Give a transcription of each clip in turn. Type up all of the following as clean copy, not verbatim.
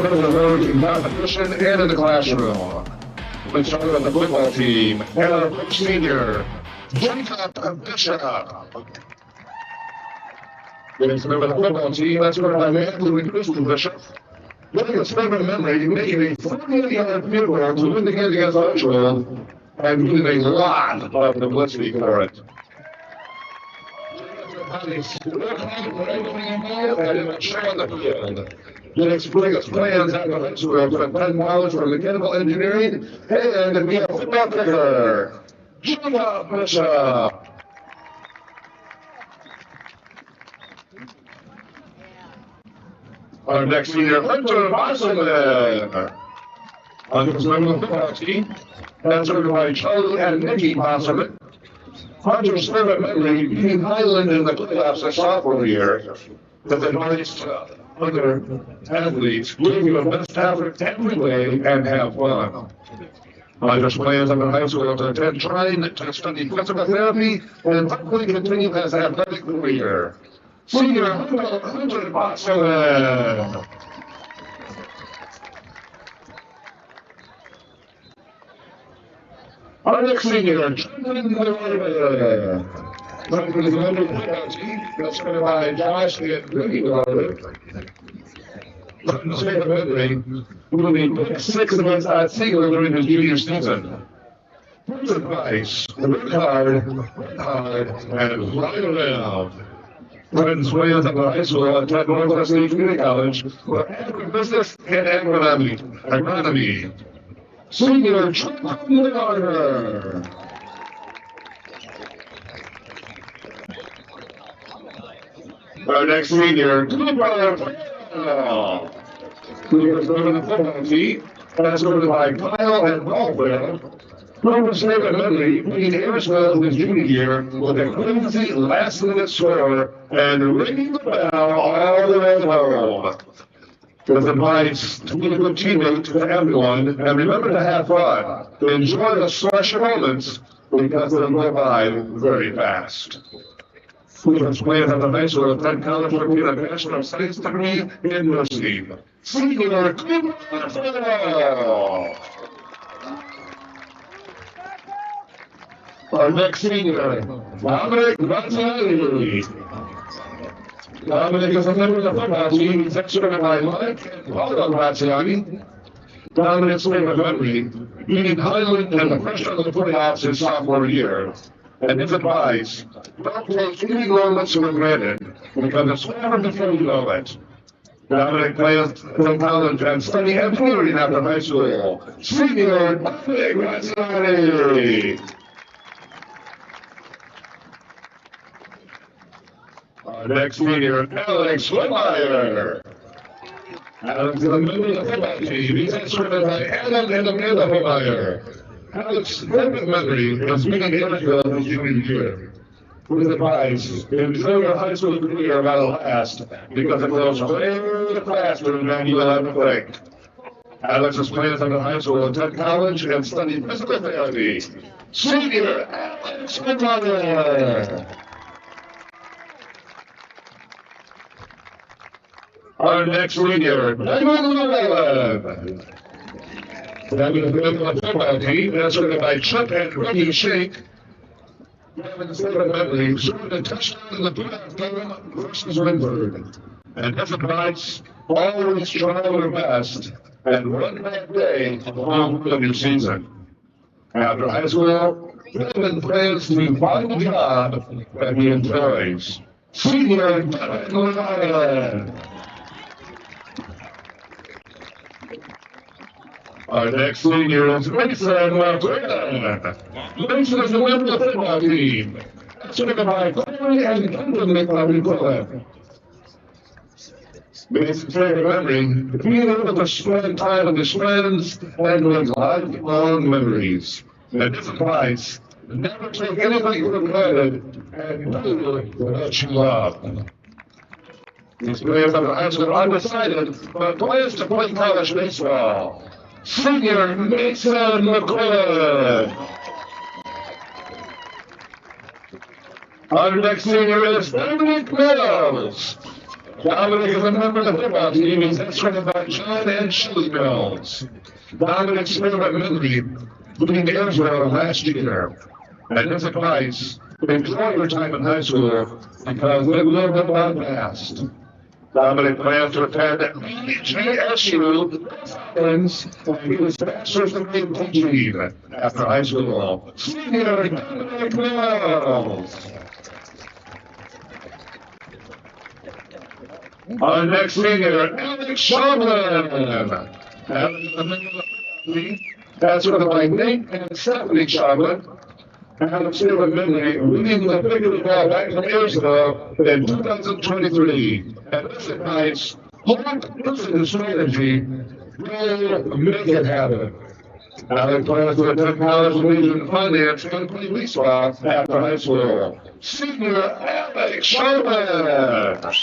competition and in the classroom. We start with the football team and our senior, Jacob Bishop. Getting started with the football team, that's where my man, Louis Crystal Bishop. Looking at favorite memory, making a 48-yard field goal to win the game against Archwell and doing a lot of publicity for it. Let's bring us plans out of high school from Penn College for mechanical engineering, and we have football kicker, Jacob Bishop. Our next senior, Hunter Bosselman. Hunter's member of the football team, and certified Charlie and Nikki Bosselman. Hunter's favorite memory being Highland in the playoffs a sophomore year, that advised other athletes live your best effort every way and have fun. Hunter's plans on high school to attend trying to study physical therapy and hopefully continue his athletic career. Senior Hunter Bosselman. Our next senior, Tinora. Hunter is a member of the football team, that's going by Josh and Ricky Lawler. Hunter's favorite memory will be pick 6 against Seagull during his junior season. His advice, work hard, and ride around. Friends Williams at the high school at Northwest Community College for agribusiness and agronomy. Senior Tinora. Our next senior, Tinora. We are going to the football team, as ordered by Kyle and Baldwin. Cooper's favorite memory being Harrisville his junior year with a crazy last-minute score and ringing the bell all the way home. With advice to be a good teammate to everyone and remember to have fun, to enjoy the special moments because they'll go by very fast. Cooper's plans at the high school at Penn College will be a Bachelor of Science degree in nursing. Senior Cooper. Our next senior, Dominic Graziani. Dominic is a member of the football team. He's executed by Mike and Paulo Graziani. Dominic's favorite memory, beating Highland and the freshman of the playoffs his sophomore year. And his advice, don't take any moments for granted, because it's never before you know it. Dominic plans from college and study engineering after high school. Senior Dominic Graziani. Our next senior, Alex Whitmire. Alex is a member of the football team. He's escorted by Adam and Amanda Whitmire. Alex's favorite memory is being in Edgerton his junior year. His advice, enjoy your high school career while it lasts, because it goes way faster than you will ever think. Alex's plans on the high school, attend college, and study physical therapy. Senior Alex Whitmire. Our next senior, Diamond Llewellyn. Diamond is a member of the football team, that's ordered by Chuck and Ricky Shake. Diamond's favorite memory, scored a touchdown in the playoff game versus Winford. And his advice, always try your best, and one bad day along the new season. After high school, Diamond plans to find a job that he enjoys. Senior Diamond Llewellyn. Our next senior is Mason Martina. Mason is a member of the football team. Seconded by Corey and Kendall McLaren. Mason's favorite memory, being able to spend time with his friends and make lifelong memories. And his advice, never take anything for granted and do what you love. These players on the high school are undecided, but plans to play college baseball. Senior Mason McQuillan. Our next senior is Dominic Meadows. Dominic is a member of the football team. He's escorted by John and Shirley Mills. Dominic spent about midweek leading Israel last year. And his advice, enjoy your time in high school because it will go by fast. Dominic plans to attend GSU and he was bachelor's degree in teaching after high school. Senior Dominic Mills. Our next senior, Alex Shomlin. That's with by Nate and Stephanie Shomlin. Alex here at midnight, leading the big ball back from Israel in 2023. And this advice, this is strategy, will make it happen. Alex plans to attend college major in finance and play baseball after high school. Senior Alex Shomlin.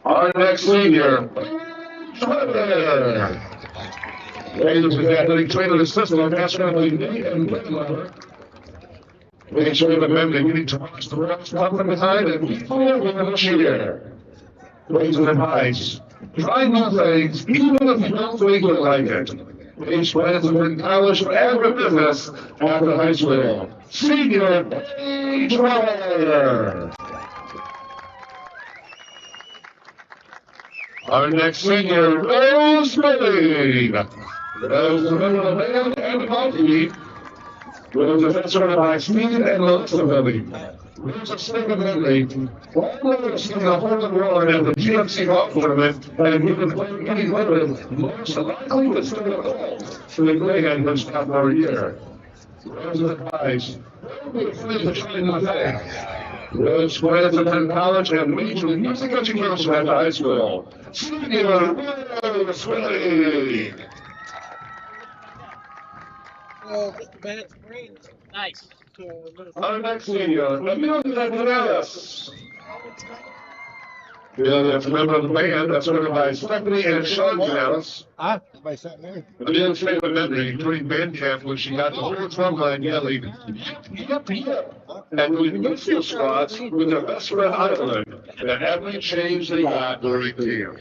Our next senior, Trevor. Ladies and gentlemen, trainer assistant on National League and Whitmore. Make sure the men are getting to watch the rest come from behind and be forward in the cheer. Ladies and advice, try new things even if you don't think you like it. These plans have been college for agribusiness after high school. Senior Trevor. Our next senior, Rose Spade. Rose is a member of the band and hockey. Rose is escorted by Steve and Melissa Billy. Rose is second medley. All Rose in the whole world at the GMC golf tournament and given playing any weapon, most likely was still a goal for the Greyhound this sophomore year. Rose is advised, don't be afraid to try new things. Rose plans to attend college and major in music education at high school. Senior Rose Spade. Nice. Our next senior, Amelia Gonzalez. Amelia is a member of the band that's ordered by Stephanie and Sean Gonzalez. Amelia's favorite memory during band camp when she got the whole drum line yelling, yep, yep, and doing midfield squats with her best friend Ireland, and every change they got during camp.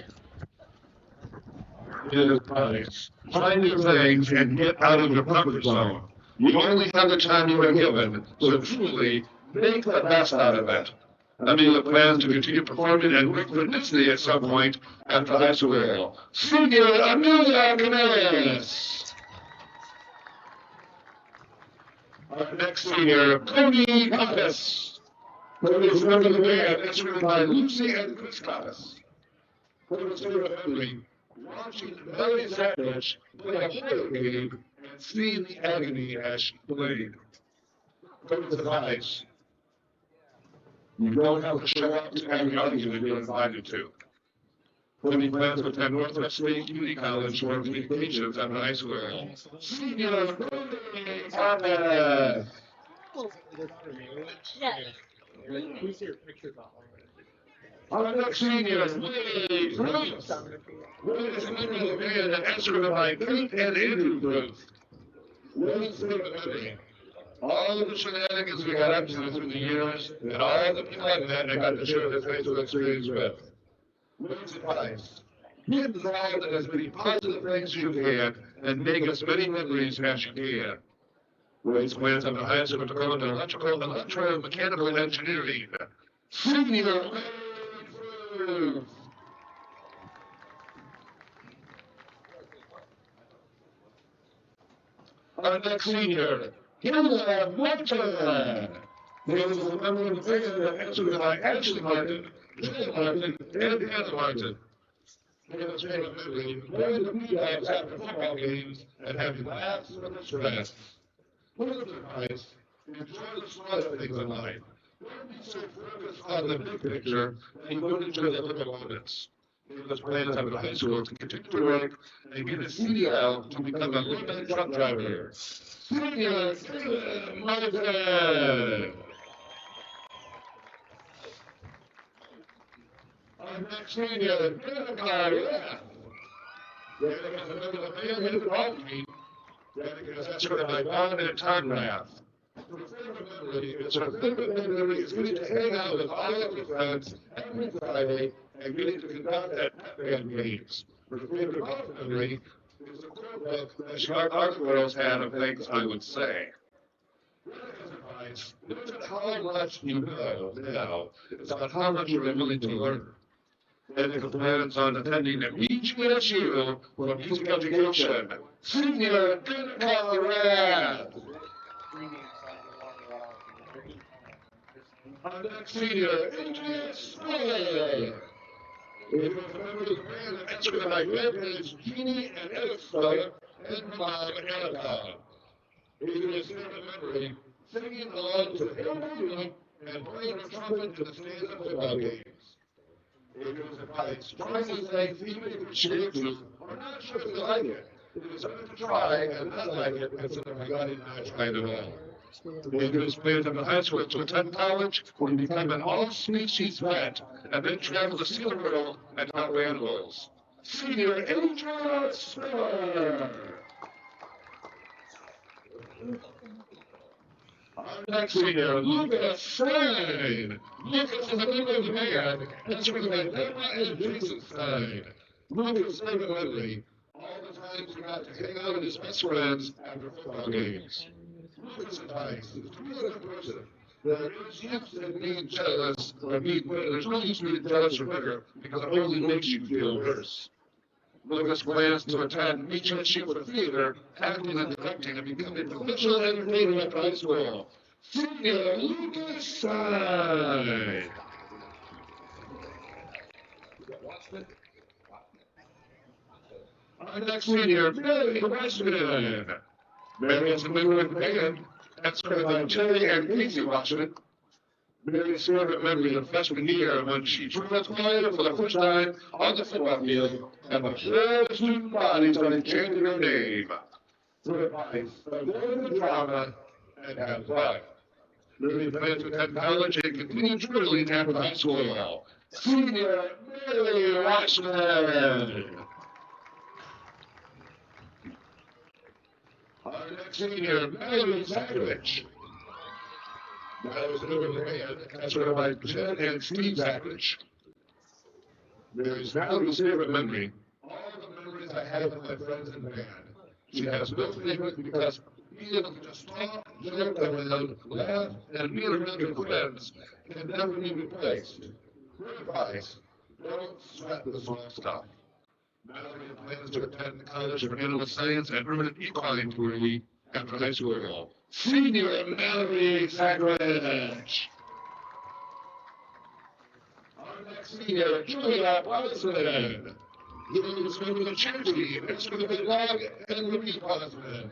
Try new things and get out of your comfort zone. You only have the time you are given, so truly make the best out of it. Amelia plans to continue performing and work for Disney at some point after high school. Senior Amelia Canales. Our next senior, Cody Coppice. Cody is a member of the band escorted by Lucy and Chris Coppice. Cody's favorite memory, watching Melody Sandwich play a horror game and seeing the agony as she played. Cody's advice, you don't have to show up to every argument you're invited to. Cody plans to attend Northwest State Community College for communications at high school. Senior Cody Coppice. Our next senior is Wade Ruth. Wade is a member of the band that escorted by Pete and Andrew Ruth. Wade's favorite memory. All of the shenanigans we got up to through the years, and all the people like that I got to share this high school experience with. Wade's advice. Get involved in as many positive things as you can, and make as many memories as you can. Wade's plans on the high school to go into electrical, electromechanical engineering. Senior Wade. Our next senior, Hilda Martin. Hilda is a member of the band that escorted by Ashley Martin, Joel Martin, and Hannah Martin. Hilda's favorite memory, going to meetups after football games and having laughs with her friends. Hilda's advice, enjoy the small things in life. Don't be so focused on the big picture and don't enjoy the little moments. Hilda's plans after high school to continue to work and get a CDL to become a limited truck driver. Senior Martin. Our next senior, Danica. Danica is a member of the band and golf team. Danica is escorted by Don and Conrad. It's a favorite memory. It's getting to hang out with all of your friends every Friday and getting to conduct that band games. Her favorite golf memory is the quote that Sharp Art Girls had of things I would say. It's not how much you know now, it's about how much you're willing to learn. And it depends on attending a BGSU for music education. Senior in Colorado. Our next senior, Edgerton Bulldogs. It was a member of the band that entered by grandparents Jeannie and Eric Stoller and Mom Anna. It is here remembering singing along to Hillary and playing the trumpet to the stand-up football games. It was advised, trying to say even if it's shapeless, or not sure if you like it. It was better to try and not like it instead of I did not try at all. It was played in the high school to attend college, where he became an all-species vet, and then traveled to see the world and help animals. Senior Edgerton Spiller. Our next senior, Lucas Stein. Lucas is a member of the band, answering by Deborah and Jason Stein. Lucas' favorite memory, all the times he got to hang out with his best friends after football games. Lucas advice is to be a good person. There is use in being jealous, or there's no use in being jealous or bitter, because it only makes you feel worse. Lucas plans to attend BGSU for theater, acting and directing, and become a professional entertainer at high school. Senior Lucas Stein. Our next senior, Mary Washington. Mary is a member of the band, escorted by Terry and Casey Washington. Mary's favorite memory of freshman year when she transformed for the first time on the football field, and the whole student body started chanting her name. For advice, avoid the drama, and have fun. Mary plans to attend college and continue drilling after high school. Senior Mary Washington. Our next senior, Mallory Zachariach. That was over the band, escorted by Jen and Steve Zachariach. Mary's Valerie's favorite memory, all the memories I had with my friends in the band. She has no favorite because being able to just talk, joke around, laugh, and be around your friends can never be replaced. Her advice, don't sweat the small stuff. Mallory plans to attend College of Animal Science and earn an equine degree after high school. Senior Mallory Zachariach. Our next senior, Julia Bosman. Julia's member of the charity, escorted by Doug and Louise Bosman.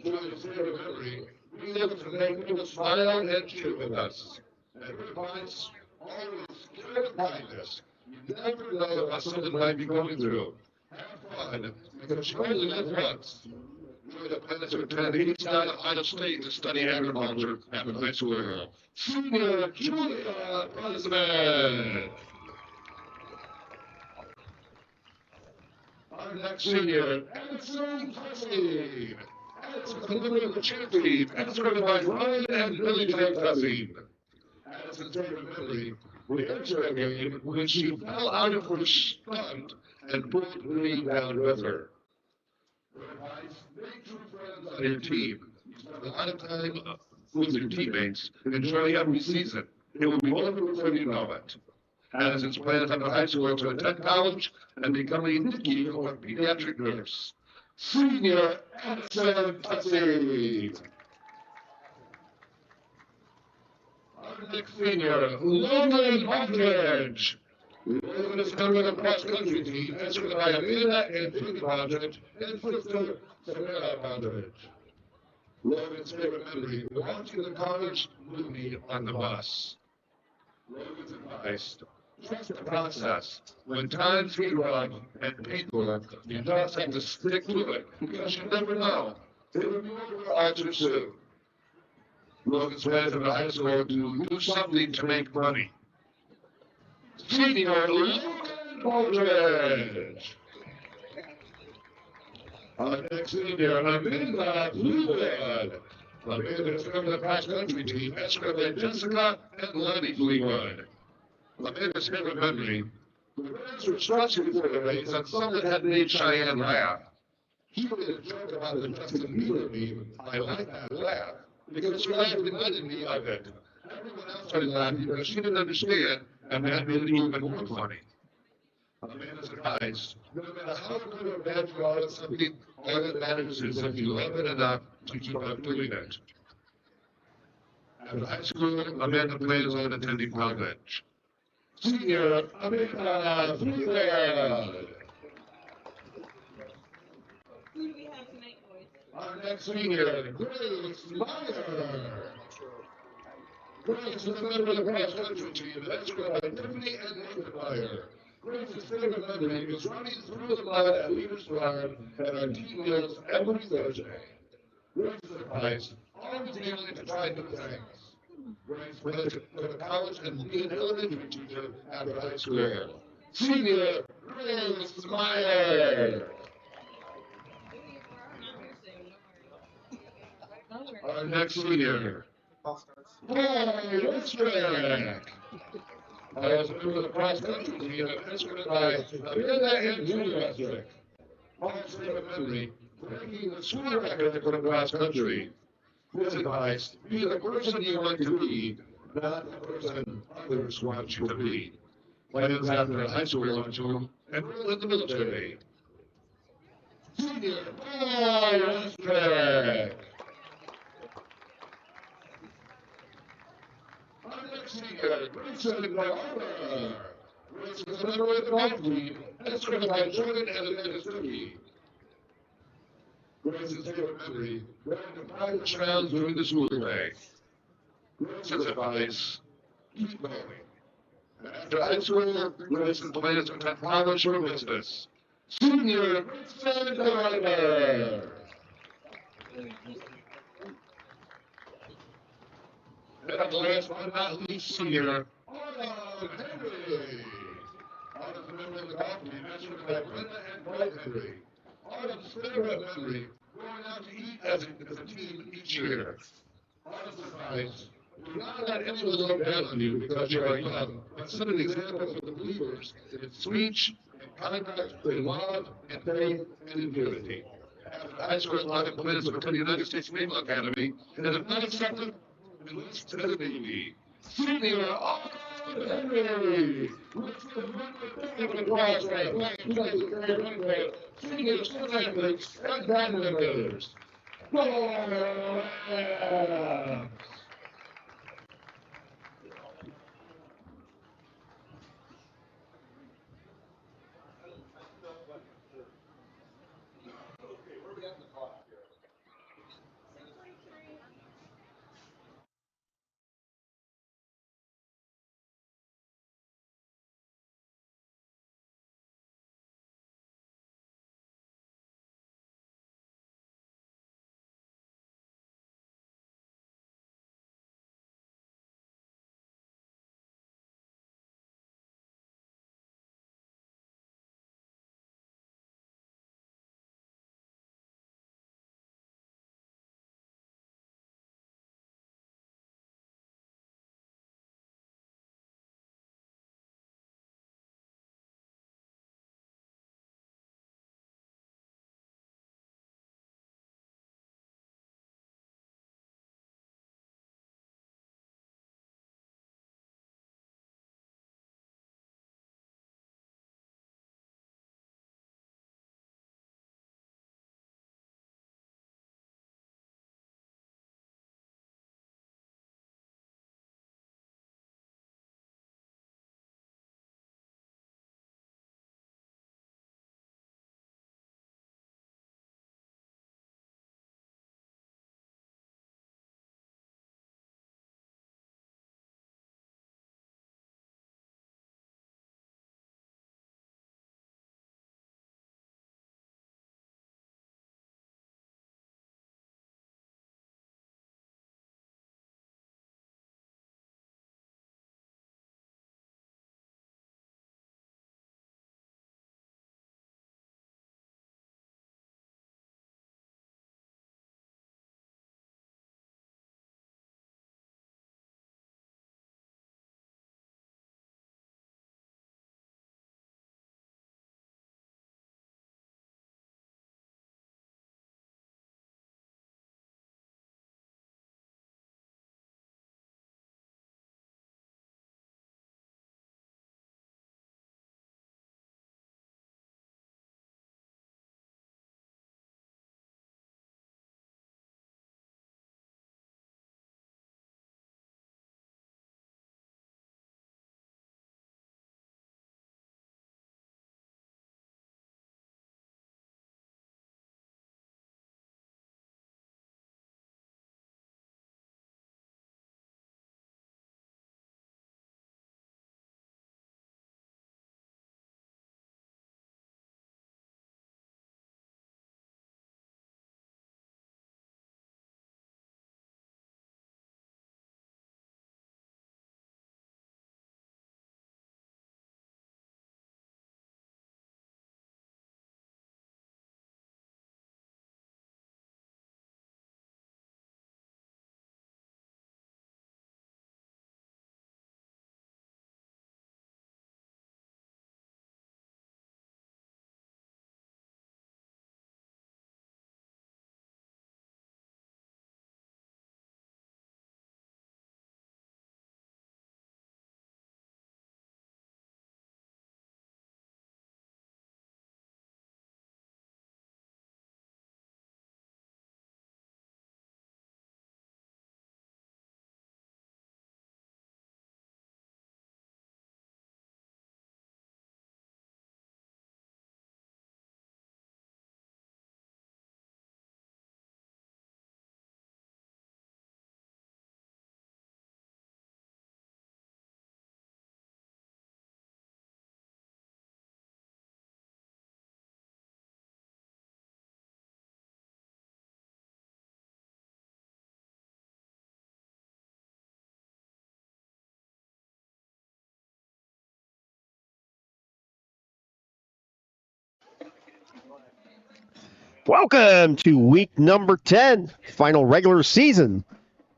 Julia's favorite memory, being able to make people smile and cheer with us. And her advice, always give it kindness. You never know what someone might be going through. Have fun, because you only live once. Julia plans to attend Eastside Ohio State to study agriculture after high school. Senior Julia Bosman. Our next senior, Edson Tussing. Edson is a member of the charity, escorted by Ryan and Billy J. Tussing. Addison's favorite memory, we entered a game when she fell out of her stunt and pulled me down with her. Her advice, make true friends on your team. You spend a lot of time with your teammates and enjoy every season. It will be over before you know it. Addison's plans after high school to attend college and become a NICU or pediatric nurse. Senior Edson Tussing. Our next senior, Logan Partridge. Logan is a member of the cross-country team, escorted by Amanda and Judy Partridge and sister Samara Partridge. Logan's favorite memory, watching the college movie on the bus. Logan's advice, trust the process. When times get rough and painful, you just have to stick to it, because you never know. It will be over all too soon. Logan's plans in high school to do something to make money. Senior Logan Partridge. Our next senior, Amanda Bluebird. The men that's come to the cross-country team, Escalade Jessica and Lenny Leeward. The men is here remembering the girls were structured before the race, and someone had made Cheyenne laugh. He made a joke about the Justin Bieber meme. I like that laugh, because she laughed reminded me of it. Everyone else started laughing because she didn't understand, and that made it even more funny. A man is advised, no matter how good or bad you are at something, all that matters is if you love it enough to keep on doing it. After high school, Amanda plans on attending college. Senior Amanda Freeland. Who do we have tonight, boys? Our next senior, Grace Meyer. Grace is a member of the cross-country team that's led by Tiffany and Nathan Meyer. Grace's favorite memory is running through the mud at Leaders Farm at our team meals every Thursday. Grace's advice, always be willing to try new things. Grace plans to go to college and be an elementary teacher after high school. Senior, Grace Meyer. Our next senior, Paul Wistrek. As a member of the cross-country team, escorted by Amanda and Julie Wistrek. Paul's favorite memory, breaking the school record for the cross-country. His advice, be the person you want to be, not the person others want you to be. Plans after high school are to enroll in the military. Senior Paul Wistrek. Our next senior, Grayson Barber. Grayson is a member of the golf team, escorted by Jordan and Amanda Stuckey. Grace's favorite memory, running the private rounds during the school day. Grace's advice, keep going. After high school, Grayson plans to attend college for business. Senior Grayson Barber. And last but not least, senior, Autumn Henry. Autumn's a member of the golf team, escorted by Brenda and Dwight Henry. Autumn's favorite memory, going out to eat as a team each year. Autumn's advice, do not let anyone look down on you because you are young, but set an example for the believers in speech, in conduct, in love, in faith, and in unity. After high school, Autumn plans to attend the United States Naval Academy, and if not accepted, enlist to the Navy. Senior Autumn Henry! Senior students and band members. Go! Welcome to week number 10, final regular season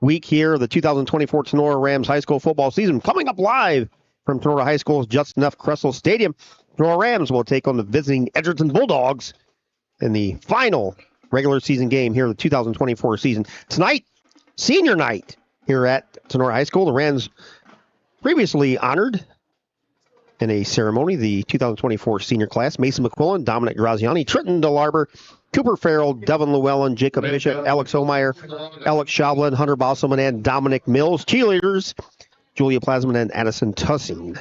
week here of the 2024 Tinora Rams high school football season. Coming up live from Tinora High School's Justin F. Kressel Stadium, Tinora Rams will take on the visiting Edgerton Bulldogs in the final regular season game here of the 2024 season. Tonight, senior night here at Tinora High School. The Rams previously honored in a ceremony the 2024 senior class: Mason McQuillan, Dominic Graziani, Trenton DeLarber, Cooper Farrell, Devin Llewellyn, Jacob Bishop, Alex Homeyer, Alex Schaubland, Hunter Bosselman, and Dominic Mills. Cheerleaders, Julia Plasman and Addison Tussing,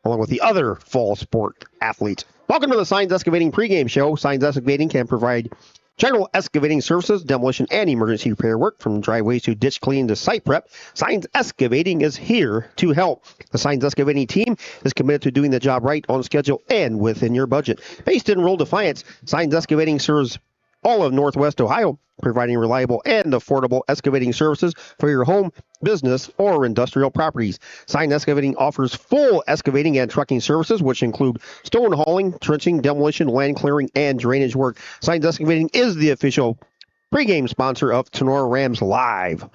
along with the other fall sport athletes. Welcome to the Signs Excavating pregame show. Signs Excavating can provide general excavating services, demolition, and emergency repair work, from driveways to ditch cleaning to site prep. Signs Excavating is here to help. The Signs Excavating team is committed to doing the job right, on schedule, and within your budget. Based in Rural Defiance, Signs Excavating serves all of Northwest Ohio, providing reliable and affordable excavating services for your home, business, or industrial properties. Signs Excavating offers full excavating and trucking services, which include stone hauling, trenching, demolition, land clearing, and drainage work. Signs Excavating is the official pregame sponsor of Tinora Rams Live.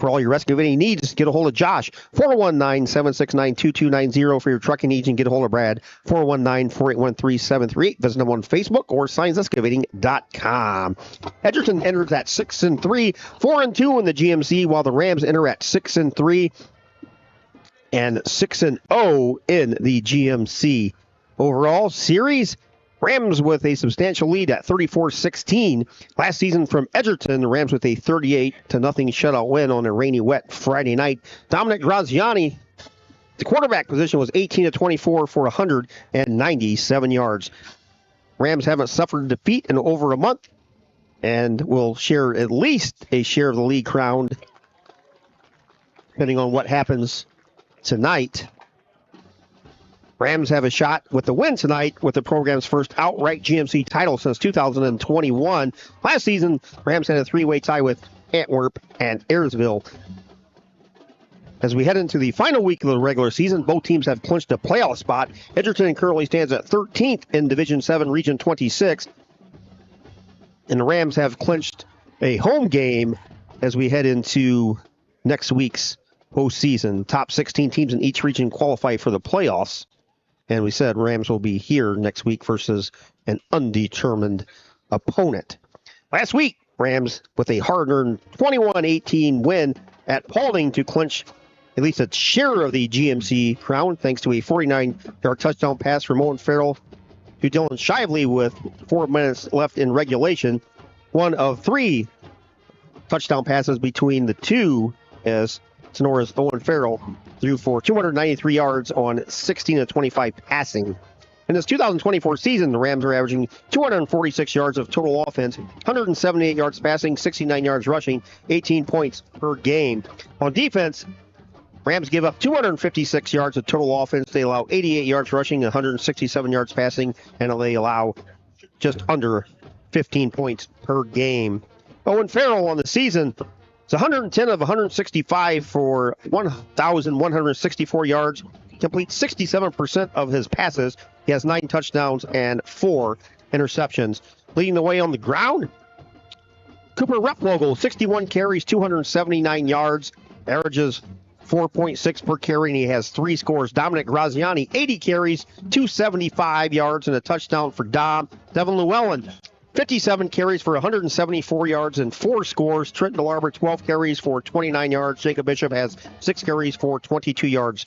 For all your excavating needs, get a hold of Josh, 419-769-2290 for your trucking needs, and get a hold of Brad, 419-481-3738. Visit them on Facebook or signsexcavating.com. Edgerton enters at 6-3, 4-2 in the GMC, while the Rams enter at 6-3 and 6-0 in the GMC. Overall series, Rams with a substantial lead at 34-16. Last season from Edgerton, the Rams with a 38-0 shutout win on a rainy, wet Friday night. Dominic Graziani, the quarterback position, was 18-24 for 197 yards. Rams haven't suffered defeat in over a month and will share at least a share of the league crown, depending on what happens tonight. Rams have a shot with the win tonight with the program's first outright GMC title since 2021. Last season, Rams had a three-way tie with Antwerp and Ayersville. As we head into the final week of the regular season, both teams have clinched a playoff spot. Edgerton currently stands at 13th in Division 7, Region 26. And the Rams have clinched a home game as we head into next week's postseason. Top 16 teams in each region qualify for the playoffs. And we said Rams will be here next week versus an undetermined opponent. Last week, Rams with a hard-earned 21-18 win at Paulding to clinch at least a share of the GMC crown, thanks to a 49-yard touchdown pass from Owen Farrell to Dylan Shively with 4 minutes left in regulation. One of three touchdown passes between the two, as Tinora's Owen Farrell threw for 293 yards on 16-25 passing. In this 2024 season, the Rams are averaging 246 yards of total offense, 178 yards passing, 69 yards rushing, 18 points per game. On defense, Rams give up 256 yards of total offense. They allow 88 yards rushing, 167 yards passing, and they allow just under 15 points per game. Owen Farrell on the season, it's 110 of 165 for 1,164 yards. Completes 67% of his passes. He has 9 touchdowns and 4 interceptions. Leading the way on the ground, Cooper Replogle, 61 carries, 279 yards, averages 4.6 per carry, and he has 3 scores. Dominic Graziani, 80 carries, 275 yards, and a touchdown for Dom. Devin Llewellyn, 57 carries for 174 yards and 4 scores. Trenton DeLarber, 12 carries for 29 yards. Jacob Bishop has 6 carries for 22 yards.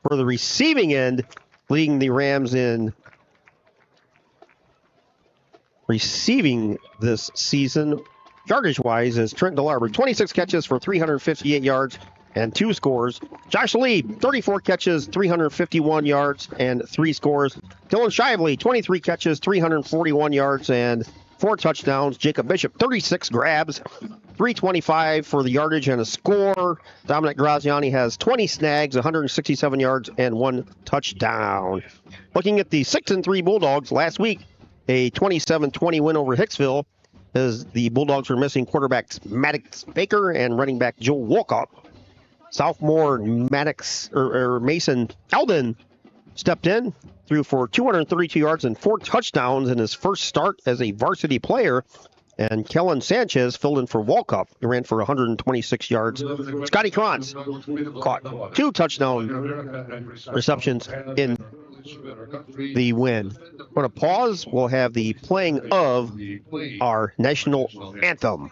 For the receiving end, leading the Rams in receiving this season, yardage-wise, is Trenton DeLarber, 26 catches for 358 yards and 2 scores. Josh Lee, 34 catches, 351 yards and 3 scores. Dylan Shively, 23 catches, 341 yards and 4 touchdowns. Jacob Bishop, 36 grabs, 325 for the yardage and a score. Dominic Graziani has 20 snags, 167 yards, and 1 touchdown. Looking at the 6-3 Bulldogs, last week, a 27-20 win over Hicksville, as the Bulldogs were missing quarterbacks Maddox Baker and running back Joe Wolcott. Sophomore Mason Eldon stepped in, threw for 232 yards and 4 touchdowns in his first start as a varsity player. And Kellen Sanchez filled in for Walkup. He ran for 126 yards. Scotty Krantz caught 2 touchdown receptions in the win. We're going to pause. We'll have the playing of our national anthem.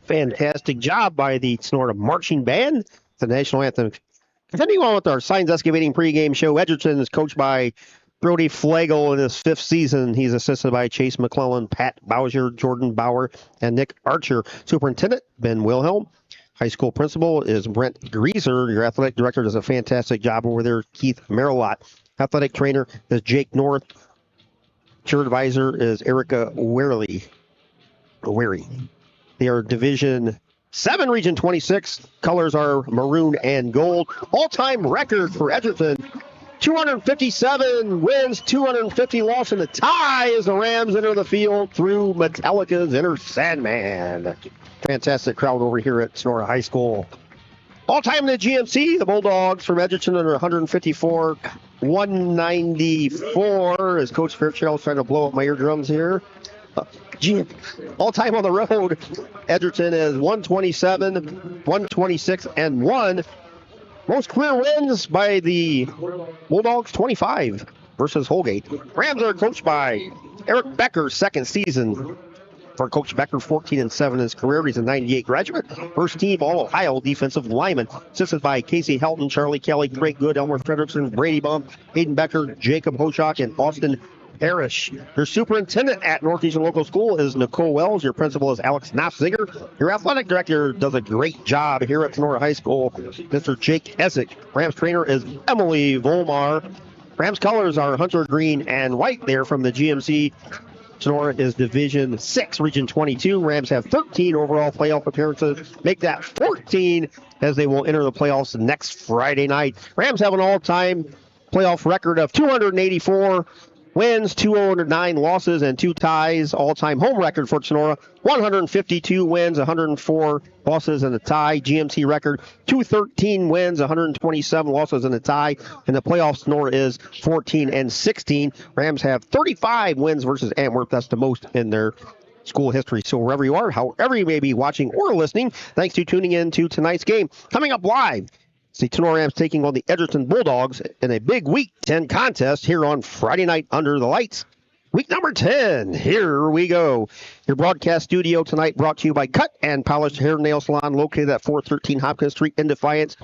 Fantastic job by the Tinora Marching Band. The national anthem. Continuing on with our Signs Excavating pregame show, Edgerton is coached by Brody Flagel in his 5th season. He's assisted by Chase McClellan, Pat Bowser, Jordan Bauer, and Nick Archer. Superintendent, Ben Wilhelm. High school principal is Brent Greaser. Your athletic director does a fantastic job over there, Keith Merillat. Athletic trainer is Jake North. Cheer advisor is Erica Weary. They are Division 7, Region 26. Colors are maroon and gold. All-time record for Edgerton. 257 wins, 250 losses, and the tie as the Rams enter the field through Metallica's Inner Sandman. Fantastic crowd over here at Tinora High School. All-time in the GMC, the Bulldogs from Edgerton under 154, 194, as Coach Fairchild's trying to blow up my eardrums here. All-time on the road, Edgerton is 127, 126, and 1. Most career wins by the Bulldogs, 25 versus Holgate. Rams are coached by Eric Becker, 2nd season for Coach Becker, 14-7 in his career. He's a 98 graduate. First team All-Ohio defensive lineman. Assisted by Casey Helton, Charlie Kelly, Craig Good, Elmer Frederickson, Brady Bump, Hayden Becker, Jacob Hochak, and Austin Parrish. Your superintendent at Northeastern Local School is Nicole Wells. Your principal is Alex Knopfziger. Your athletic director does a great job here at Tinora High School, Mr. Jake Essick. Rams trainer is Emily Volmar. Rams colors are hunter green and white. They're from the GMC. Tinora is Division 6, Region 22. Rams have 13 overall playoff appearances. Make that 14 as they will enter the playoffs next Friday night. Rams have an all-time playoff record of 284 wins, 209 losses, and 2 ties. All-time home record for Tinora, 152 wins, 104 losses, and a tie. GMT record, 213 wins, 127 losses, and a tie. In the playoffs, Tinora is 14-16. Rams have 35 wins versus Antwerp. That's the most in their school history. So wherever you are, however you may be watching or listening, thanks to tuning in to tonight's game. Coming up live, it's the Tinora Rams taking on the Edgerton Bulldogs in a big Week 10 contest here on Friday night under the lights. Week number 10. Here we go. Your broadcast studio tonight brought to you by Cut and Polished Hair and Nail Salon located at 413 Hopkins Street in Defiance.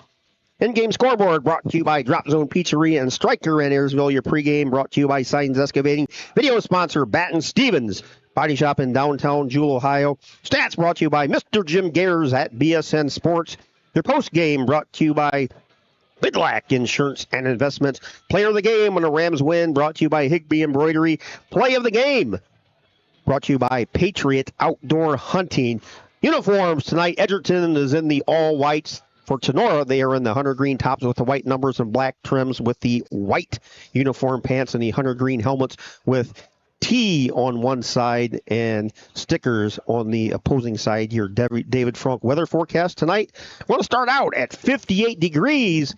In-game scoreboard brought to you by Drop Zone Pizzeria and Stryker in Ayersville. Your pregame brought to you by Signs Excavating. Video sponsor Batten Stevens Body Shop in downtown Jewel, Ohio. Stats brought to you by Mr. Jim Gayers at BSN Sports. Your post game brought to you by Bidlack Insurance and Investments. Player of the game when the Rams win brought to you by Higbee Embroidery. Play of the game brought to you by Patriot Outdoor Hunting. Uniforms tonight, Edgerton is in the all whites. For Tinora, they are in the hunter green tops with the white numbers and black trims with the white uniform pants and the hunter green helmets with T on one side and stickers on the opposing side. Your David Frank weather forecast tonight. Want to start out at 58 degrees.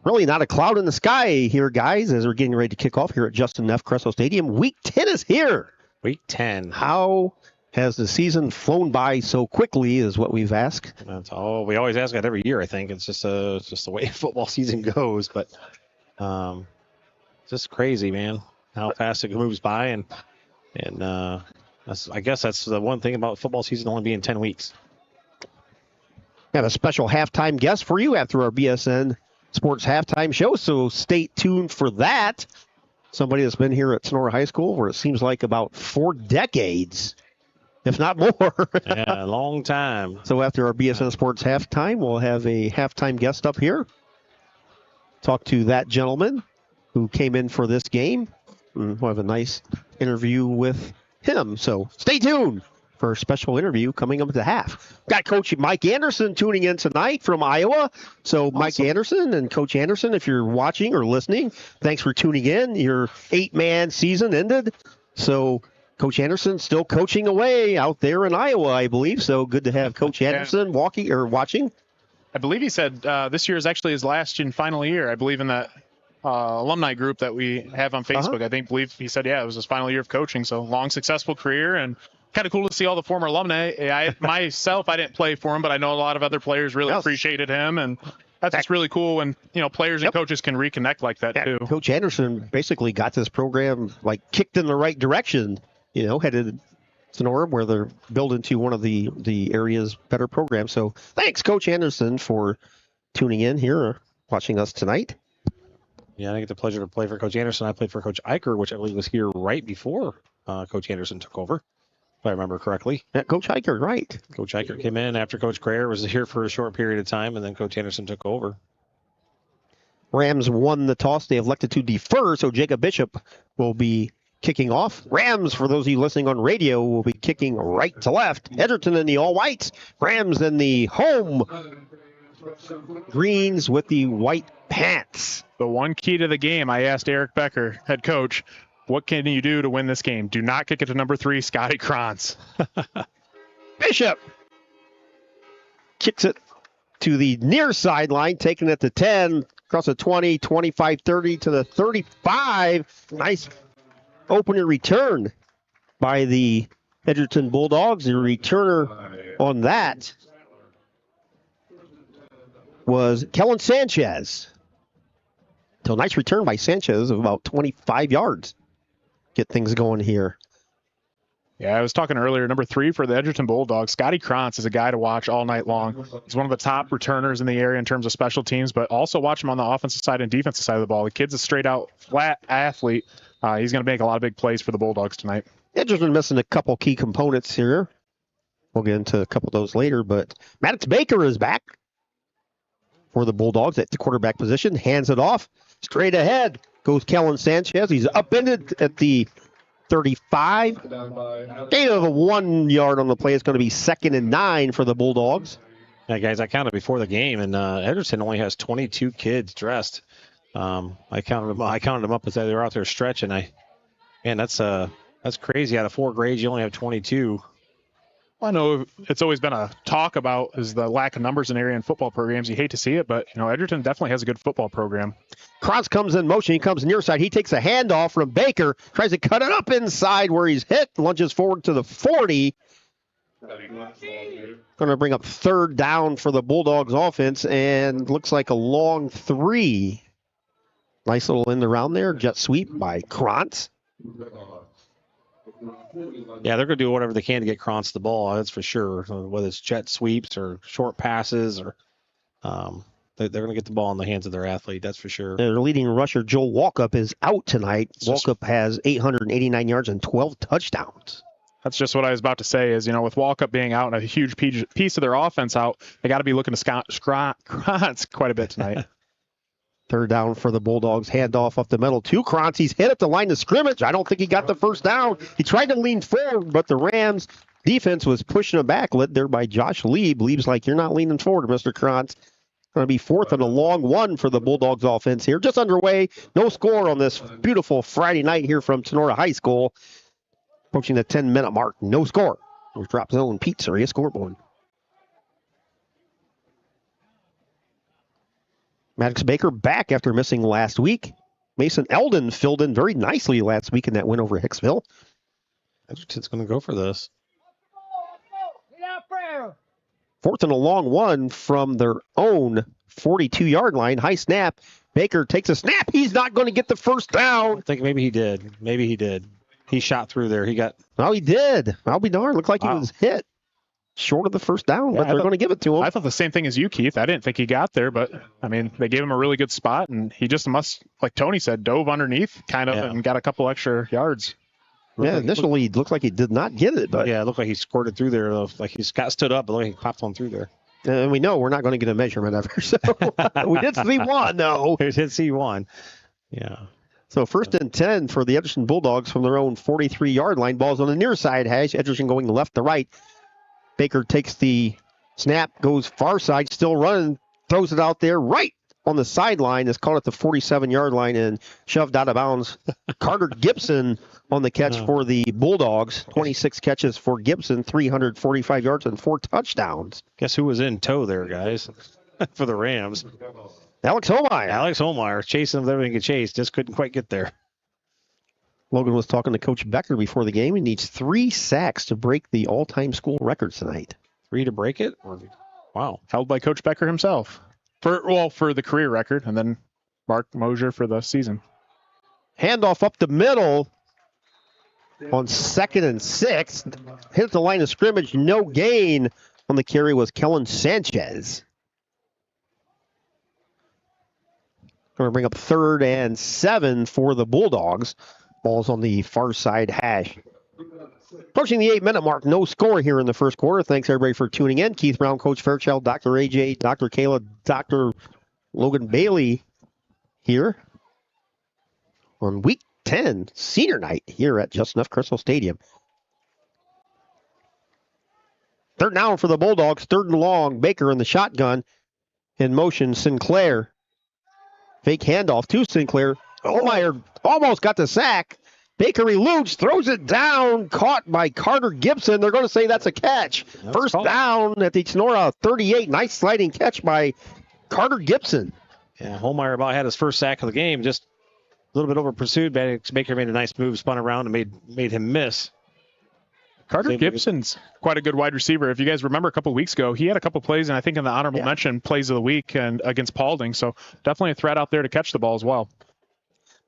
Really not a cloud in the sky here, guys, as we're getting ready to kick off here at Justin F. Cresso Stadium. Week 10 is here. Week 10. How has the season flown by so quickly is what we've asked. That's all. We always ask that every year, I think. It's just the way football season goes. But it's just crazy, man, how fast it moves by. And I guess that's the one thing about football season only being 10 weeks. Got a special halftime guest for you after our BSN Sports Halftime Show, so stay tuned for that. Somebody that's been here at Tinora High School for it seems like about 4 decades, if not more. Yeah, a long time. So after our BSN Sports Halftime, we'll have a halftime guest up here. Talk to that gentleman who came in for this game. We'll have a nice interview with him. So stay tuned for a special interview coming up at the half. Got Coach Mike Anderson tuning in tonight from Iowa. So awesome. Mike Anderson and Coach Anderson, if you're watching or listening, thanks for tuning in. Your 8-man season ended. So Coach Anderson still coaching away out there in Iowa, I believe. So good to have Coach Anderson watching. I believe he said this year is actually his last and final year. I believe in that alumni group that we have on Facebook. I believe he said, it was his final year of coaching. So long, successful career, and kind of cool to see all the former alumni. I didn't play for him, but I know a lot of other players really appreciated him, and that's just really cool when players and coaches can reconnect like that too. Coach Anderson basically got this program kicked in the right direction. Headed Sonora, where they're built into one of the area's better programs. So thanks, Coach Anderson, for tuning in here, watching us tonight. Yeah, I get the pleasure to play for Coach Anderson. I played for Coach Eicher, which I believe was here right before Coach Anderson took over, if I remember correctly. Yeah, Coach Eicher, right. Coach Eicher came in after Coach Crayer was here for a short period of time, and then Coach Anderson took over. Rams won the toss. They elected to defer, so Jacob Bishop will be kicking off. Rams, for those of you listening on radio, will be kicking right to left. Edgerton in the all-whites. Rams in the home greens with the white pants. The one key to the game, I asked Eric Becker, head coach, what can you do to win this game? Do not kick it to number 3, Scotty Krantz. Bishop kicks it to the near sideline, taking it to 10, across the 20, 25, 30 to the 35. Nice opening return by the Edgerton Bulldogs. The returner on that was Kellen Sanchez. So nice return by Sanchez of about 25 yards. Get things going here. Yeah, I was talking earlier, number 3 for the Edgerton Bulldogs. Scotty Krantz is a guy to watch all night long. He's one of the top returners in the area in terms of special teams, but also watch him on the offensive side and defensive side of the ball. The kid's a straight-out flat athlete. He's going to make a lot of big plays for the Bulldogs tonight. Edgerton missing a couple key components here. We'll get into a couple of those later, but Maddox Baker is back for the Bulldogs at the quarterback position. Hands it off. Straight ahead goes Kellen Sanchez. He's upended at the 35. Gain of 1 yard on the play. It's going to be 2nd and 9 for the Bulldogs. Yeah, guys, I counted before the game, and Edgerton only has 22 kids dressed. I counted them up as they were out there stretching. That's crazy. Out of 4 grades, you only have 22. Well, I know it's always been a talk about is the lack of numbers in area and football programs. You hate to see it, but Edgerton definitely has a good football program. Krantz comes in motion. He comes near side. He takes a handoff from Baker, tries to cut it up inside where he's hit, lunges forward to the 40. Going to bring up 3rd down for the Bulldogs offense, and looks like a long 3. Nice little end around there. Jet sweep by Krantz. Yeah, they're going to do whatever they can to get Krantz the ball, that's for sure. Whether it's jet sweeps or short passes, or they're going to get the ball in the hands of their athlete, that's for sure. Their leading rusher, Joel Walkup, is out tonight. Walkup has 889 yards and 12 touchdowns. That's just what I was about to say is, with Walkup being out and a huge piece of their offense out, they got to be looking to Krantz quite a bit tonight. 3rd down for the Bulldogs. Handoff up the middle to Krantz. He's hit at the line of scrimmage. I don't think he got the 1st down. He tried to lean forward, but the Rams defense was pushing him back, led there by Josh Lieb. Lieb's like, you're not leaning forward, Mr. Krantz. Going to be fourth and a long one for the Bulldogs offense here. Just underway. No score on this beautiful Friday night here from Tinora High School. Approaching the 10-minute mark. No score. Here's Drop Zone Pizzeria scoreboard. Maddox Baker back after missing last week. Mason Eldon filled in very nicely last week in that win over Hicksville. Edgerton's going to go for this. Fourth and a long one from their own 42-yard line. High snap. Baker takes a snap. He's not going to get the first down. I think maybe he did. Maybe he did. He shot through there. He got. Oh, he did. I'll be darned. Looked like he was hit short of the first down, but they're going to give it to him. I thought the same thing as you, Keith. I didn't think he got there, but I mean, they gave him a really good spot, and he just like Tony said, dove underneath kind of and got a couple extra yards. Yeah, initially it looked like he did not get it, but yeah, it looked like he squirted through there. Like he got stood up, but like he popped on through there. And we know we're not going to get a measurement ever, so we did see one though. We did see one. Yeah. So first and 10 for the Edgerton Bulldogs from their own 43-yard line. Ball's on the near side hash. Edgerton going left to right. Baker takes the snap, goes far side, still running, throws it out there right on the sideline. Is caught at the 47-yard line and shoved out of bounds. Carter Gibson on the catch for the Bulldogs. 26 catches for Gibson, 345 yards and 4 touchdowns. Guess who was in tow there, guys, for the Rams? Alex Holmeyer. Alex Holmeyer chasing him with everything he could chase. Just couldn't quite get there. Logan was talking to Coach Becker before the game. He needs 3 sacks to break the all-time school record tonight. 3 to break it? Wow. Held by Coach Becker himself. For the career record, and then Mark Mosier for the season. Handoff up the middle on 2nd and 6. Hit the line of scrimmage. No gain on the carry was Kellen Sanchez. Going to bring up 3rd and 7 for the Bulldogs. Ball's on the far side hash. Approaching the 8-minute mark, no score here in the first quarter. Thanks, everybody, for tuning in. Keith Brown, Coach Fairchild, Dr. AJ, Dr. Kayla, Dr. Logan Bailey here on Week 10, senior night here at Just Enough Crystal Stadium. 3rd down for the Bulldogs, 3rd and long. Baker in the shotgun. In motion, Sinclair. Fake handoff to Sinclair. Holmeyer almost got the sack. Baker eludes, throws it down, caught by Carter Gibson. They're going to say that's a catch. First down at the Tinora 38. Nice sliding catch by Carter Gibson. Yeah, Holmeyer about had his first sack of the game. Just a little bit over pursued. Baker made a nice move, spun around, and made him miss. Carter Gibson's quite a good wide receiver. If you guys remember a couple weeks ago, he had a couple plays, and I think in the honorable mention plays of the week and against Paulding. So definitely a threat out there to catch the ball as well.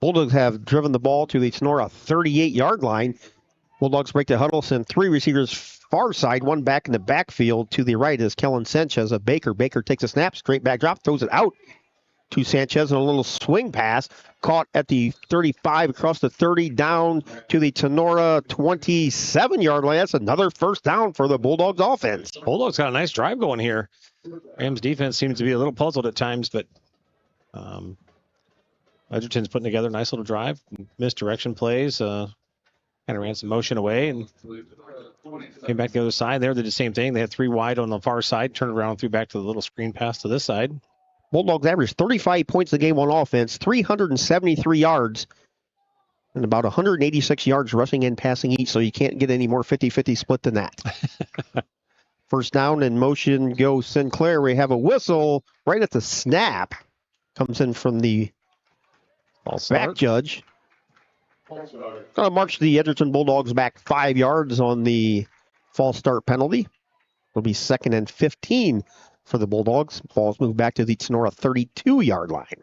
Bulldogs have driven the ball to the Tinora 38-yard line. Bulldogs break the huddle, send 3 receivers far side, 1 back in the backfield. To the right is Kellen Sanchez of Baker. Baker takes a snap, straight back drop, throws it out to Sanchez in a little swing pass. Caught at the 35, across the 30, down to the Tinora 27-yard line. That's another first down for the Bulldogs offense. Bulldogs got a nice drive going here. Rams defense seems to be a little puzzled at times, but Edgerton's putting together a nice little drive. Misdirection plays. Kind of ran some motion away and came back to the other side there. They did the same thing. They had 3 wide on the far side, turned around and threw back to the little screen pass to this side. Bulldogs averaged 35 points a game on offense, 373 yards, and about 186 yards rushing and passing each, so you can't get any more 50-50 split than that. First down in motion goes Sinclair. We have a whistle right at the snap. Comes in from the back judge. Going to march the Edgerton Bulldogs back 5 yards on the false start penalty. It'll be 2nd and 15 for the Bulldogs. Ball's moved back to the Tinora 32-yard line.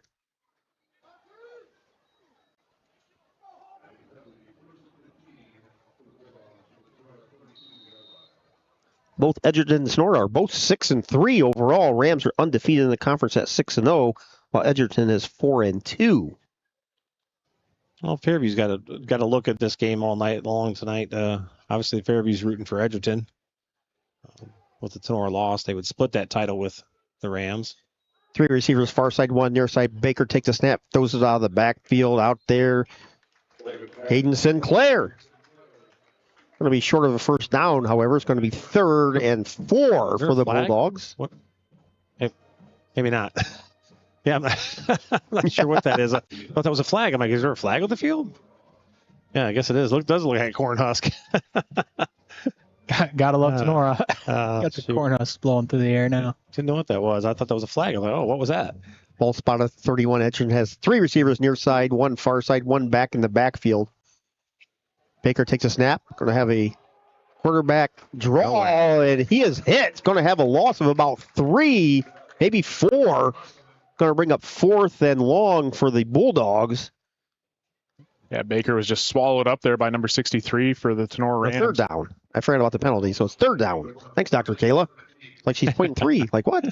Both Edgerton and Tinora are both 6-3 overall. Rams are undefeated in the conference at 6-0, while Edgerton is 4-2. Well, Fairview's got to look at this game all night long tonight. Obviously, Fairview's rooting for Edgerton. With the Tinora loss, they would split that title with the Rams. 3 receivers, far side, 1 near side. Baker takes a snap, throws it out of the backfield out there. Hayden Sinclair. Going to be short of a first down, however. It's going to be 3rd and 4 for the Bulldogs. What? Maybe not. Yeah, I'm not sure what that is. I thought that was a flag. I'm like, is there a flag on the field? Yeah, I guess it is. Does look like a corn husk. Gotta love Tinora. Got the corn husk blowing through the air now. Didn't know what that was. I thought that was a flag. I'm like, oh, what was that? Ball spot of 31. Edgerton has 3 receivers near side, 1 far side, 1 back in the backfield. Baker takes a snap. Going to have a quarterback draw, and he is hit. Going to have a loss of about 3, maybe 4. Going to bring up 4th and long for the Bulldogs. Yeah, Baker was just swallowed up there by number 63 for the Tinora Rams. Third down. I forgot about the penalty, so it's 3rd down. Thanks, Dr. Kayla. Like she's pointing 3. Like what?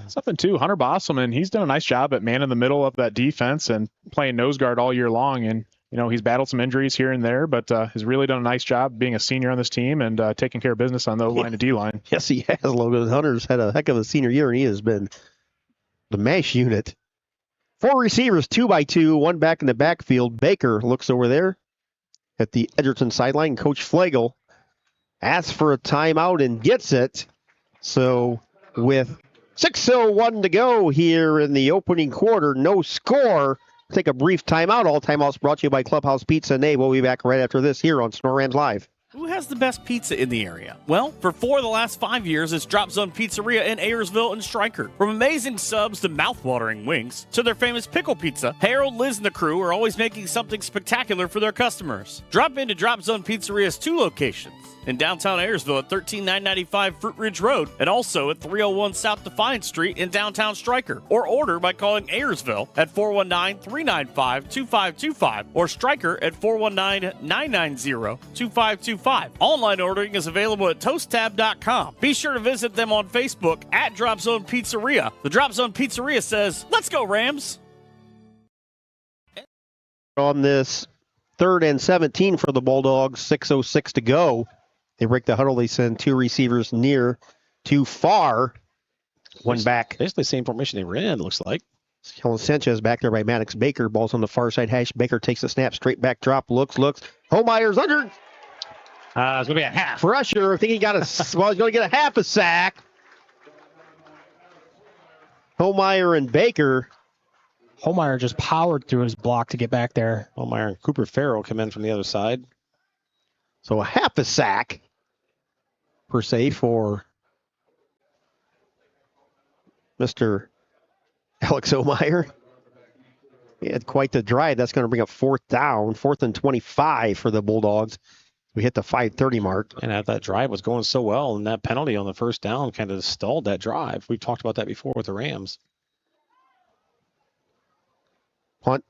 Something too. Hunter Bosselman, he's done a nice job at man in the middle of that defense and playing nose guard all year long. And he's battled some injuries here and there, but has really done a nice job being a senior on this team and taking care of business on the O-line and D-line. Yes, he has, Logan. Hunter's had a heck of a senior year, and he has been the mesh unit. 4 receivers, 2 by 2, 1 back in the backfield. Baker looks over there at the Edgerton sideline. Coach Flagel asks for a timeout and gets it. So with 6:01 to go here in the opening quarter, no score. Take a brief timeout. All timeouts brought to you by Clubhouse Pizza and Abe. We'll be back right after this here on Sonora Rams Live. Who has the best pizza in the area? Well, for 4 of the last 5 years, it's Drop Zone Pizzeria in Ayersville and Stryker. From amazing subs to mouth-watering wings to their famous pickle pizza, Harold, Liz, and the crew are always making something spectacular for their customers. Drop into Drop Zone Pizzeria's 2 locations. In downtown Ayersville at 13995 Fruit Ridge Road and also at 301 South Defiance Street in downtown Stryker. Or order by calling Ayersville at 419-395-2525 or Stryker at 419-990-2525. Online ordering is available at toasttab.com. Be sure to visit them on Facebook at Drop Zone Pizzeria. The Drop Zone Pizzeria says, "Let's go, Rams." On this 3rd and 17 for the Bulldogs, 6:06 to go. They break the huddle. They send 2 receivers near, 2 far, 1 back. Basically the same formation they were in, it looks like. Kellen Sanchez back there by Maddox Baker. Ball's on the far side hash. Baker takes the snap, straight back drop, looks. Holmeyer's under. It's going to be a half. Pressure. I think he got he's going to get a half a sack. Holmeyer and Baker. Holmeyer just powered through his block to get back there. Holmeyer and Cooper Farrell come in from the other side. So a half a sack, per se, for Mr. Alex Holmeyer. He had quite the drive. That's going to bring up 4th down, 4th and 25 for the Bulldogs. We hit the 5:30 mark. And that drive was going so well, and that penalty on the first down kind of stalled that drive. We've talked about that before with the Rams. Punt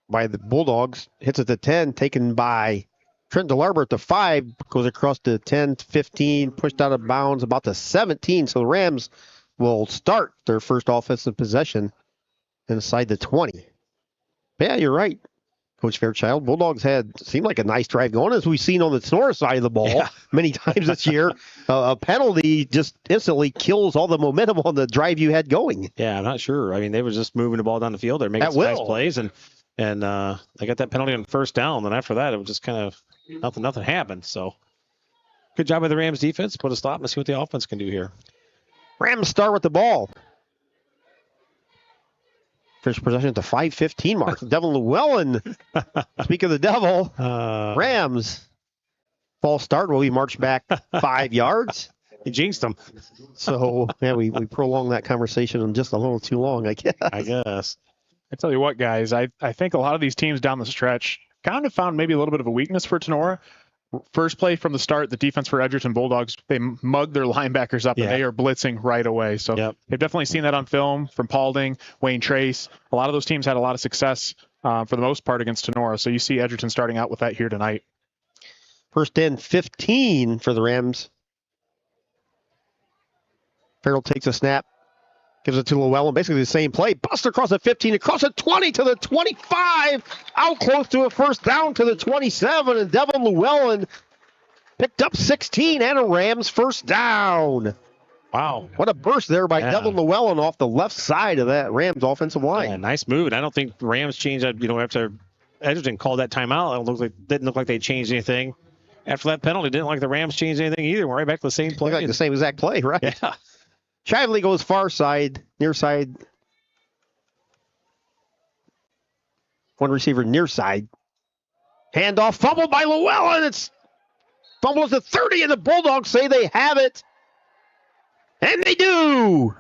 by the Bulldogs. Hits at the 10, taken by Trent DeLarber at the 5, goes across the 10, 15, pushed out of bounds about the 17. So the Rams will start their first offensive possession inside the 20. Yeah, you're right, Coach Fairchild. Bulldogs seemed like a nice drive going, as we've seen on the Tinora side of the ball many times this year. A penalty just instantly kills all the momentum on the drive you had going. Yeah, I'm not sure. I mean, they were just moving the ball down the field. They're making some nice plays, and they got that penalty on first down. And after that, it was just kind of nothing happened. So good job by the Rams defense. Put a stop and see what the offense can do here. Rams start with the ball. First possession at the 5:15 mark. Devin Llewellyn. Speak of the devil. Rams. False start. Will we march back 5 yards? You jinxed them. So, yeah, we prolonged that conversation just a little too long, I guess. I tell you what, guys, I think a lot of these teams down the stretch kind of found maybe a little bit of a weakness for Tinora. First play from the start, the defense for Edgerton Bulldogs, they mugged their linebackers up, and they are blitzing right away. So they've definitely seen that on film from Paulding, Wayne Trace. A lot of those teams had a lot of success for the most part against Tinora. So you see Edgerton starting out with that here tonight. First and 15 for the Rams. Farrell takes a snap. Gives it to Llewellyn, basically the same play. Bust across the 15, across the 20 to the 25. Out close to a first down to the 27. And Devin Llewellyn picked up 16 and a Rams first down. Wow. What a burst there by Devin Llewellyn off the left side of that Rams offensive line. Yeah, nice move. And I don't think the Rams changed that, after Edgerton called that timeout. Didn't look like they changed anything. After that penalty, didn't like the Rams changed anything either. We're right back to the same play. Like the same exact play, right? Yeah. Shively goes far side, near side. One receiver near side. Handoff fumbled by Llewellyn. It's fumbles at 30, and the Bulldogs say they have it. And they do.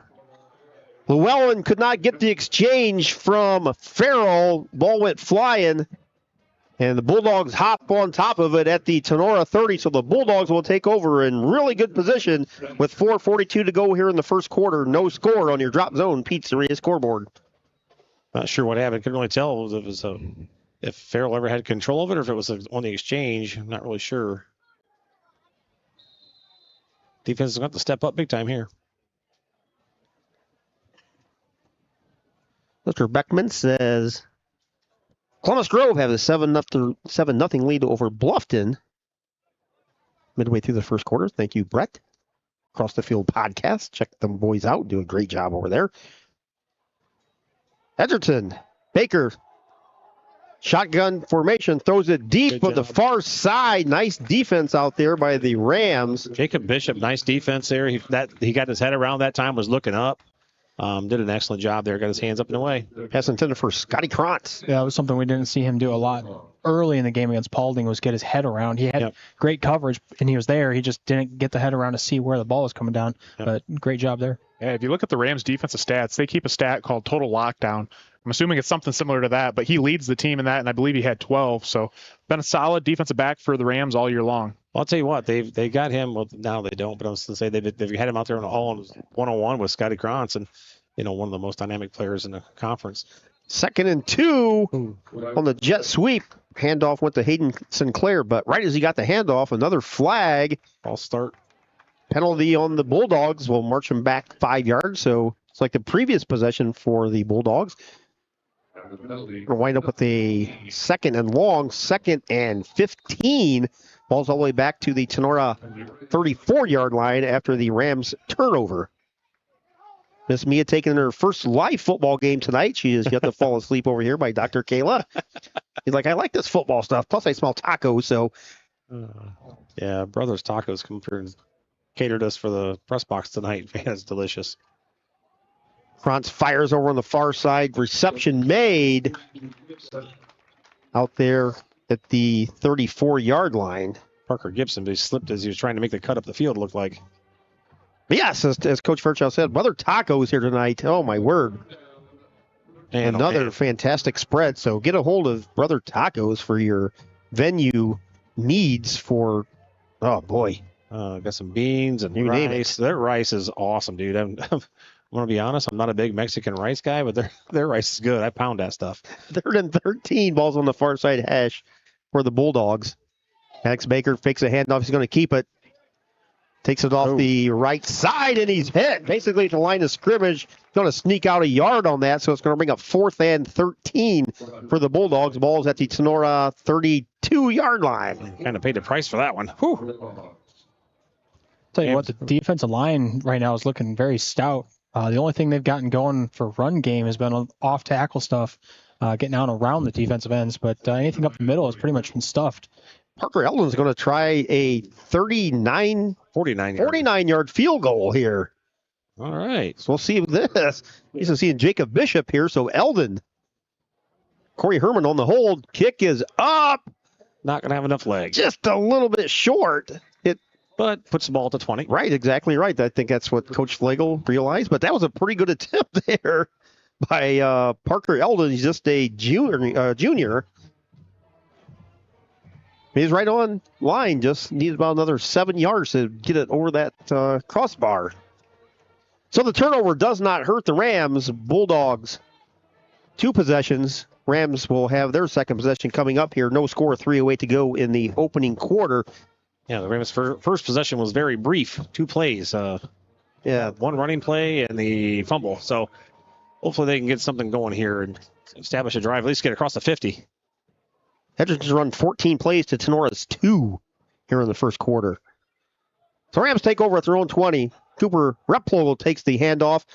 Llewellyn could not get the exchange from Farrell. Ball went flying. And the Bulldogs hop on top of it at the Tinora 30, so the Bulldogs will take over in really good position with 4:42 to go here in the first quarter. No score on your Drop Zone Pizzeria scoreboard. Not sure what happened. Couldn't really tell if it was if Farrell ever had control of it or if it was on the exchange. I'm not really sure. Defense is going to have to step up big time here. Mr. Beckman says Columbus Grove have a 7-0 lead over Bluffton midway through the first quarter. Thank you, Brett. Across the Field podcast. Check them boys out. Do a great job over there. Edgerton. Baker. Shotgun formation. Throws it deep on the far side. Nice defense out there by the Rams. Jacob Bishop, nice defense there. He got his head around that time, was looking up. Did an excellent job there. Got his hands up and away. Pass intended for Scotty Krantz. Yeah, it was something we didn't see him do a lot early in the game against Paulding, was get his head around. He had great coverage, and he was there. He just didn't get the head around to see where the ball was coming down. But great job there. Yeah, if you look at the Rams' defensive stats, they keep a stat called total lockdown. I'm assuming it's something similar to that, but he leads the team in that, and I believe he had 12. So been a solid defensive back for the Rams all year long. Well, I'll tell you what, they got him. Well, now they don't, but I was going to say they've had him out there on all one-on-one with Scotty Krantz, and one of the most dynamic players in the conference. 2nd and 2 on the jet sweep. Handoff went to Hayden Sinclair, but right as he got the handoff, another flag. I'll start. Penalty on the Bulldogs will march him back 5 yards. So it's like the previous possession for the Bulldogs. We're going to wind up with a 2nd and long, 2nd and 15. Ball's all the way back to the Tinora 34-yard line after the Rams turnover. Miss Mia taking her first live football game tonight. She has yet to fall asleep over here by Dr. Kayla. He's like, I like this football stuff. Plus, I smell tacos, so. Yeah, Brothers Tacos come through and catered us for the press box tonight. Man, it's delicious. Krantz fires over on the far side. Reception made out there at the 34-yard line. Parker Gibson, but he slipped as he was trying to make the cut up the field, looked like. Yes, as Coach Fairchild said, Brother Tacos here tonight. Oh, my word. And another fantastic spread. So get a hold of Brother Tacos for your venue needs for, oh, boy. Got some beans and you rice. Their rice is awesome, dude. I'm going to be honest. I'm not a big Mexican rice guy, but their rice is good. I pound that stuff. 3rd and 13. Ball's on the far side hash for the Bulldogs. Max Baker fakes a handoff. He's going to keep it. Takes it off the right side, and he's hit. Basically, at the line of scrimmage. Going to sneak out a yard on that, so it's going to bring up 4th and 13 for the Bulldogs. Ball's at the Tinora 32-yard line. Kind of paid the price for that one. Whew. Tell you what, the defensive line right now is looking very stout. The only thing they've gotten going for run game has been off tackle stuff, getting out around the defensive ends, but anything up the middle has pretty much been stuffed. Parker Eldon's going to try a 49-yard field goal here. All right. So we'll see this. He's seeing Jacob Bishop here, so Eldon. Corey Herman on the hold. Kick is up. Not going to have enough legs. Just a little bit short. But puts the ball to 20. Right, exactly right. I think that's what Coach Flagel realized. But that was a pretty good attempt there by Parker Eldon. He's just a junior. He's right on line. Just needs about another 7 yards to get it over that crossbar. So the turnover does not hurt the Rams. Bulldogs, 2 possessions. Rams will have their second possession coming up here. No score, 3:08 to go in the opening quarter. Yeah, the Rams' first possession was very brief. 2 plays. One running play and the fumble. So hopefully they can get something going here and establish a drive, at least get across the 50. Edgerton's run 14 plays to Tenora's 2 here in the first quarter. So Rams take over at their own 20. Cooper Replogle takes the handoff,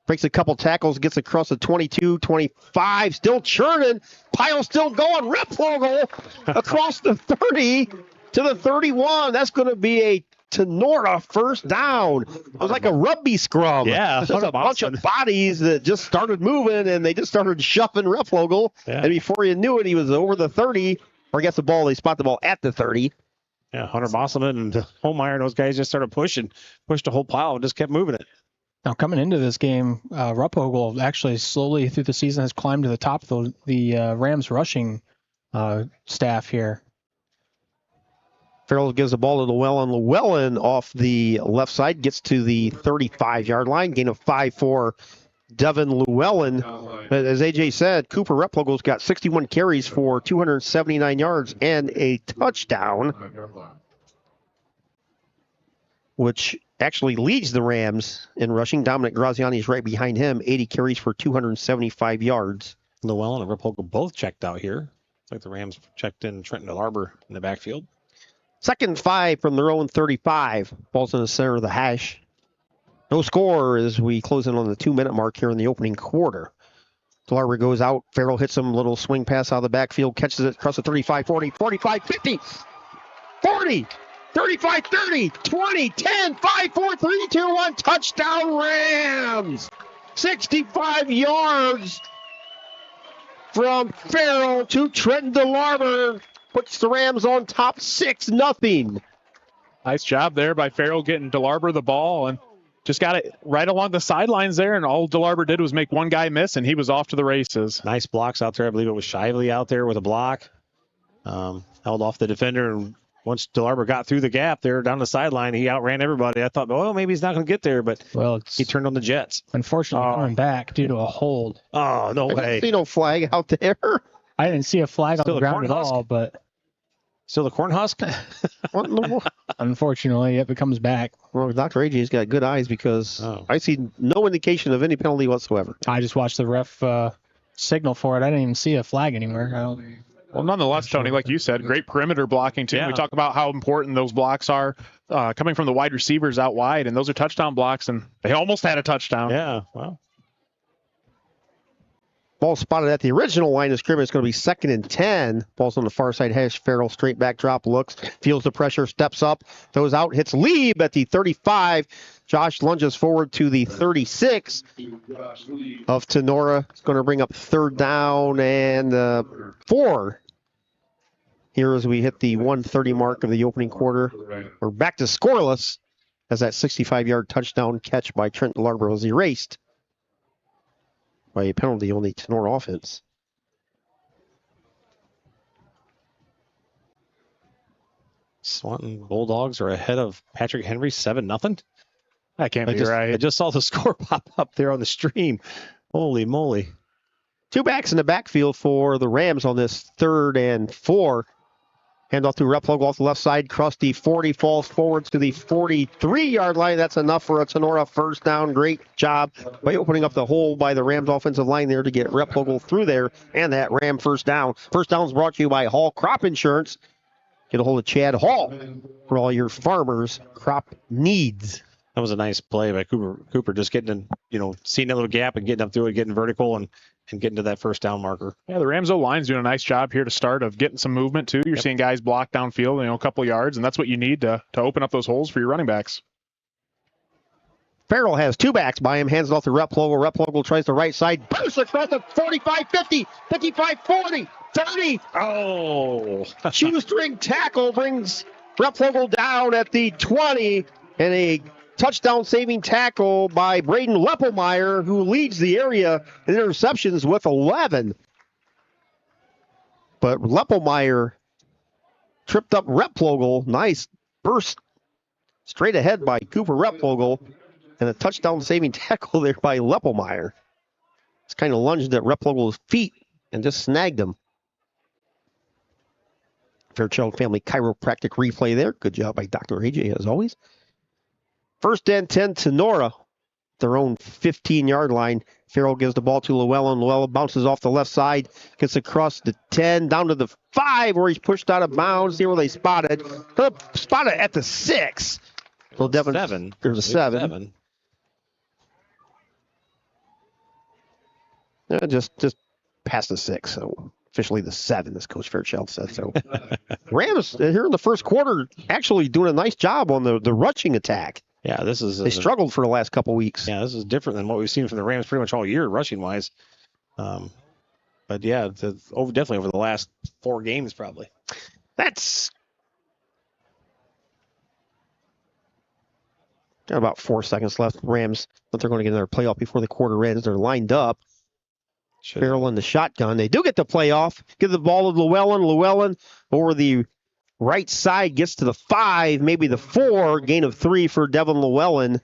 breaks a couple tackles, gets across the 22, 25, still churning. Pile still going. Replogle across the 30 to the 31. That's going to be a Tinora first down. It was like a rugby scrum. Yeah, Just a bunch of bodies that just started moving, and they just started shuffling Reflogel. Yeah. And before you knew it, he was over the 30. Or I guess they spot the ball at the 30. Yeah, Hunter Bosselman and Holmeyer and those guys just started pushed a whole pile and just kept moving it. Now, coming into this game, Ruppogel actually slowly through the season has climbed to the top of the Rams rushing staff here. Farrell gives the ball to Llewellyn. Llewellyn off the left side gets to the 35-yard line. Gain of 5 for Devin Llewellyn. As AJ said, Cooper Replogel's got 61 carries for 279 yards and a touchdown, which actually leads the Rams in rushing. Dominic Graziani is right behind him, 80 carries for 275 yards. Llewellyn and Replogle both checked out here. It's like the Rams checked in Trenton DeLarber in the backfield. 2nd and 5 from their own 35. Ball's in the center of the hash. No score as we close in on the 2-minute mark here in the opening quarter. DeLarber goes out. Farrell hits him. Little swing pass out of the backfield. Catches it across the 35, 40, 45, 50, 40, 35, 30, 20, 10, 5, 4, 3, 2, 1. Touchdown Rams! 65 yards from Farrell to Trenton DeLarber. Puts the Rams on top 6-0. Nice job there by Farrell getting DeLarber the ball and just got it right along the sidelines there. And all DeLarber did was make one guy miss, and he was off to the races. Nice blocks out there. I believe it was Shively out there with a block. Held off the defender. And once DeLarber got through the gap there down the sideline, he outran everybody. I thought, well, maybe he's not going to get there, but he turned on the Jets. Unfortunately, coming back due to a hold. Oh, no way. I didn't see no flag out there. I didn't see a flag on the ground at all, but... Still the corn husk? What in the world? Unfortunately, it comes back. Well, Dr. AJ's got good eyes because I see no indication of any penalty whatsoever. I just watched the ref signal for it. I didn't even see a flag anywhere. Well, nonetheless, Tony, like you said, great perimeter blocking, too. Yeah. We talk about how important those blocks are coming from the wide receivers out wide, and those are touchdown blocks, and they almost had a touchdown. Yeah, well. Ball spotted at the original line of scrimmage. It's going to be 2nd and 10. Ball's on the far side hash. Farrell straight back drop, looks, feels the pressure, steps up, throws out, hits Lieb at the 35. Josh lunges forward to the 36 of Tinora. It's going to bring up 3rd down and 4. Here as we hit the 1:30 mark of the opening quarter. We're back to scoreless as that 65-yard touchdown catch by Trent DeLarber was erased by a penalty on the Tinora offense. Swanton Bulldogs are ahead of Patrick Henry 7-0. That can't be right. I just saw the score pop up there on the stream. Holy moly. 2 backs in the backfield for the Rams on this 3rd and 4. Handoff to Replogle off the left side. Across the 40, falls forward to the 43-yard line. That's enough for a Tinora first down. Great job by opening up the hole by the Rams offensive line there to get Replogle through there and that Ram first down. First down is brought to you by Hall Crop Insurance. Get a hold of Chad Hall for all your farmers' crop needs. That was a nice play by Cooper just getting in, seeing that little gap and getting up through it, getting vertical and getting to that first down marker. Yeah, the Rams O-line's doing a nice job here to start of getting some movement, too. You're seeing guys block downfield, a couple yards, and that's what you need to open up those holes for your running backs. Farrell has 2 backs by him, hands it off to Replogle. Replogle tries the right side, boost across the 45, 50, 55, 40, 30. Oh! Shoestring tackle brings Replogle down at the 20, and a touchdown-saving tackle by Braden Leppelmeyer, who leads the area in interceptions with 11. But Leppelmeyer tripped up Replogle. Nice burst straight ahead by Cooper Replogle, and a touchdown-saving tackle there by Leppelmeyer. It's kind of lunged at Replogle's feet and just snagged him. Fairchild Family Chiropractic replay there. Good job by Dr. AJ, as always. 1st and 10, Tinora, their own 15-yard line. Farrell gives the ball to Llewellyn. Llewellyn bounces off the left side, gets across the 10, down to the 5, where he's pushed out of bounds. See where they spotted. Spotted at the 6. So Devin, 7. There's a 7. Just past the 6. So Officially the 7, as Coach Fairchild says. So Rams here in the first quarter actually doing a nice job on the rushing attack. Yeah, this is they struggled for the last couple weeks. Yeah, this is different than what we've seen from the Rams pretty much all year, rushing wise. But yeah, definitely over the last 4 games, probably. That's got about 4 seconds left. Rams, but they're going to get another playoff before the quarter ends. They're lined up. Farrell in the shotgun. They do get the playoff. Give the ball to Llewellyn. Llewellyn over the right side gets to the 5, maybe the 4. Gain of 3 for Devin Llewellyn.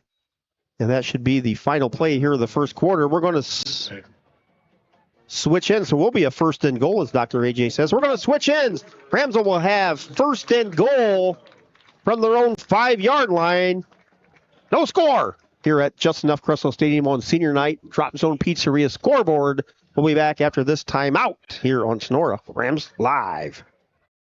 And that should be the final play here of the first quarter. We're going to switch in. So we'll be a first and goal, as Dr. AJ says. We're going to switch ends. Rams will have first and goal from their own 5-yard line. No score here at Just Enough Crestwell Stadium on senior night. Drop Zone Pizzeria scoreboard. We'll be back after this timeout here on Tinora. Rams Live.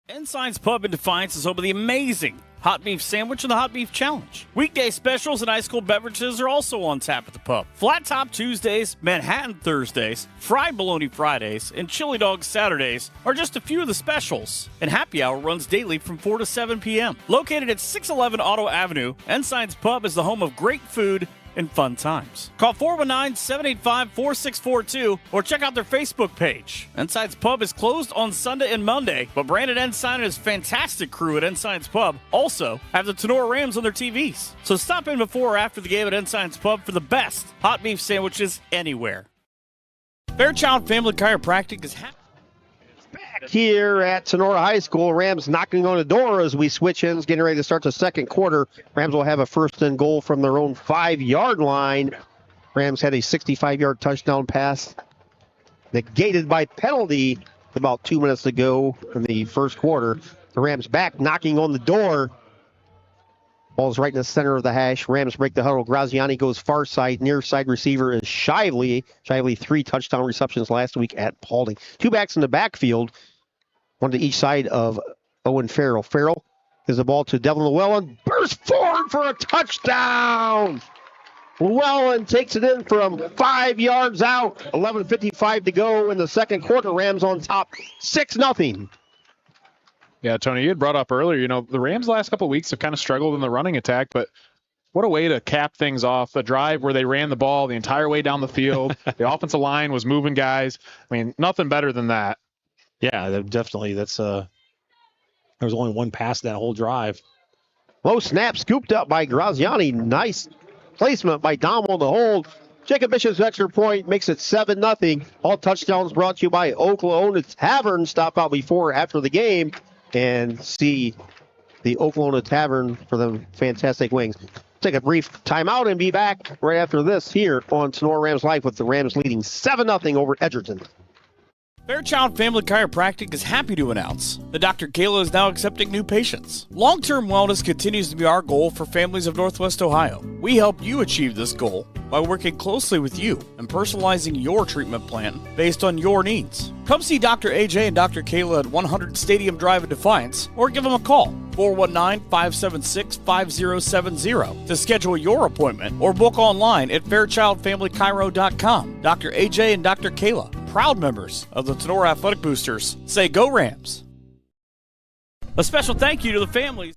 Ensign's Pub in Defiance is home of the amazing Hot Beef Sandwich and the Hot Beef Challenge. Weekday specials and ice cold beverages are also on tap at the pub. Flat Top Tuesdays, Manhattan Thursdays, Fried Bologna Fridays, and Chili Dog Saturdays are just a few of the specials. And happy hour runs daily from 4 to 7 p.m. Located at 611 Auto Avenue, Ensign's Pub is the home of great food and fun times. Call 419-785-4642 or check out their Facebook page. Ensign's Pub is closed on Sunday and Monday, but Brandon Ensign and his fantastic crew at Ensign's Pub also have the Tinora Rams on their TVs. So stop in before or after the game at Ensign's Pub for the best hot beef sandwiches anywhere. Fairchild Family Chiropractic is happy. Back here at Tinora High School, Rams knocking on the door as we switch ends, getting ready to start the second quarter. Rams will have a first and goal from their own 5-yard line. Rams had a 65-yard touchdown pass negated by penalty about 2 minutes ago in the first quarter. The Rams back knocking on the door. Ball's right in the center of the hash. Rams break the huddle. Graziani goes far side. Near side receiver is Shively. Shively 3 touchdown receptions last week at Paulding. 2 backs in the backfield. 1 to each side of Owen Farrell. Farrell gives the ball to Devin Llewellyn. Bursts forward for a touchdown. Llewellyn takes it in from 5 yards out. 11:55 to go in the second quarter. Rams on top 6-0. Yeah, Tony, you had brought up earlier, the Rams last couple of weeks have kind of struggled in the running attack, but what a way to cap things off. A drive where they ran the ball the entire way down the field. The offensive line was moving guys. I mean, nothing better than that. Yeah, definitely. There was only one pass that whole drive. Low snap scooped up by Graziani. Nice placement by Dom on the hold. Jacob Bishop's extra point makes it 7-0. All touchdowns brought to you by Oklahoma Tavern. Stop out before or after the game and see the Oklahoma Tavern for the fantastic wings. Take a brief timeout and be back right after this here on Tinora Rams Live with the Rams leading 7-0 over Edgerton. Fairchild Family Chiropractic is happy to announce that Dr. Kayla is now accepting new patients. Long-term wellness continues to be our goal for families of Northwest Ohio. We help you achieve this goal by working closely with you and personalizing your treatment plan based on your needs. Come see Dr. AJ and Dr. Kayla at 100 Stadium Drive in Defiance or give them a call, 419-576-5070 to schedule your appointment or book online at fairchildfamilychiro.com. Dr. AJ and Dr. Kayla, proud members of the Tinora Athletic Boosters, say go Rams. A special thank you to the families.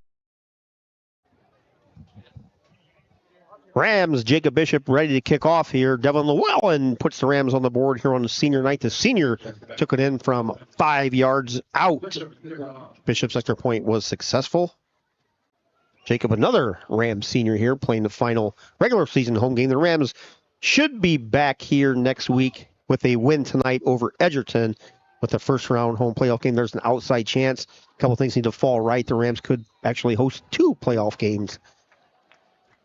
Rams, Jacob Bishop ready to kick off here. Devin Llewellyn puts the Rams on the board here on the senior night. The senior took it in from 5 yards out. Bishop's extra point was successful. Jacob, another Rams senior here, playing the final regular season home game. The Rams should be back here next week with a win tonight over Edgerton with the first round home playoff game. There's an outside chance. A couple things need to fall right. The Rams could actually host 2 playoff games.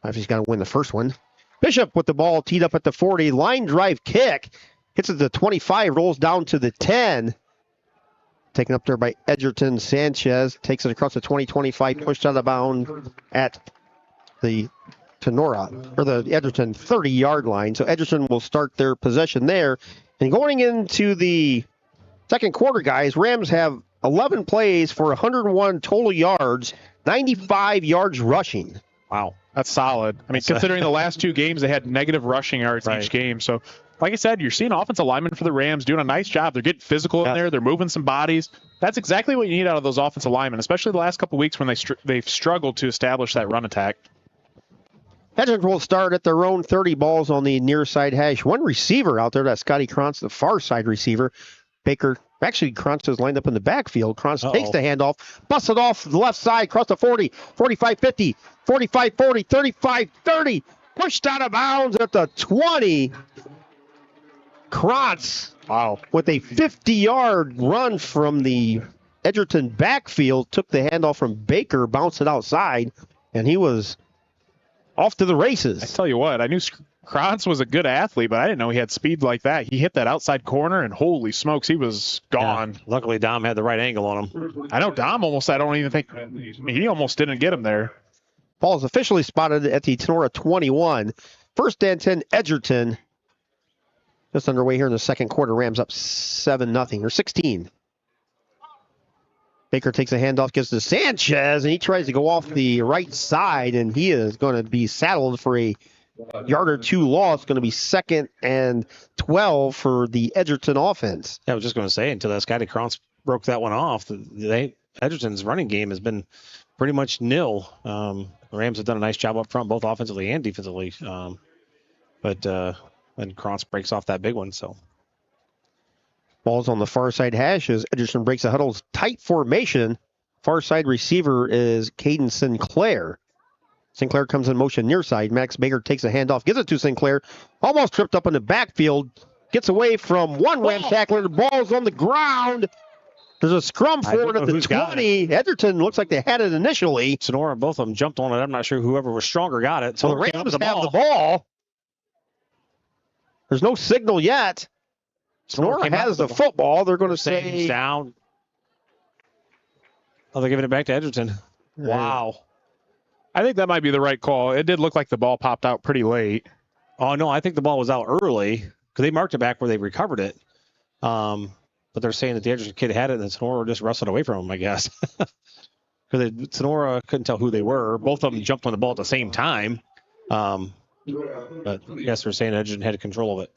Obviously, he's got to win the first one. Bishop with the ball teed up at the 40. Line drive kick. Hits at the 25. Rolls down to the 10. Taken up there by Edgerton Sanchez. Takes it across the 20-25. Pushed out of bounds at the Tinora, or the Edgerton 30-yard line. So Edgerton will start their possession there. And going into the second quarter, guys, Rams have 11 plays for 101 total yards, 95 yards rushing. Wow. That's solid. I mean, considering the last 2 games, they had negative rushing yards each game. So, like I said, you're seeing offensive linemen for the Rams doing a nice job. They're getting physical in there. They're moving some bodies. That's exactly what you need out of those offensive linemen, especially the last couple weeks when they've struggled to establish that run attack. Edgerton will start at their own 30 balls on the near side hash. One receiver out there, that's Scotty Krantz, the far side receiver. Baker, actually, Krantz is lined up in the backfield. Krantz takes the handoff, busts it off the left side, across the 40, 45-50, 45-40, 35-30, pushed out of bounds at the 20. Krantz, with a 50-yard run from the Edgerton backfield, took the handoff from Baker, bounced it outside, and he was off to the races. I tell you what, I knew Krantz was a good athlete, but I didn't know he had speed like that. He hit that outside corner, and holy smokes, he was gone. Yeah. Luckily, Dom had the right angle on him. I know Dom almost, I don't even think, he almost didn't get him there. Ball is officially spotted at the Tinora 21. First and 10, Edgerton. Just underway here in the second quarter. Rams up 7-0, or 16. Baker takes a handoff, gives to Sanchez, and he tries to go off the right side, and he is going to be saddled for a yard or 2 loss. It's going to be 2nd and 12 for the Edgerton offense. I was just going to say, until that Scotty Krantz broke that one off, Edgerton's running game has been pretty much nil. The Rams have done a nice job up front, both offensively and defensively. And Krantz breaks off that big one. So ball's on the far side hash as Edgerton breaks the huddle's tight formation. Far side receiver is Caden Sinclair. Sinclair comes in motion near side. Max Baker takes a handoff, gives it to Sinclair. Almost tripped up in the backfield. Gets away from one Ram tackler. The ball's on the ground. There's a scrum forward at the 20. Edgerton looks like they had it initially. Tinora, both of them jumped on it. I'm not sure whoever was stronger got it. So the Rams have the ball. There's no signal yet. Tinora has the football. They're going to say down. Oh, they're giving it back to Edgerton. Wow. I think that might be the right call. It did look like the ball popped out pretty late. Oh, no, I think the ball was out early because they marked it back where they recovered it. But they're saying that the Edgerton kid had it and Tinora just wrestled away from him, I guess. Because Tinora couldn't tell who they were. Both of them jumped on the ball at the same time. But I guess they're saying Edgerton had control of it.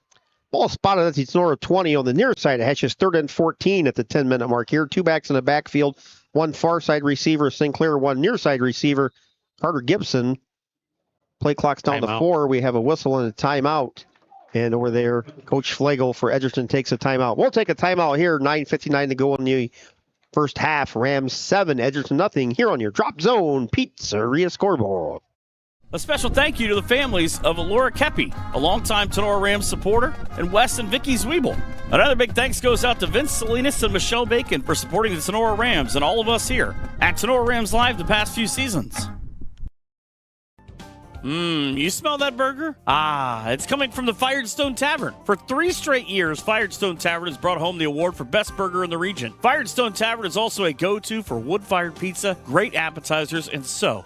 Ball spotted at the Tinora 20 on the near side. It hatches 3rd and 14 at the 10-minute mark here. 2 backs in the backfield. 1 far side receiver, Sinclair. 1 near side receiver, Carter Gibson. Play clock's down to 4. We have a whistle and a timeout. And over there, Coach Flegel for Edgerton takes a timeout. We'll take a timeout here. 9:59 to go in the first half. Rams 7, Edgerton nothing here on your Drop Zone Pizzeria scoreboard. A special thank you to the families of Laura Kepi, a longtime Tinora Rams supporter, and Wes and Vicky Zwiebel. Another big thanks goes out to Vince Salinas and Michelle Bacon for supporting the Tinora Rams and all of us here at Tinora Rams Live the past few seasons. You smell that burger? It's coming from the Firestone Tavern. For 3 straight years, Firestone Tavern has brought home the award for best burger in the region. Firestone Tavern is also a go-to for wood-fired pizza, great appetizers, and so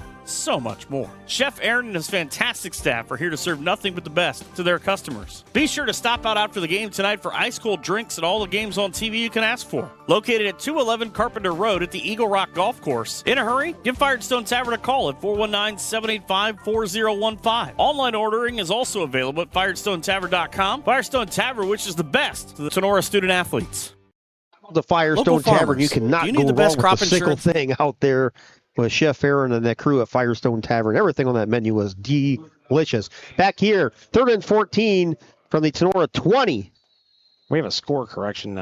much more. Chef Aaron and his fantastic staff are here to serve nothing but the best to their customers. Be sure to stop out after the game tonight for ice-cold drinks and all the games on TV you can ask for. Located at 211 Carpenter Road at the Eagle Rock Golf Course. In a hurry? Give Firestone Tavern a call at 419-785-4015. Online ordering is also available at firestonetavern.com. Firestone Tavern, which is the best to the Tinora student athletes. The Firestone Tavern, you cannot go wrong with a single thing out there. With Chef Aaron and that crew at Firestone Tavern. Everything on that menu was delicious. Back here, 3rd and 14 from the Tinora 20. We have a score correction.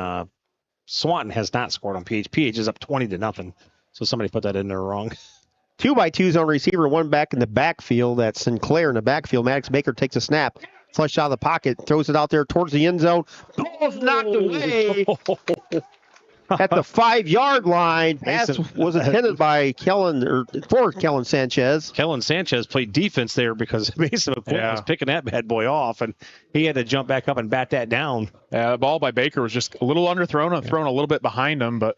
Swanton has not scored on PH. PH is up 20-0. So somebody put that in there wrong. 2x2s on receiver, 1 back in the backfield. That's Sinclair in the backfield. Max Baker takes a snap. Flushed out of the pocket. Throws it out there towards the end zone. Ball's knocked away. At the 5-yard line. Pass was intended by Kellen Sanchez. Kellen Sanchez played defense there because Mason McCoy was picking that bad boy off, and he had to jump back up and bat that down. Yeah, the ball by Baker was just a little underthrown and thrown a little bit behind him, but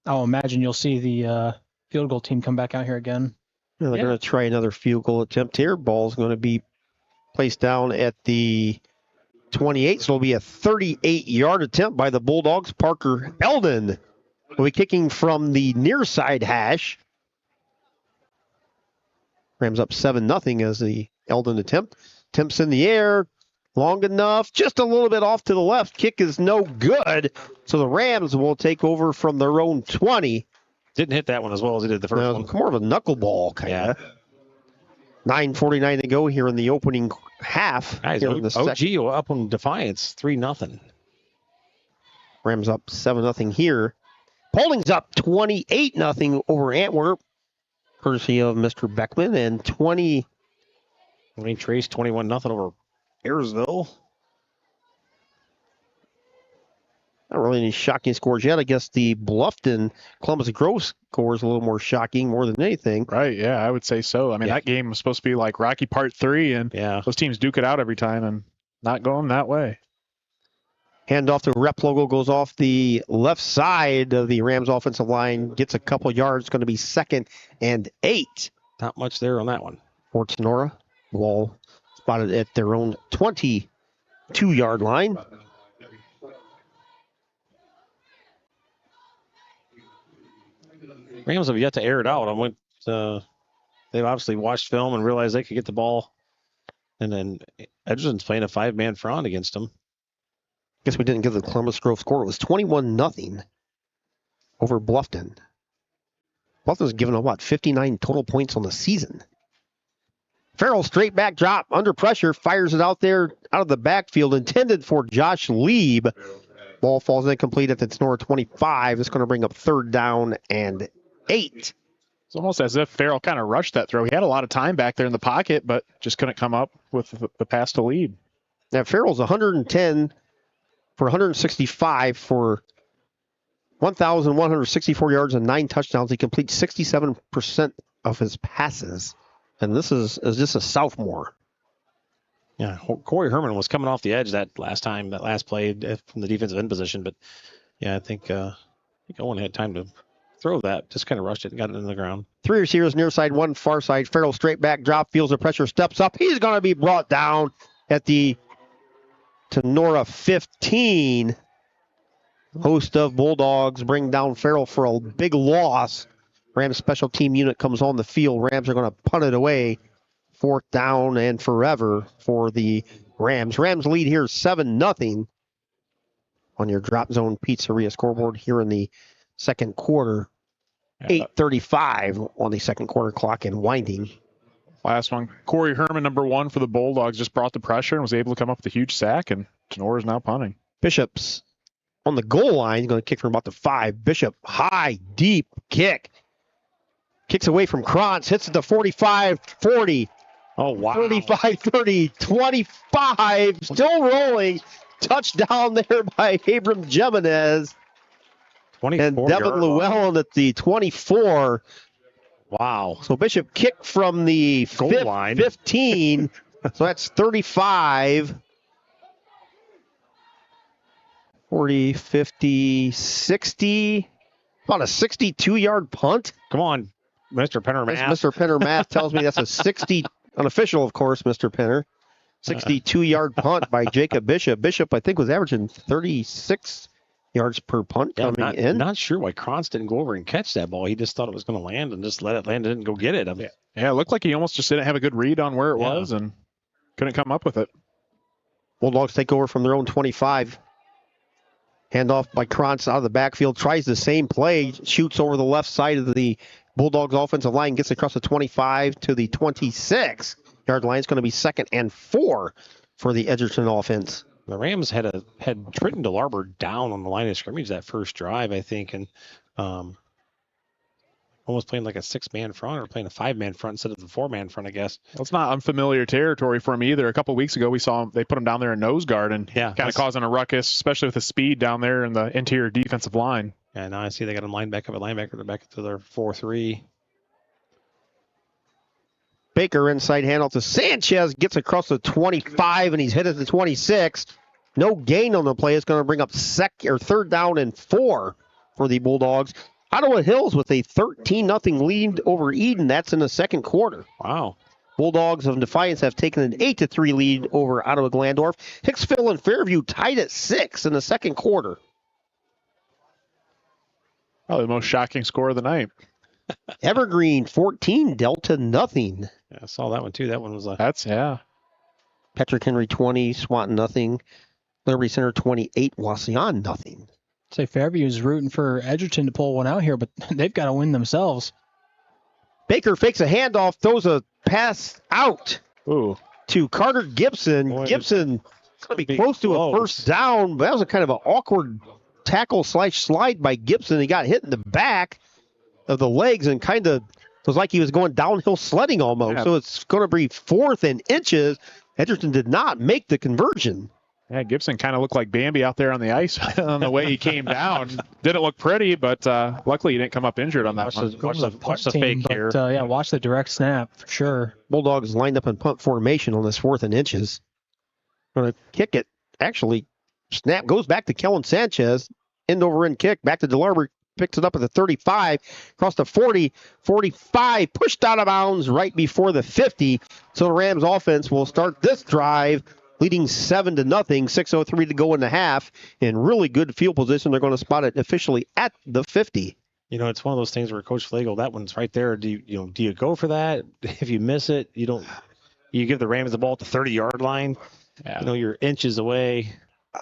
I'll imagine you'll see the field goal team come back out here again. They're going to try another field goal attempt here. Ball's going to be placed down at the 28, so it'll be a 38-yard attempt by the Bulldogs. Parker Eldon will be kicking from the near side hash. Rams up 7-0 as the Eldon attempt. Attempts in the air. Long enough. Just a little bit off to the left. Kick is no good. So the Rams will take over from their own 20. Didn't hit that one as well as he did the first one. More of a knuckleball, kind of. Yeah. 9:49 to go here in the opening half. Guys, here in the OG up on Defiance, 3-0. Rams up 7-0 here. Paulding's up 28-0 over Antwerp, courtesy of Mr. Beckman, and Trace 21-0 over Ayersville. Not really any shocking scores yet. I guess the Bluffton Columbus Grove score is a little more shocking more than anything. Right, yeah, I would say so. I mean, that game was supposed to be like Rocky Part 3, and those teams duke it out every time, and not going that way. Handoff to rep logo goes off the left side of the Rams offensive line. Gets a couple yards. Going to be 2nd and 8. Not much there on that one. For Tinora. Ball spotted at their own 22-yard line. Rams have yet to air it out. They've obviously watched film and realized they could get the ball. And then Edgerton's playing a 5-man front against them. Guess we didn't give the Columbus Grove score. It was 21-0 over Bluffton. Bluffton's given a 59 total points on the season. Farrell straight back drop under pressure, fires it out there out of the backfield, intended for Josh Lieb. Ball falls incomplete at the Tinora 25. It's going to bring up 3rd down and 8. It's almost as if Farrell kind of rushed that throw. He had a lot of time back there in the pocket, but just couldn't come up with the pass to Lieb. Now Farrell's 110 for 165 for 1,164 yards and 9 touchdowns. He completes 67% of his passes. And this is just a sophomore. Yeah, Corey Herman was coming off the edge that last play from the defensive end position. But, yeah, I think Owen had time to throw that. Just kind of rushed it and got it in the ground. 3 receivers near side, 1 far side. Farrell straight back drop, feels the pressure, steps up. He's going to be brought down at the Tinora 15. Host of Bulldogs bring down Farrell for a big loss. Rams special team unit comes on the field. Rams are going to punt it away. 4th down and forever for the Rams. Rams lead here 7-0 on your Drop Zone Pizzeria scoreboard here in the second quarter. 8:35 on the second quarter clock and winding. Last one. Corey Herman, number 1 for the Bulldogs, just brought the pressure and was able to come up with a huge sack, and Tinora is now punting. Bishop's on the goal line, going to kick from about the 5. Bishop, high, deep kick. Kicks away from Krantz, hits at the 45-40. Oh, wow. 35-30, 25, still rolling. Touchdown there by Abram Jimenez. And Devin Llewellyn at the 24. Wow. So Bishop kicked from the goal line. 15. So that's 35. 40, 50, 60. About a 62-yard punt. Come on, Mr. Penner Math. Mr. Penner Math tells me that's a 60, unofficial, of course, Mr. Penner. 62-yard punt by Jacob Bishop. Bishop, I think, was averaging 36 yards per punt coming in. Not sure why Krantz didn't go over and catch that ball. He just thought it was going to land and just let it land and didn't go get it. Yeah, it looked like he almost just didn't have a good read on where it was and couldn't come up with it. Bulldogs take over from their own 25. Handoff by Krantz out of the backfield. Tries the same play. Shoots over the left side of the Bulldogs offensive line. Gets across the 25 to the 26-yard line. It's going to be 2nd and 4 for the Edgerton offense. The Rams had Trenton DeLarber down on the line of scrimmage that first drive, I think, and almost playing like a 6-man front or playing a 5-man front instead of the 4-man front, I guess. Well, it's not unfamiliar territory for him either. A couple of weeks ago, we saw they put him down there in nose guard and kind of causing a ruckus, especially with the speed down there in the interior defensive line. Yeah, now I see they got him lined back up at linebacker. They're back to their 4-3. Baker inside handoff to Sanchez. Gets across the 25 and he's hit at the 26. No gain on the play. It's going to bring up 3rd down and 4 for the Bulldogs. Ottawa Hills with a 13-0 lead over Eden. That's in the second quarter. Wow. Bulldogs of Defiance have taken an 8-3 lead over Ottawa Glandorf. Hicksville and Fairview tied at 6 in the second quarter. Probably the most shocking score of the night. Evergreen 14, Delta nothing. Yeah, I saw that one too. That one was Patrick Henry 20, Swanton nothing. Liberty Center 28, Wauseon nothing. Say Fairview's rooting for Edgerton to pull one out here, but they've got to win themselves. Baker fakes a handoff, throws a pass out to Carter Gibson. Boy, Gibson going to be close to a first down, but that was a kind of an awkward tackle/slide by Gibson. He got hit in the back of the legs and kind of was like he was going downhill sledding almost. Yeah. So it's going to be 4th and inches. Edgerton did not make the conversion. Yeah, Gibson kind of looked like Bambi out there on the ice on the way he came down. Didn't look pretty, but luckily he didn't come up injured on that one. Watch the fake here. Yeah, watch the direct snap for sure. Bulldogs lined up in punt formation on this 4th and inches. Going to kick it. Actually, snap goes back to Kellen Sanchez. End over end kick. Back to DeLarber. Picks it up at the 35. Across the 40. 45. Pushed out of bounds right before the 50. So the Rams offense will start this drive leading 7-0. 6:03 to go in the half. In really good field position. They're going to spot it officially at the 50. You know, it's one of those things where Coach Flagel, that one's right there. Do you go for that? If you miss it, you don't. You give the Rams the ball at the 30-yard line. Yeah. You know, you're inches away.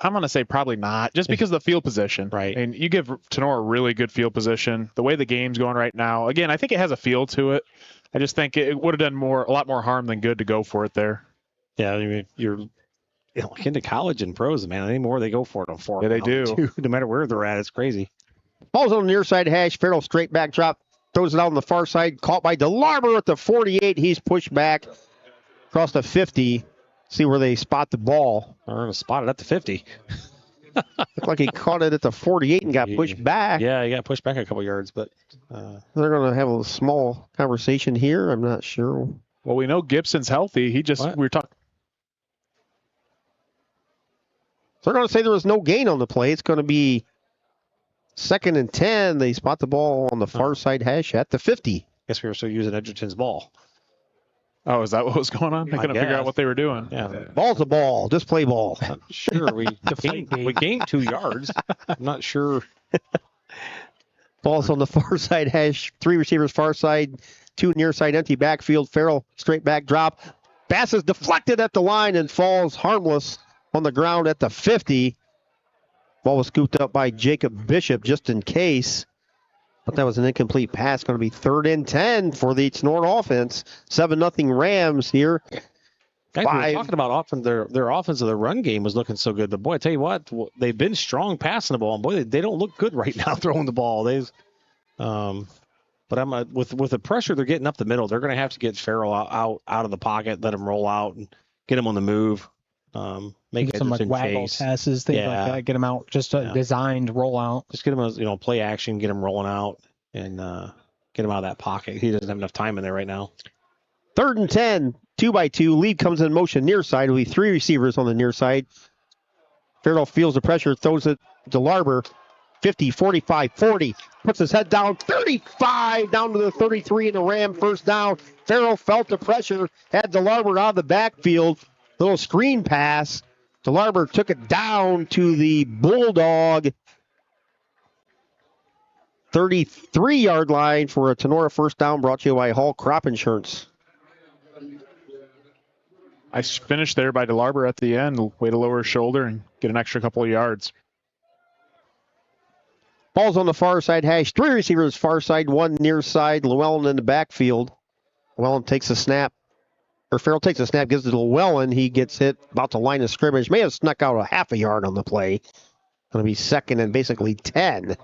I'm going to say probably not, just because of the field position. Right. And you give Tinora really good field position. The way the game's going right now, again, I think it has a feel to it. I just think it would have done a lot more harm than good to go for it there. Yeah, I mean, you're into college and pros, man. Anymore, they go for it on 4. Yeah, they do. Too, no matter where they're at, it's crazy. Ball's on the near side hash. Farrell straight back drop. Throws it out on the far side. Caught by DeLarber at the 48. He's pushed back across the 50. See where they spot the ball. They're going to spot it at the 50. Looked like he caught it at the 48 and got pushed back. Yeah, he got pushed back a couple yards, but they're going to have a small conversation here. I'm not sure. Well, we know Gibson's healthy. We're talking. So they're going to say there was no gain on the play. It's going to be 2nd and 10. They spot the ball on the far side hash at the 50. Guess we were still using Edgerton's ball. Oh, is that what was going on? They couldn't figure out what they were doing. Yeah. Ball's a ball. Just play ball. Sure, we gained 2 yards. I'm not sure. Ball's on the far side hash. 3 receivers far side. 2 near side empty backfield. Farrell straight back drop. Pass is deflected at the line and falls harmless on the ground at the 50. Ball was scooped up by Jacob Bishop just in case. But that was an incomplete pass. Going to be 3rd and 10 for the Tinora offense. 7-0 Rams here. Guys, we were talking about their offense of the run game was looking so good. But, boy, I tell you what, they've been strong passing the ball. And, boy, they don't look good right now throwing the ball. But I'm with the pressure they're getting up the middle, they're going to have to get Farrell out of the pocket, let him roll out, and get him on the move. Make some like waggle passes, things like that. Get him out, just a designed rollout. Just get him a play action, get him rolling out, and get him out of that pocket. He doesn't have enough time in there right now. 3rd and 10, 2x2. Lead comes in motion near side. It'll be 3 receivers on the near side. Farrell feels the pressure, throws it to Larber. 50, 45, 40. Puts his head down. 35 down to the 33 in the Ram first down. Farrell felt the pressure, had DeLarber out of the backfield. Little screen pass. DeLarber took it down to the Bulldog 33-yard line for a Tinora first down, brought to you by Hall Crop Insurance. I finished there by DeLarber at the end. Way to lower his shoulder and get an extra couple of yards. Ball's on the far side hash. 3 receivers far side, 1 near side. Llewellyn in the backfield. Llewellyn takes a snap. Or Farrell takes a snap, gives it to Llewellyn. He gets hit about the line of scrimmage. May have snuck out a half a yard on the play. Going to be 2nd and basically 10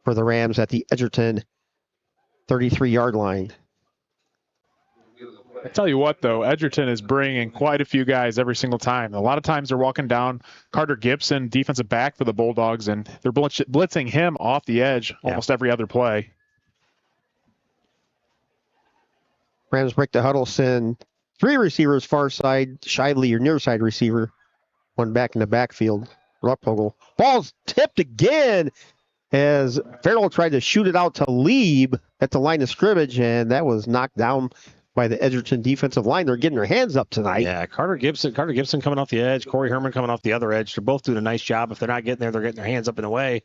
for the Rams at the Edgerton 33-yard line. I tell you what, though, Edgerton is bringing quite a few guys every single time. A lot of times they're walking down Carter Gibson, defensive back for the Bulldogs, and they're blitzing him off the edge almost every other play. Rams break the huddle, send 3 receivers far side, Shively, your near side receiver. 1 back in the backfield. Ruppogel. Ball's tipped again as Farrell tried to shoot it out to Lieb at the line of scrimmage, and that was knocked down by the Edgerton defensive line. They're getting their hands up tonight. Yeah, Carter Gibson coming off the edge, Corey Herman coming off the other edge. They're both doing a nice job. If they're not getting there, they're getting their hands up in the way.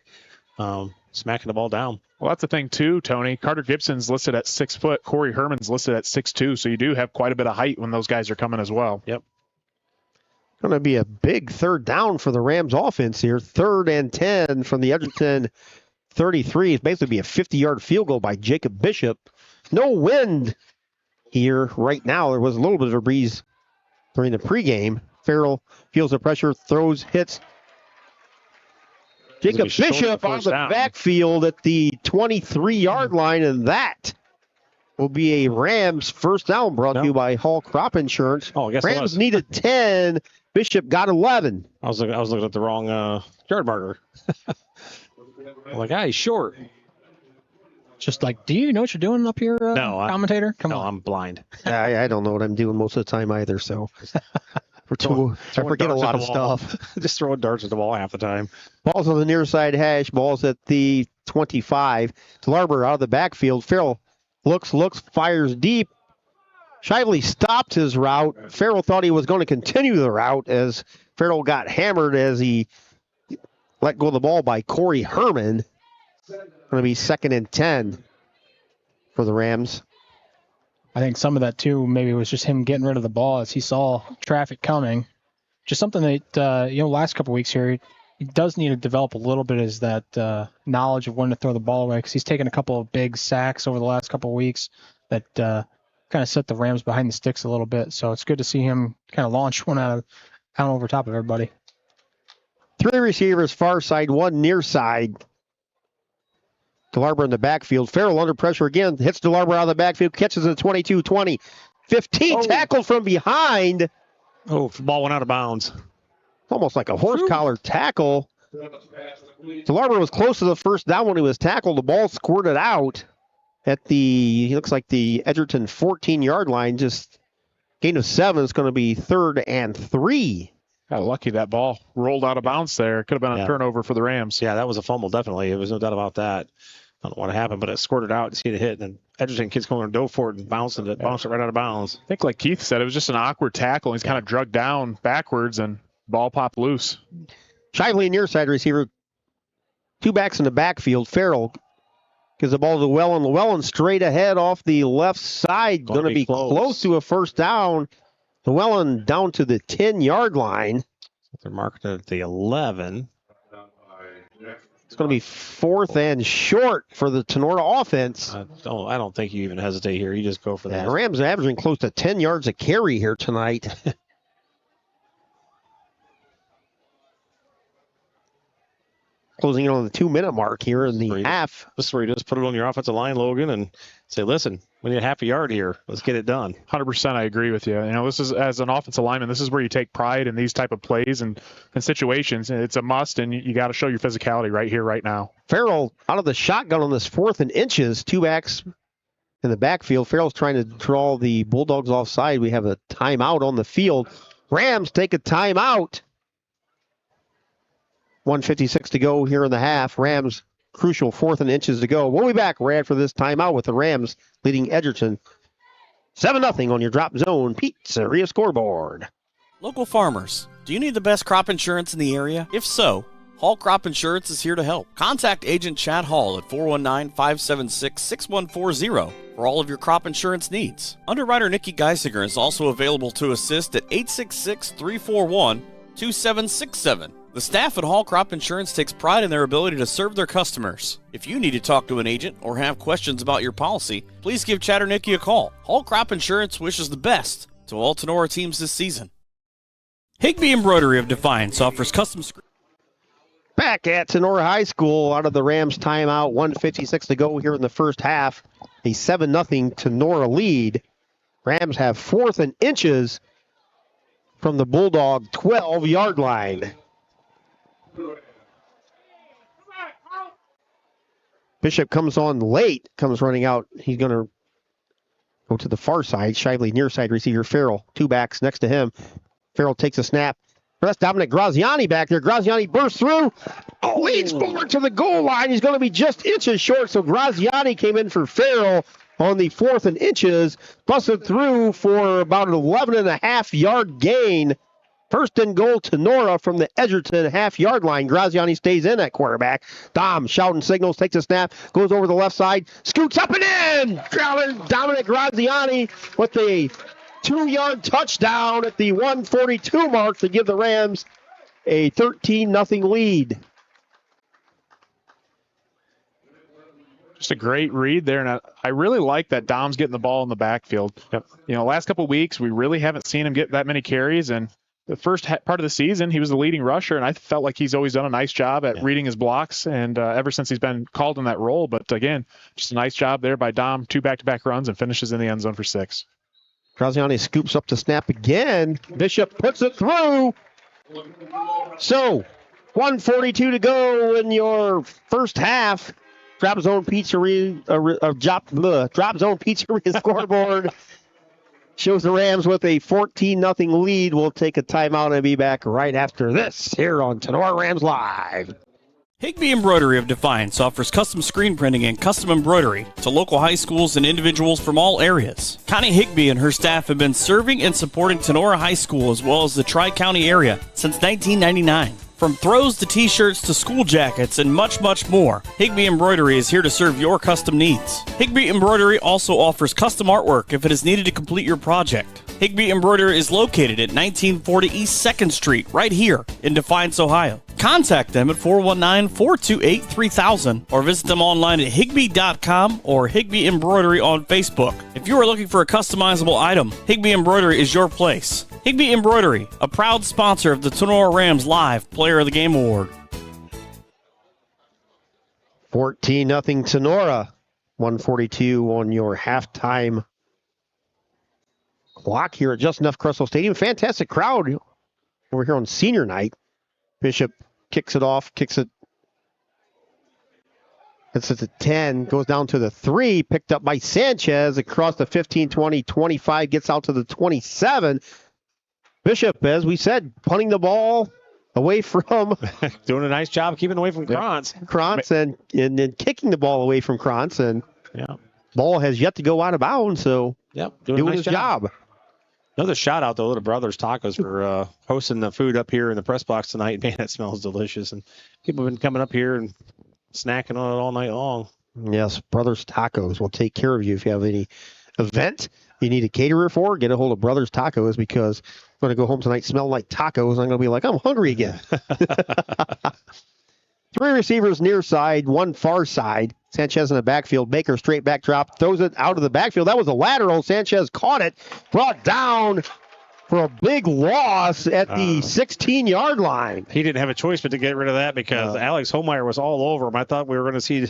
smacking the ball down. Well, that's the thing, too, Tony. Carter Gibson's listed at 6 foot. Corey Herman's listed at 6'2", so you do have quite a bit of height when those guys are coming as well. Yep. Going to be a big third down for the Rams offense here. 3rd and 10 from the Edgerton 33. It's basically be a 50-yard field goal by Jacob Bishop. No wind here right now. There was a little bit of a breeze during the pregame. Farrell feels the pressure, throws, hits. Jacob Bishop on the backfield at the 23-yard line, and that will be a Rams first down brought to you by Hall Crop Insurance. Oh, I guess Rams needed 10. Bishop got 11. I was looking at the wrong yard marker. I'm like, he's short. Just like, do you know what you're doing up here, commentator? Come on. I'm blind. I don't know what I'm doing most of the time either, so I forget a lot of stuff. Just throwing darts at the ball half the time. Ball's on the near side hash. Ball's at the 25. Larber out of the backfield. Farrell looks, fires deep. Shively stopped his route. Farrell thought he was going to continue the route as Farrell got hammered as he let go of the ball by Corey Herman. Going to be 2nd and 10 for the Rams. I think some of that, too, maybe was just him getting rid of the ball as he saw traffic coming. Just something that, last couple weeks here, he does need to develop a little bit is that knowledge of when to throw the ball away because he's taken a couple of big sacks over the last couple of weeks that kind of set the Rams behind the sticks a little bit. So it's good to see him kind of launch one out over top of everybody. 3 receivers, far side, 1 near side. DeLarber in the backfield. Farrell under pressure again. Hits DeLarber out of the backfield. Catches it 22-20. 15 tackled from behind. Oh, the ball went out of bounds. Almost like a horse collar tackle. DeLarber was close to the first down when he was tackled. The ball squirted out at he looks like the Edgerton 14-yard line. Just gain of 7. It's going to be 3rd and 3. Got lucky that ball rolled out of bounds there. Could have been a turnover for the Rams. Yeah, that was a fumble, definitely. There was no doubt about that. I don't know what happened, but it squirted out to see the hit, and then Edgerton kid's going to go for it and bounced it right out of bounds. I think, like Keith said, it was just an awkward tackle. He's kind of drugged down backwards, and ball popped loose. Shively near side receiver. 2 backs in the backfield. Farrell gives the ball to Llewellyn. Llewellyn straight ahead off the left side. Going to be close to a first down. Llewellyn down to the 10-yard line. They're marked at the 11. It's going to be 4th and short for the Tinora offense. I don't think you even hesitate here. You just go for that. The Rams are averaging close to 10 yards a carry here tonight. Closing in on the 2-minute mark here in the half. This is where you just put it on your offensive line, Logan, and say, listen, we need a half a yard here. Let's get it done. 100%, I agree with you. This is, as an offensive lineman, this is where you take pride in these type of plays and situations. It's a must, and you got to show your physicality right here, right now. Farrell out of the shotgun on this 4th and inches. 2 backs in the backfield. Farrell's trying to draw the Bulldogs offside. We have a timeout on the field. Rams take a timeout. 1:56 to go here in the half. Rams crucial 4th and inches to go. We'll be back, Rad, for this timeout with the Rams leading Edgerton 7-0 on your Drop Zone Pizzeria scoreboard. Local farmers, do you need the best crop insurance in the area? If so, Hall Crop Insurance is here to help. Contact Agent Chad Hall at 419-576-6140 for all of your crop insurance needs. Underwriter Nikki Geisinger is also available to assist at 866-341-2767. The staff at Hall Crop Insurance takes pride in their ability to serve their customers. If you need to talk to an agent or have questions about your policy, please give Chad or Nikki a call. Hall Crop Insurance wishes the best to all Tinora teams this season. Higbee Embroidery of Defiance offers custom Back at Tinora High School out of the Rams timeout. 1:56 to go here in the first half. A 7-0 Tinora lead. Rams have 4th and inches from the Bulldog 12-yard line. Bishop comes on late, comes running out. He's going to go to the far side. Shively near side receiver Farrell. 2 backs next to him. Farrell takes a snap. That's Dominic Graziani back there. Graziani bursts through. Leads forward to the goal line. He's going to be just inches short. So Graziani came in for Farrell on the 4th and inches. Busted through for about an 11.5-yard gain. First and goal, Tinora from the Edgerton half-yard line. Graziani stays in at quarterback. Dom shouting signals, takes a snap, goes over the left side, scoots up and in! Dominic Graziani with a 2-yard touchdown at the 1:42 mark to give the Rams a 13-0 lead. Just a great read there, and I really like that Dom's getting the ball in the backfield. Yep. Last couple of weeks, we really haven't seen him get that many carries, and the first part of the season, he was the leading rusher, and I felt like he's always done a nice job at reading his blocks, and ever since he's been called in that role. But again, just a nice job there by Dom, 2 back-to-back runs, and finishes in the end zone for 6. Graziani scoops up to snap again. Bishop puts it through. So, 1:42 to go in your first half. Drop Zone Pizzeria scoreboard shows the Rams with a 14-0 lead. We'll take a timeout and be back right after this here on Tinora Rams Live. Higby Embroidery of Defiance offers custom screen printing and custom embroidery to local high schools and individuals from all areas. Connie Higby and her staff have been serving and supporting Tinora High School as well as the Tri-County area since 1999. From throws to t-shirts to school jackets and much, much more, Higby Embroidery is here to serve your custom needs. Higby Embroidery also offers custom artwork if it is needed to complete your project. Higby Embroidery is located at 1940 East 2nd Street, right here in Defiance, Ohio. Contact them at 419-428-3000 or visit them online at higby.com or Higby Embroidery on Facebook. If you are looking for a customizable item, Higby Embroidery is your place. Higby Embroidery, a proud sponsor of the Tinora Rams Live Player of the Game Award. 14-0 Tinora. 1:42 on your halftime clock here at Just Enough Crystal Stadium. Fantastic crowd over here on senior night. Bishop kicks it off, it's at the 10, goes down to the 3, picked up by Sanchez across the 15, 20, 25, gets out to the 27. Bishop, as we said, punting the ball away from... Doing a nice job keeping away from Krantz. Krantz and then kicking the ball away from Krantz, and ball has yet to go out of bounds, so doing nice his job. Another shout out to Little Brothers Tacos for hosting the food up here in the press box tonight. Man, it smells delicious. And people have been coming up here and snacking on it all night long. Yes, Brothers Tacos will take care of you if you have any event you need a caterer for. Get a hold of Brothers Tacos, because I'm going to go home tonight smelling like tacos. I'm going to be like, I'm hungry again. 3 receivers near side, 1 far side. Sanchez in the backfield. Baker straight back drop, throws it out of the backfield. That was a lateral. Sanchez caught it, brought down for a big loss at the 16-yard line. He didn't have a choice but to get rid of that, because Alex Holmeyer was all over him. I thought we were going to see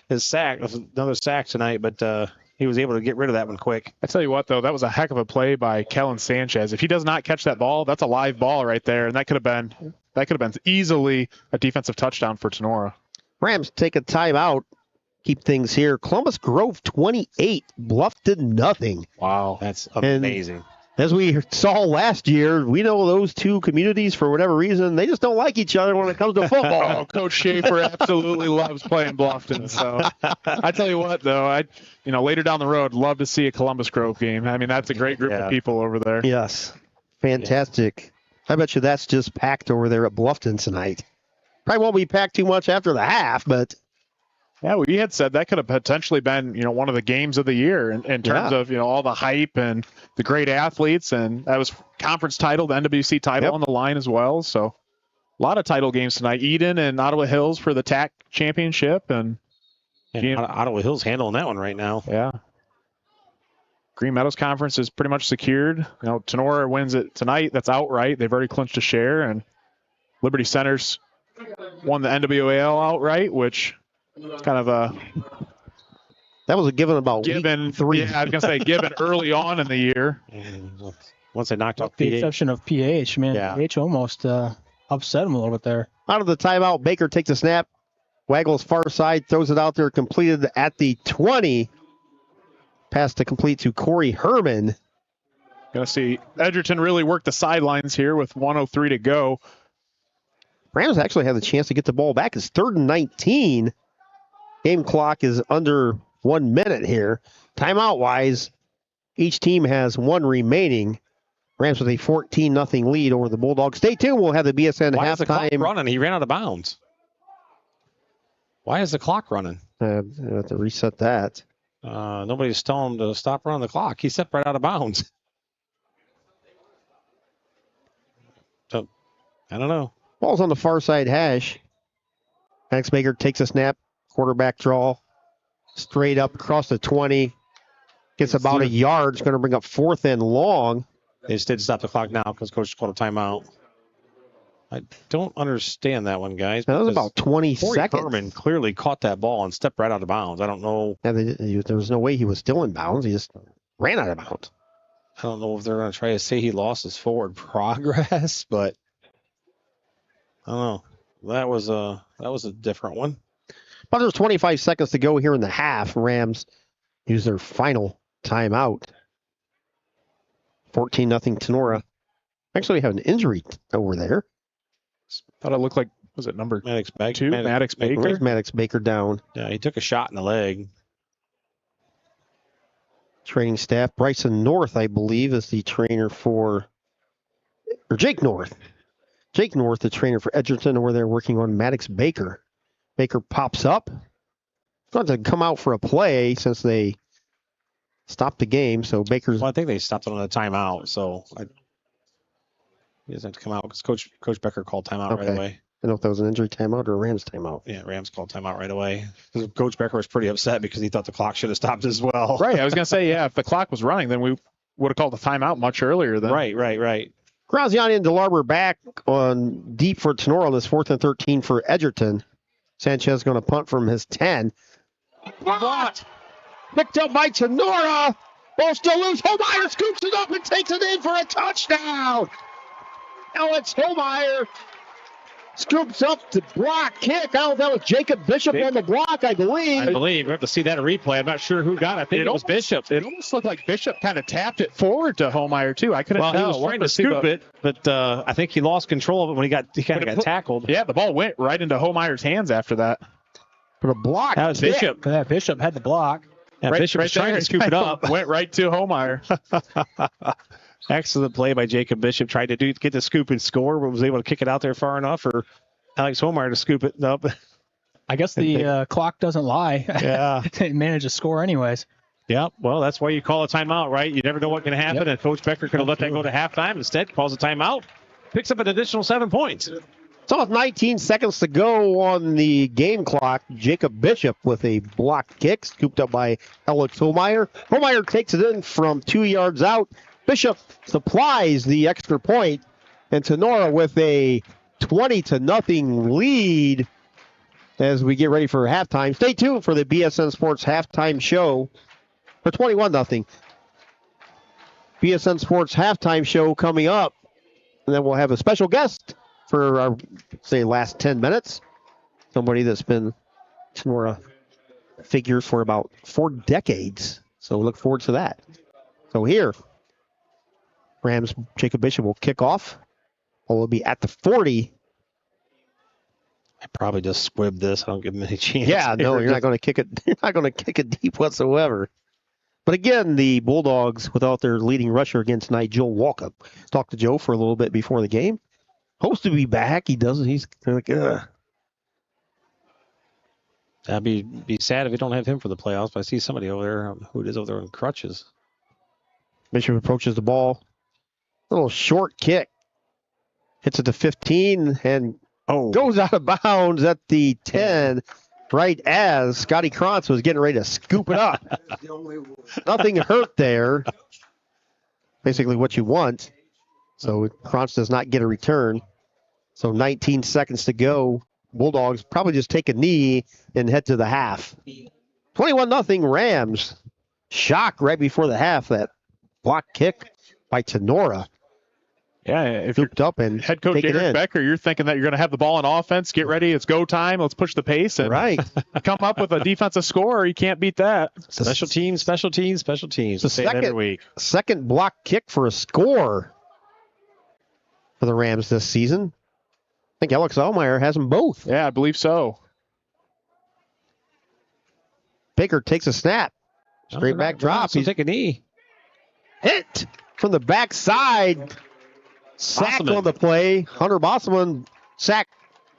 his sack, another sack tonight, but he was able to get rid of that one quick. I tell you what, though, that was a heck of a play by Kellen Sanchez. If he does not catch that ball, that's a live ball right there, and that could have been easily a defensive touchdown for Tinora. Rams take a timeout. Keep things here. Columbus Grove 28, Bluffton nothing. Wow, that's amazing. And as we saw last year, we know those two communities, for whatever reason, they just don't like each other when it comes to football. Coach Schaefer absolutely loves playing Bluffton. So I tell you what, though, later down the road, love to see a Columbus Grove game. I mean, that's a great group of people over there. Yes, fantastic. Yeah. I bet you that's just packed over there at Bluffton tonight. Probably won't be packed too much after the half, but... Yeah, we had said that could have potentially been, one of the games of the year in terms of, all the hype and the great athletes. And that was conference title, the NWC title on the line as well. So a lot of title games tonight. Eden and Ottawa Hills for the TAC championship. And Ottawa Hills handling that one right now. Yeah. Green Meadows Conference is pretty much secured. Tinora wins it tonight. That's outright. They've already clinched a share. And Liberty Centers won the NWAL outright, which... It's kind of that was a given about given week 3. Yeah, I was gonna say given early on in the year. Once they knocked off the exception of PH, man. PH almost upset him a little bit there. Out of the timeout, Baker takes a snap, waggles far side, throws it out there, completed at the 20. Pass to complete to Corey Herman. Gonna see Edgerton really work the sidelines here with 1:03 to go. Rams actually have the chance to get the ball back. It's 3rd and 19. Game clock is under 1 minute here. Timeout-wise, each team has 1 remaining. Rams with a 14-0 lead over the Bulldogs. Stay tuned. We'll have the BSN Why is the clock halftime. running? He ran out of bounds. Why is the clock running? I have to reset that. Nobody's telling him to stop running the clock. He stepped right out of bounds. So, I don't know. Ball's on the far side hash. Max Baker takes a snap. Quarterback draw. Straight up across the 20. Gets about a yard. It's going to bring up 4th and long. They just did stop the clock now because coach called a timeout. I don't understand that one, guys. That was about 20 seconds. Herman clearly caught that ball and stepped right out of bounds. I don't know. Yeah, there was no way he was still in bounds. He just ran out of bounds. I don't know if they're going to try to say he lost his forward progress, but I don't know. That was a different one. But there's 25 seconds to go here in the half. Rams use their final timeout. 14-0 Tinora. Actually have an injury over there. Thought it looked like, was it number Maddox Baker? 2? Maddox Baker. Where's Maddox Baker down? Yeah, he took a shot in the leg. Training staff. Bryson North, I believe, is the trainer for, or Jake North. Jake North, the trainer for Edgerton, over there working on Maddox Baker. Baker pops up. Going to come out for a play since they stopped the game. So Baker's. Well, I think they stopped it on a timeout. So he doesn't have to come out because Coach Becker called timeout right away. I don't know if that was an injury timeout or a Rams timeout. Yeah, Rams called timeout right away. Coach Becker was pretty upset because he thought the clock should have stopped as well. Right. I was going to say, yeah, if the clock was running, then we would have called the timeout much earlier. Then. Right. Graziani and DeLarber back on deep for Tinora on this 4th and 13 for Edgerton. Sanchez going to punt from his 10. Blocked. Picked up by Tinora. Ball still loose. Holmeyer scoops it up and takes it in for a touchdown. Alex Holmeyer scoops up the block kick. I don't know if that was Jacob Bishop on the block, I believe. I believe. We have to see that in replay. I'm not sure who got it. I think it was Bishop. It almost looked like Bishop kind of tapped it forward to Holmeyer, too. I couldn't tell. He was trying to scoop it, but I think he lost control of it when he kind of got tackled. Yeah, the ball went right into Holmeyer's hands after that. For the block. That was Bishop. Yeah, Bishop had the block. Yeah, Bishop was trying to scoop it up. Went right to Holmeyer. Excellent play by Jacob Bishop. Tried to get the scoop and score, but was able to kick it out there far enough for Alex Holmeyer to scoop it up. I guess the clock doesn't lie. Yeah. They managed to score anyways. Yeah, well, that's why you call a timeout, right? You never know what can happen, and Coach Becker could have let that go to halftime. Instead, calls a timeout, picks up an additional 7 points. So with 19 seconds to go on the game clock, Jacob Bishop with a blocked kick, scooped up by Alex Holmeyer. Holmeyer takes it in from 2 yards out. Bishop supplies the extra point, and Tinora with a 20-0 lead as we get ready for halftime. Stay tuned for the BSN Sports halftime show for 21-0. BSN Sports halftime show coming up, and then we'll have a special guest for our, last 10 minutes. Somebody that's been Tinora figure for about 4 decades. So we look forward to that. So here, Rams, Jacob Bishop will kick off. Will be at the 40. I probably just squibbed this. I don't give him any chance. Yeah, no, you're not going to kick it. You're not going to kick it deep whatsoever. But again, the Bulldogs without their leading rusher again tonight, Joe Walkup. Talked to Joe for a little bit before the game. Hopes to be back. He doesn't. He's like, That'd be sad if we don't have him for the playoffs. But I see somebody over there who it is over there in crutches. Bishop approaches the ball. Little short kick. Hits it to 15 and goes out of bounds at the 10, right as Scotty Krantz was getting ready to scoop it up. Nothing hurt there. Basically what you want. So Krantz does not get a return. So 19 seconds to go. Bulldogs probably just take a knee and head to the half. 21-0 Rams. Shock right before the half. That block kick by Tinora. Yeah, if you're up and head coach Eric Becker, you're thinking that you're going to have the ball in offense. Get ready. It's go time. Let's push the pace and come up with a defensive score. You can't beat that. Special teams. The second block kick for a score for the Rams this season. I think Alex Allmeyer has them both. Yeah, I believe so. Baker takes a snap. Straight back drop. He's taking a knee. Hit. from the backside. Sack Bosselman. on the play. Hunter Bosselman sack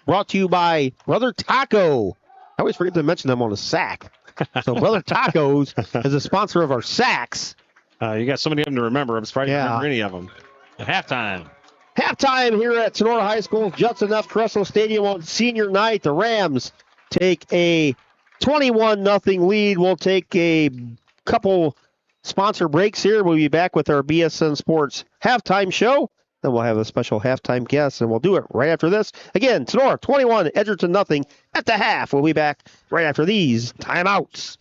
brought to you by Brother Taco. I always forget to mention them on the sack. So Brother Tacos is a sponsor of our sacks. You got so many of them to remember. I'm surprised you Yeah. remember any of them. At halftime. Halftime here at Tinora High School, Judson F. Cresso Stadium on senior night. The Rams take a 21-0 lead. We'll take a couple sponsor breaks here. We'll be back with our BSN Sports halftime show. Then we'll have a special halftime guest, and we'll do it right after this. Again, Tinora 21, Edgerton 0 at the half. We'll be back right after these timeouts.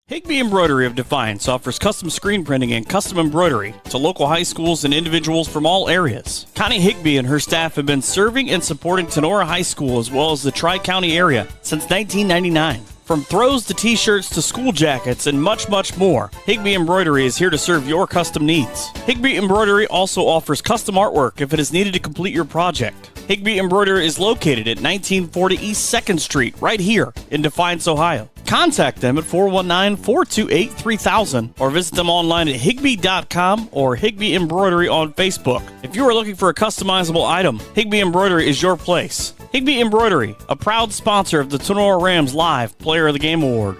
Higby Embroidery of Defiance offers custom screen printing and custom embroidery to local high schools and individuals from all areas. Connie Higby and her staff have been serving and supporting Tinora High School as well as the Tri-County area since 1999. From throws to t-shirts to school jackets and much, much more, Higby Embroidery is here to serve your custom needs. Higby Embroidery also offers custom artwork if it is needed to complete your project. Higby Embroidery is located at 1940 East 2nd Street, right here in Defiance, Ohio. Contact them at 419-428-3000 or visit them online at higby.com or Higby Embroidery on Facebook. If you are looking for a customizable item, Higby Embroidery is your place. Higby Embroidery, a proud sponsor of the Tinora Rams Live Player of the Game Award.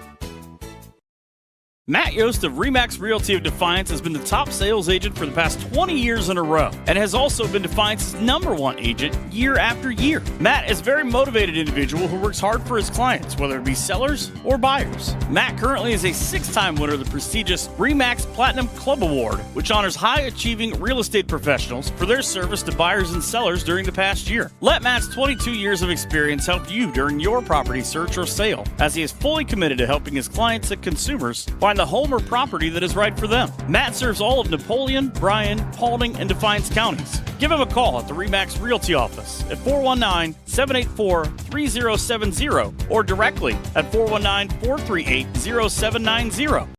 Matt Yost of Remax Realty of Defiance has been the top sales agent for the past 20 years in a row and has also been Defiance's #1 agent year after year. Matt is a very motivated individual who works hard for his clients, whether it be sellers or buyers. Matt currently is a 6-time winner of the prestigious Remax Platinum Club Award, which honors high-achieving real estate professionals for their service to buyers and sellers during the past year. Let Matt's 22 years of experience help you during your property search or sale, as he is fully committed to helping his clients and consumers find the home or property that is right for them. Matt serves all of Napoleon, Bryan, Paulding, and Defiance counties. Give him a call at the Remax Realty office at 419-784-3070 or directly at 419-438-0790.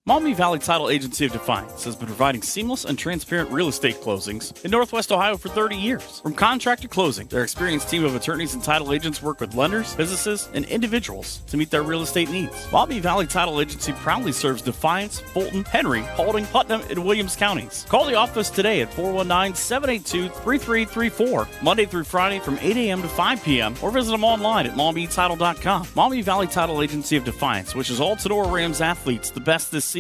Maumee Valley Title Agency of Defiance has been providing seamless and transparent real estate closings in Northwest Ohio for 30 years. From contract to closing, their experienced team of attorneys and title agents work with lenders, businesses, and individuals to meet their real estate needs. Maumee Valley Title Agency proudly serves Defiance, Fulton, Henry, Paulding, Putnam, and Williams counties. Call the office today at 419-782-3334, Monday through Friday from 8 a.m. to 5 p.m., or visit them online at MaumeeTitle.com. Maumee Valley Title Agency of Defiance wishes all Tinora Rams athletes the best this season.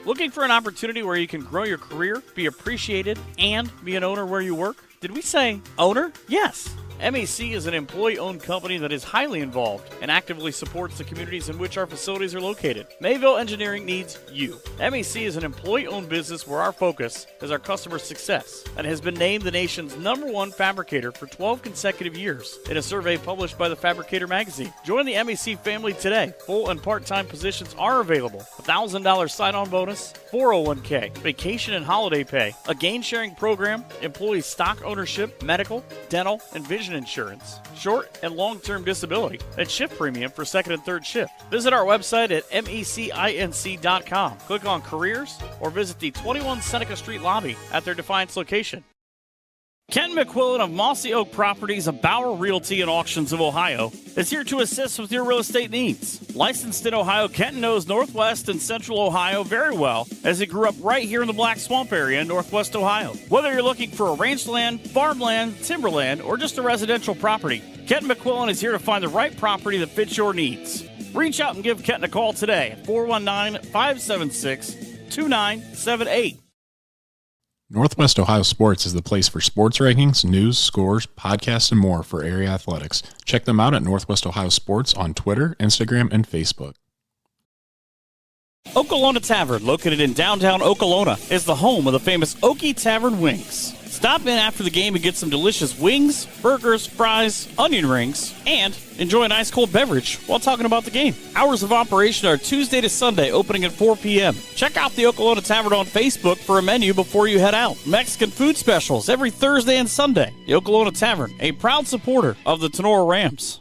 Looking for an opportunity where you can grow your career, be appreciated, and be an owner where you work? Did we say owner? Yes. MAC is an employee-owned company that is highly involved and actively supports the communities in which our facilities are located. Mayville Engineering needs you. MAC is an employee-owned business where our focus is our customer success and has been named the nation's #1 fabricator for 12 consecutive years in a survey published by the Fabricator magazine. Join the MAC family today. Full and part-time positions are available. $1,000 sign-on bonus, 401k, vacation and holiday pay, a gain-sharing program, employee stock ownership, medical, dental, and vision insurance, short and long-term disability, and shift premium for second and third shift. Visit our website at mecinc.com. Click on careers or visit the 21 Seneca Street lobby at their Defiance location. Kenton McQuillan of Mossy Oak Properties of Bauer Realty and Auctions of Ohio is here to assist with your real estate needs. Licensed in Ohio, Kenton knows Northwest and Central Ohio very well as he grew up right here in the Black Swamp area in Northwest Ohio. Whether you're looking for a ranchland, farmland, timberland, or just a residential property, Kenton McQuillan is here to find the right property that fits your needs. Reach out and give Kenton a call today at 419-576-2978. Northwest Ohio Sports is the place for sports rankings, news, scores, podcasts, and more for area athletics. Check them out at Northwest Ohio Sports on Twitter, Instagram, and Facebook. Okolona Tavern, located in downtown Okolona, is the home of the famous Okie Tavern Wings. Stop in after the game and get some delicious wings, burgers, fries, onion rings, and enjoy an ice cold beverage while talking about the game. Hours of operation are Tuesday to Sunday, opening at 4 p.m. Check out the Okolona Tavern on Facebook for a menu before you head out. Mexican food specials every Thursday and Sunday. The Okolona Tavern, a proud supporter of the Tinora Rams.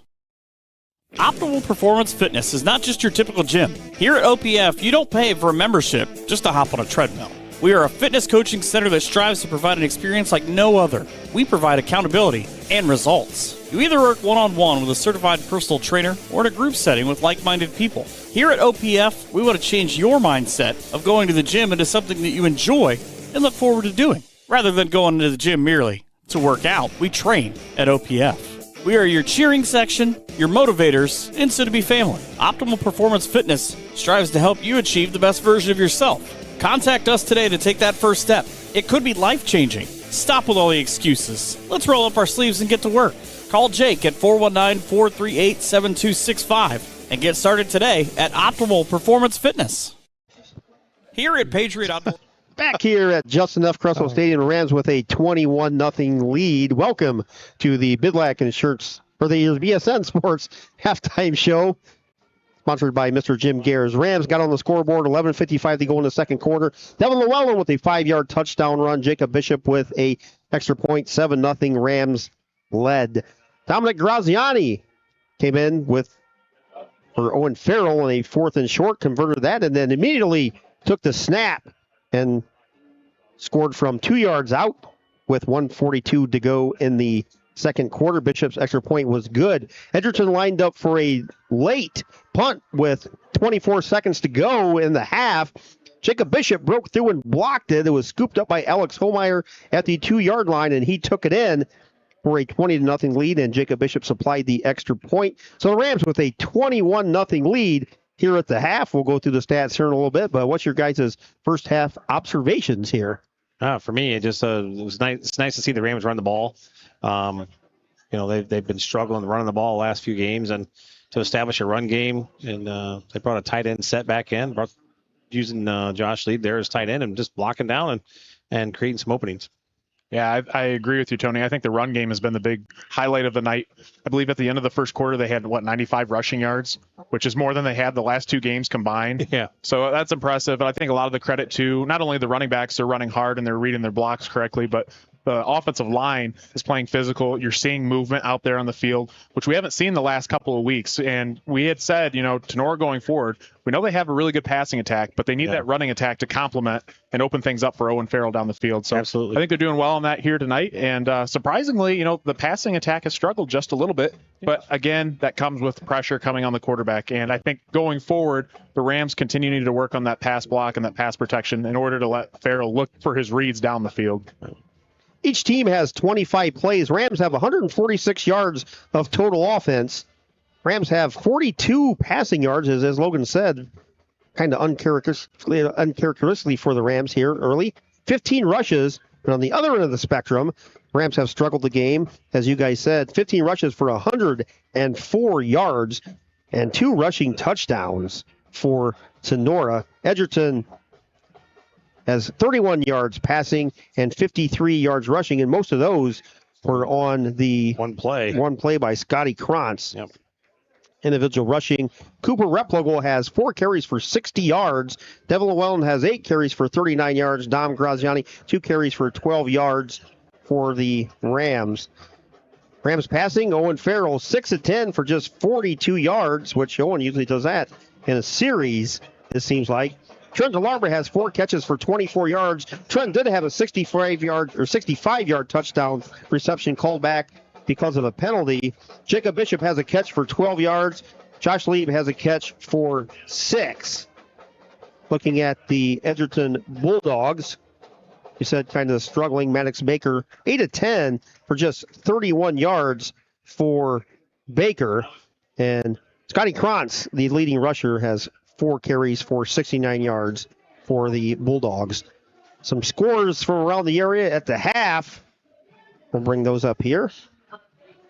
Optimal Performance Fitness is not just your typical gym. Here at OPF, you don't pay for a membership just to hop on a treadmill. We are a fitness coaching center that strives to provide an experience like no other. We provide accountability and results. You either work one-on-one with a certified personal trainer or in a group setting with like-minded people. Here at OPF, we want to change your mindset of going to the gym into something that you enjoy and look forward to doing. Rather than going to the gym merely to work out, we train at OPF. We are your cheering section, your motivators, and soon-to-be family. Optimal Performance Fitness strives to help you achieve the best version of yourself. Contact us today to take that first step. It could be life-changing. Stop with all the excuses. Let's roll up our sleeves and get to work. Call Jake at 419-438-7265 and get started today at Optimal Performance Fitness. Here at Patriot Outdoor. Back here at Justin F. Creswell Stadium, Rams with a 21-0 lead. Welcome to the Bidlack Insurance, or the BSN Sports halftime show, sponsored by Mr. Jim Gares. Rams got on the scoreboard, 11:55 to go in the second quarter. Devin Llewellyn with a 5-yard touchdown run. Jacob Bishop with a extra point. 7-0 Rams led. Dominic Graziani came in for Owen Farrell on a 4th and short, converted that, and then immediately took the snap and scored from 2 yards out with 1:42 to go in the second quarter. Bishop's extra point was good. Edgerton lined up for a late punt with 24 seconds to go in the half. Jacob Bishop broke through and blocked it. It was scooped up by Alex Holmeyer at the 2-yard line, and he took it in for a 20-0 lead, and Jacob Bishop supplied the extra point. So the Rams with a 21-0 lead here at the half. We'll go through the stats here in a little bit, but what's your guys' first half observations here? For me, it was nice. It's nice to see the Rams run the ball. They've been struggling running the ball the last few games, and to establish a run game, and they brought a tight end set back in, using Josh Lead there as tight end and just blocking down and creating some openings. Yeah, I agree with you, Tony. I think the run game has been the big highlight of the night. I believe at the end of the first quarter, they had, 95 rushing yards, which is more than they had the last 2 games combined. Yeah. So that's impressive. But I think a lot of the credit to not only the running backs, they're running hard and they're reading their blocks correctly, but the offensive line is playing physical. You're seeing movement out there on the field, which we haven't seen the last couple of weeks. And we had said, Tinora going forward, we know they have a really good passing attack, but they need that running attack to complement and open things up for Owen Farrell down the field. So absolutely, I think they're doing well on that here tonight. And surprisingly, the passing attack has struggled just a little bit. But again, that comes with pressure coming on the quarterback. And I think going forward, the Rams continue to work on that pass block and that pass protection in order to let Farrell look for his reads down the field. Each team has 25 plays. Rams have 146 yards of total offense. Rams have 42 passing yards, as Logan said, kind of uncharacteristically for the Rams here early. 15 rushes, but on the other end of the spectrum, Rams have struggled the game, as you guys said. 15 rushes for 104 yards and 2 rushing touchdowns for Tinora. Edgerton has 31 yards passing and 53 yards rushing, and most of those were on the one play by Scotty Krantz. Yep. Individual rushing. Cooper Replogle has 4 carries for 60 yards. Devin Llewellyn has 8 carries for 39 yards. Dom Graziani, 2 carries for 12 yards for the Rams. Rams passing, Owen Farrell, 6 of 10 for just 42 yards, which Owen usually does that in a series, it seems like. Trent DeLarber has 4 catches for 24 yards. Trent did have a 65-yard touchdown reception called back because of a penalty. Jacob Bishop has a catch for 12 yards. Josh Lieb has a catch for 6. Looking at the Edgerton Bulldogs, you said kind of struggling. Maddox Baker, 8 of 10 for just 31 yards for Baker. And Scotty Krantz, the leading rusher, has 4 carries for 69 yards for the Bulldogs. Some scores from around the area at the half. We'll bring those up here.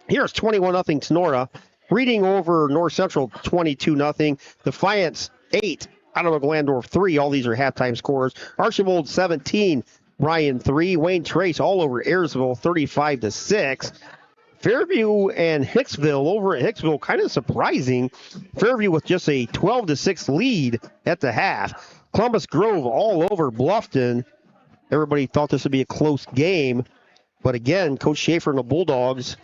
Here's 21-0 Tinora. Reading over North Central 22-0. Defiance 8. Ottawa Glandorf 3. All these are halftime scores. Archibald 17. Bryan 3. Wayne Trace all over Ayersville 35-6. Fairview and Hicksville over at Hicksville, kind of surprising. Fairview with just a 12-6 lead at the half. Columbus Grove all over Bluffton. Everybody thought this would be a close game. But again, Coach Schaefer and the Bulldogs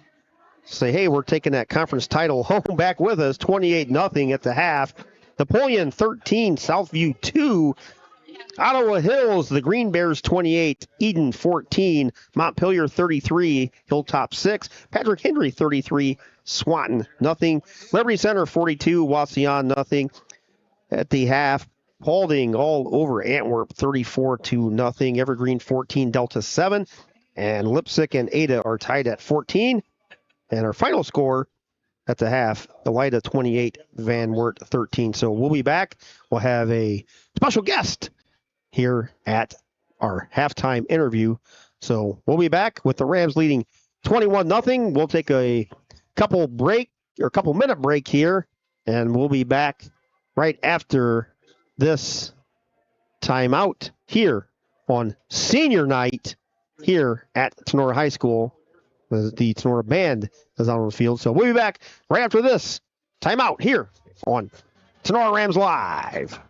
say, hey, we're taking that conference title home back with us, 28-0 at the half. Napoleon 13, Southview 2. Ottawa Hills, the Green Bears 28, Eden 14, Montpelier 33, Hilltop 6, Patrick Henry 33, Swanton nothing, Liberty Center 42, Wauseon nothing. At the half, Paulding all over Antwerp 34-0, Evergreen 14, Delta 7, and Lipsick and Ada are tied at 14. And our final score at the half, Elida 28, Van Wert 13. So we'll be back. We'll have a special guest here at our halftime interview. So we'll be back with the Rams leading 21-0. We'll take a couple minute break here, and we'll be back right after this timeout here on senior night here at Tinora High School. The Tinora band is out on the field. So we'll be back right after this timeout here on Tinora Rams Live.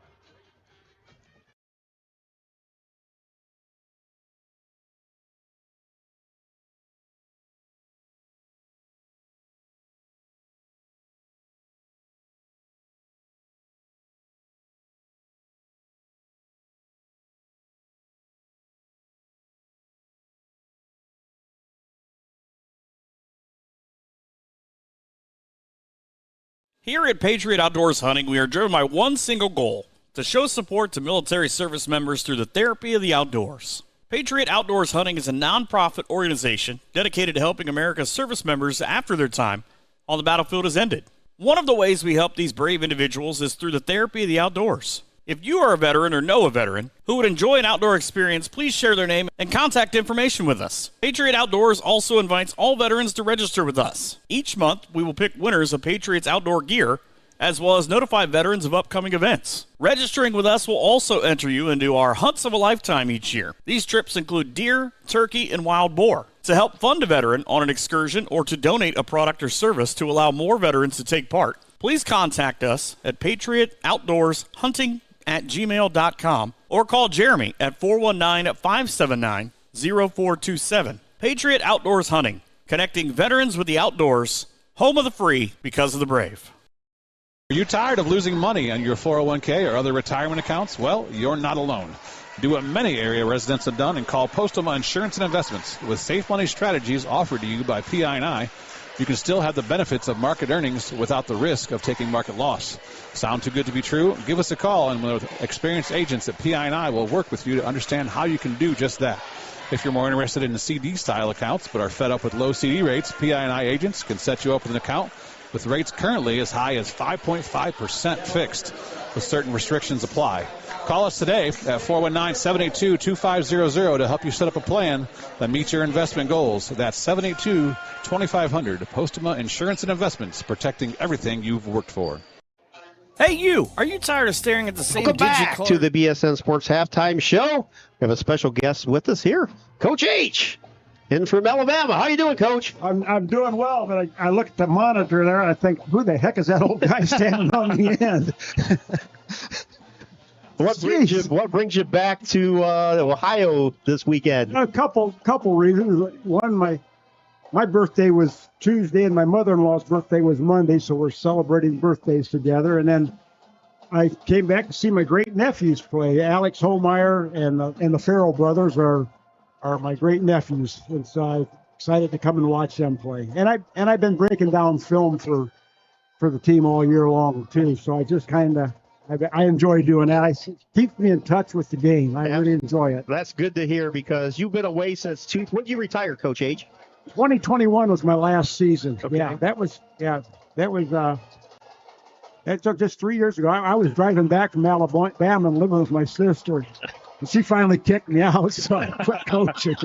Here at Patriot Outdoors Hunting, we are driven by one single goal: to show support to military service members through the therapy of the outdoors. Patriot Outdoors Hunting is a nonprofit organization dedicated to helping America's service members after their time on the battlefield has ended. One of the ways we help these brave individuals is through the therapy of the outdoors. If you are a veteran or know a veteran who would enjoy an outdoor experience, please share their name and contact information with us. Patriot Outdoors also invites all veterans to register with us. Each month, we will pick winners of Patriot's outdoor gear, as well as notify veterans of upcoming events. Registering with us will also enter you into our Hunts of a Lifetime each year. These trips include deer, turkey, and wild boar. To help fund a veteran on an excursion or to donate a product or service to allow more veterans to take part, please contact us at patriotoutdoorshunting@gmail.com or call Jeremy at 419-579-0427. Patriot Outdoors Hunting, connecting veterans with the outdoors, home of the free because of the brave. Are you tired of losing money on your 401k or other retirement accounts? Well, you're not alone. Do what many area residents have done and call Postgame Insurance and Investments. With safe money strategies offered to you by PI&I, you can still have the benefits of market earnings without the risk of taking market loss. Sound too good to be true? Give us a call, and with experienced agents at PI&I will work with you to understand how you can do just that. If you're more interested in the CD-style accounts but are fed up with low CD rates, PI&I agents can set you up with an account with rates currently as high as 5.5% fixed, with certain restrictions apply. Call us today at 419-782-2500 to help you set up a plan that meets your investment goals. That's 782-2500. Postgame Insurance and Investments, protecting everything you've worked for. Hey, you! Are you tired of staring at the same Welcome digit back card? to the BSN Sports Halftime Show. We have a special guest with us here, Coach H, in from Alabama. How you doing, Coach? I'm doing well, but I look at the monitor there and I think, who the heck is that old guy standing on the end? What brings you back to Ohio this weekend? A couple reasons. One, my birthday was Tuesday and my mother-in-law's birthday was Monday, so we're celebrating birthdays together. And then I came back to see my great nephews play. Alex Holmeyer and the Farrell brothers are my great nephews, and so I'm excited to come and watch them play. And I've been breaking down film for the team all year long too. So I just I enjoy doing that. It keeps me in touch with the game. I really enjoy it. That's good to hear because you've been away since when did you retire, Coach H? 2021 was my last season. Okay. That was just 3 years ago. I was driving back from Alabama and living with my sister. And she finally kicked me out, so I quit coaching.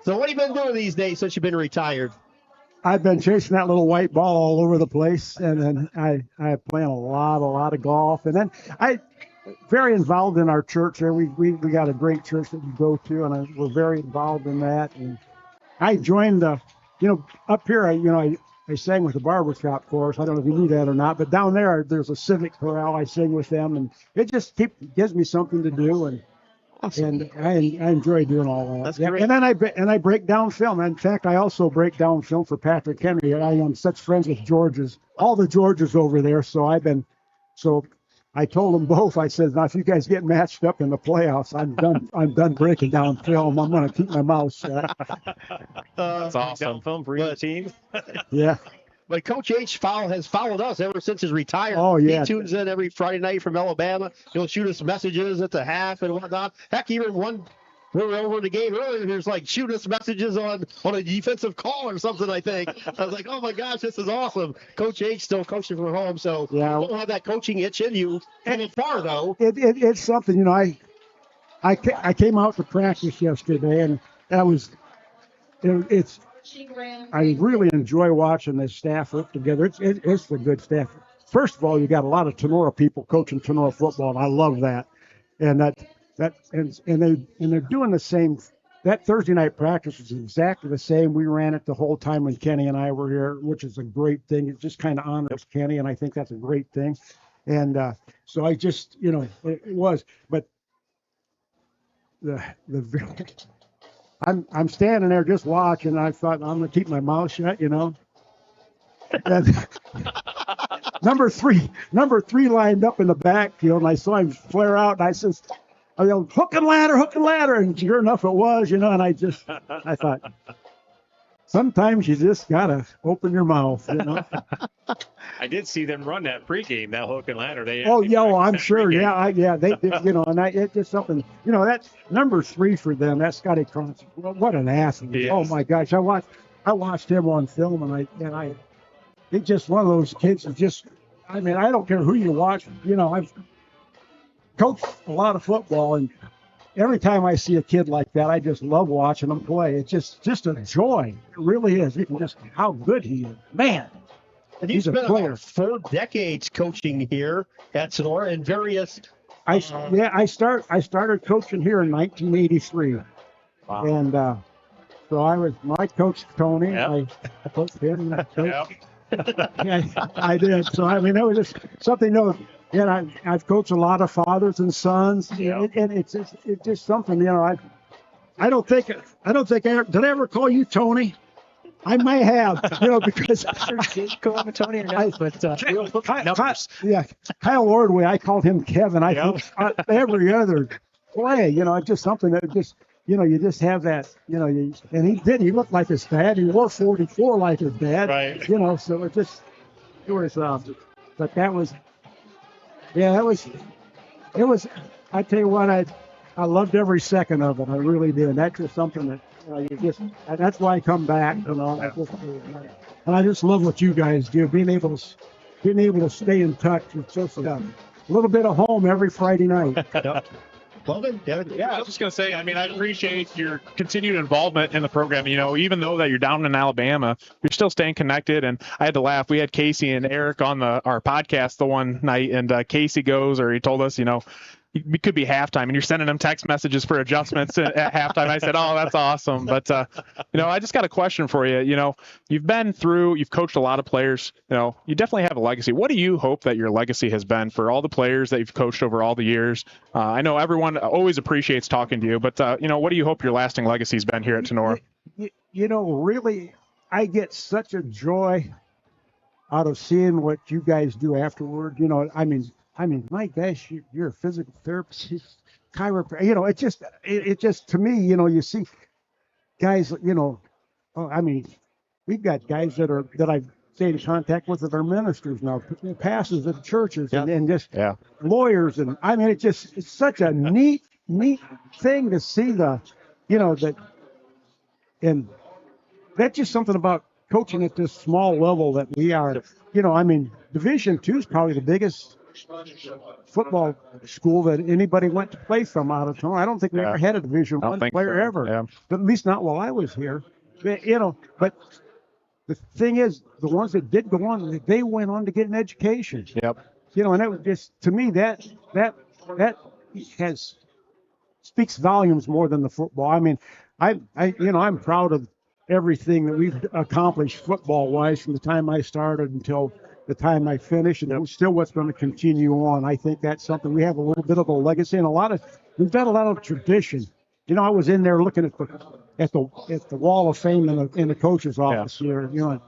So what have you been doing these days since you've been retired? I've been chasing that little white ball all over the place, and then I playing a lot of golf, and then I very involved in our church. There, we got a great church that we go to, and we're very involved in that. And I joined up here. I sang with the barbershop chorus. I don't know if you knew that or not, but down there's a civic chorale. I sing with them, and it just gives me something to do, and I enjoy doing all that. That's great. And then I break down film. In fact, I also break down film for Patrick Henry. I am such friends with all the Georges over there. So I told them both. I said, now if you guys get matched up in the playoffs, I'm done. I'm done breaking down film. I'm going to keep my mouth shut. That's awesome. Film for your team. Yeah. But Coach H has followed us ever since his retirement. Oh, yeah. He tunes in every Friday night from Alabama. He'll shoot us messages at the half and whatnot. Heck, even when we were over the game earlier, he was like, shoot us messages on a defensive call or something, I think. I was like, oh, my gosh, this is awesome. Coach H still coaching from home, so Yeah. you don't have that coaching itch in you from afar, though. It's something, you know, I came out to practice yesterday, and I really enjoy watching this staff work together. It's a good staff. First of all, you got a lot of Tinora people coaching Tinora football, and I love that. And they're doing the same. That Thursday night practice was exactly the same. We ran it the whole time when Kenny and I were here, which is a great thing. It just kind of honors Kenny, and I think that's a great thing. And so I just, you know, it was. But I'm standing there just watching, and I thought, I'm going to keep my mouth shut, you know. And number three lined up in the backfield, and I saw him flare out, and I yelled, hook and ladder, and sure enough it was, you know, and I thought, sometimes you just got to open your mouth, you know. I did see them run that pregame, that hook and ladder. I'm sure. Pregame. Yeah, they you know, and it's just something, you know, that's number 3 for them. That's Scotty Cronson. Well, what an athlete. Yes. Oh my gosh. I watched him on film, and it's just one of those kids that just, I mean, I don't care who you watch, you know, I've coached a lot of football, and every time I see a kid like that, I just love watching him play. It's just a joy. It really is. You can just, how good he is. Man. And he's been about 4 decades coaching here at Sonora in various. I started coaching here in 1983. Wow. And so my coach Tony. Yep. I coached him. Yep. Yeah, I did. So I mean, that was just something new. And I've coached a lot of fathers and sons. Yep. And it's just something, you know. I don't think did I ever call you Tony? I may have, you know, because Call him Tony or not, but numbers. Kyle Ordway, I called him Kevin. I think every other play, you know, it's just something that just, you know, you just have that, you know, and he did. He looked like his dad. He wore 44 like his dad. Right. You know, so it was, but that was, it was, I tell you what, I loved every second of it. I really did. And that's just something that, that's why I come back, you know. And I just love what you guys do. Being able to stay in touch. It's just a little bit of home every Friday night. I was just going to say, I mean, I appreciate your continued involvement in the program. You know, even though that you're down in Alabama, you're still staying connected. And I had to laugh. We had Casey and Eric on our podcast the one night, and Casey he told us, you know, it could be halftime, and you're sending them text messages for adjustments at halftime. I said, oh, that's awesome. But, you know, I just got a question for you. You know, you've coached a lot of players. You know, you definitely have a legacy. What do you hope that your legacy has been for all the players that you've coached over all the years? I know everyone always appreciates talking to you, but, you know, what do you hope your lasting legacy has been here at Tinora? You know, really, I get such a joy out of seeing what you guys do afterward. You know, I mean, my gosh, you're a physical therapist, chiropractor. You know, it just to me, you know, you see guys, you know, I mean, we've got guys that I've stayed in contact with that are ministers now, pastors at churches, and just lawyers, and I mean, it's such a neat thing to see and that's just something about coaching at this small level that we are. You know, I mean, Division II is probably the biggest football school that anybody went to play from out of town. I don't think we ever had a Division I player ever, but at least not while I was here. You know, but the thing is, the ones that did go on, they went on to get an education. Yep. You know, and that was just, to me, that speaks volumes more than the football. I mean, I'm proud of everything that we've accomplished football-wise from the time I started until the time I finished, and still what's going to continue on. I think that's something we have a little bit of a legacy, and we've got a lot of tradition. You know, I was in there looking at the Wall of Fame in the coach's office here. You know,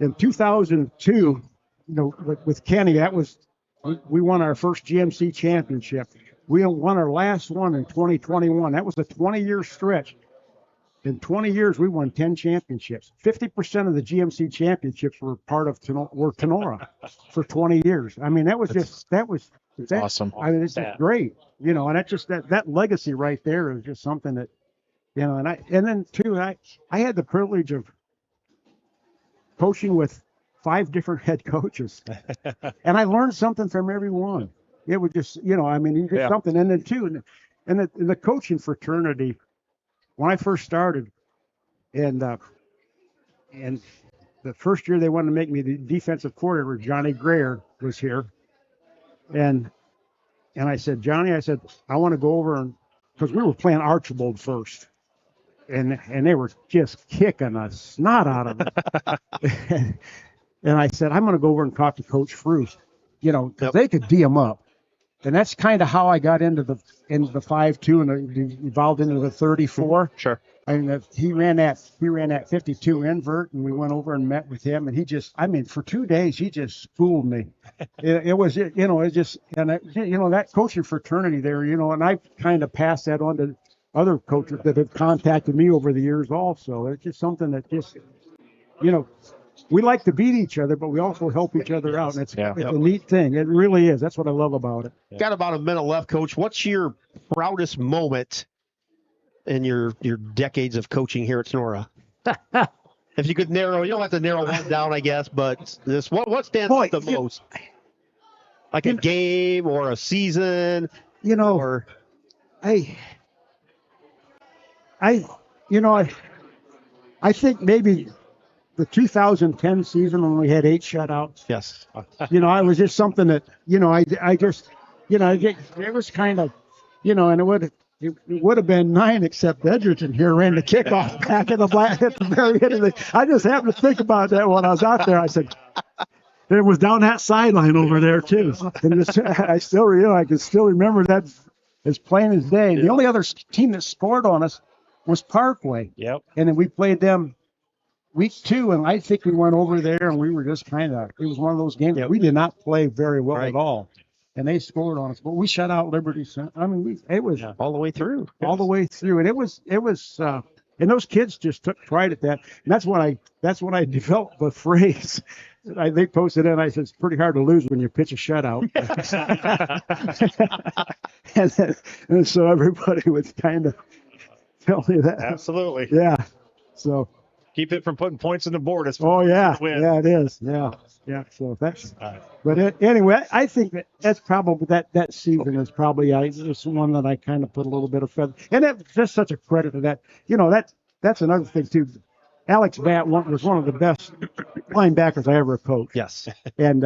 in 2002, you know, with Kenny, that was We won our first GMC championship. We won our last one in 2021. That was a 20-year stretch. In 20 years, we won 10 championships. 50% of the GMC championships were part of Tinora for 20 years. I mean, that was awesome. I mean, it's just great, you know. And that's just that legacy right there is just something that, you know. And then too, I had the privilege of coaching with 5 different head coaches, and I learned something from every one. It was just, you know, I mean, you get something. And then too, and the coaching fraternity. When I first started, and the first year they wanted to make me the defensive coordinator, Johnny Greer was here, and I said, Johnny, I want to go over and because we were playing Archibald first, and they were just kicking the snot out of it, and I said, I'm going to go over and talk to Coach Fruce, you know, because they could D them up. And that's kind of how I got into the 5-2 and evolved into the 34. Sure. I mean, he ran that 52 invert, and we went over and met with him, and he just, I mean, for 2 days he just schooled me. It was, you know, it just, and you know, that coaching fraternity there, you know, and I kind of passed that on to other coaches that have contacted me over the years also. It's just something that just, you know. We like to beat each other, but we also help each other out, and it's a neat thing. It really is. That's what I love about it. Got about a minute left, Coach. What's your proudest moment in your decades of coaching here at Tinora? If you could narrow, you don't have to narrow one down, I guess, but this what stands out the most? Like a game or a season, you know, or I think maybe the 2010 season when we had 8 shutouts. Yes. You know, I was just something that, you know, I just, you know, it was kind of, you know, and it would have been 9 except Edgerton here ran the kickoff back at the very end of the. I just happened to think about that when I was out there. I said, it was down that sideline over there too. And I still, you know, I can still remember that as plain as day. The only other team that scored on us was Parkway. Yep. And then we played them week 2, and I think we went over there, and we were just kind of, it was one of those games that we did not play very well at all. And they scored on us, but we shut out Liberty Center. I mean, it was all the way through. All the way through. And it was, and those kids just took pride at that. And that's when I developed the phrase. They posted it, and I said, it's pretty hard to lose when you pitch a shutout. and so everybody would kind of tell me that. Absolutely. Yeah. So. Keep it from putting points on the board. Yeah, it is. Yeah. So that's. But anyway, I think that's probably that season is probably it's one that I kind of put a little bit of feather, and that's just such a credit to that. You know, that's another thing too. Alex Batt was one of the best linebackers I ever coached. Yes. And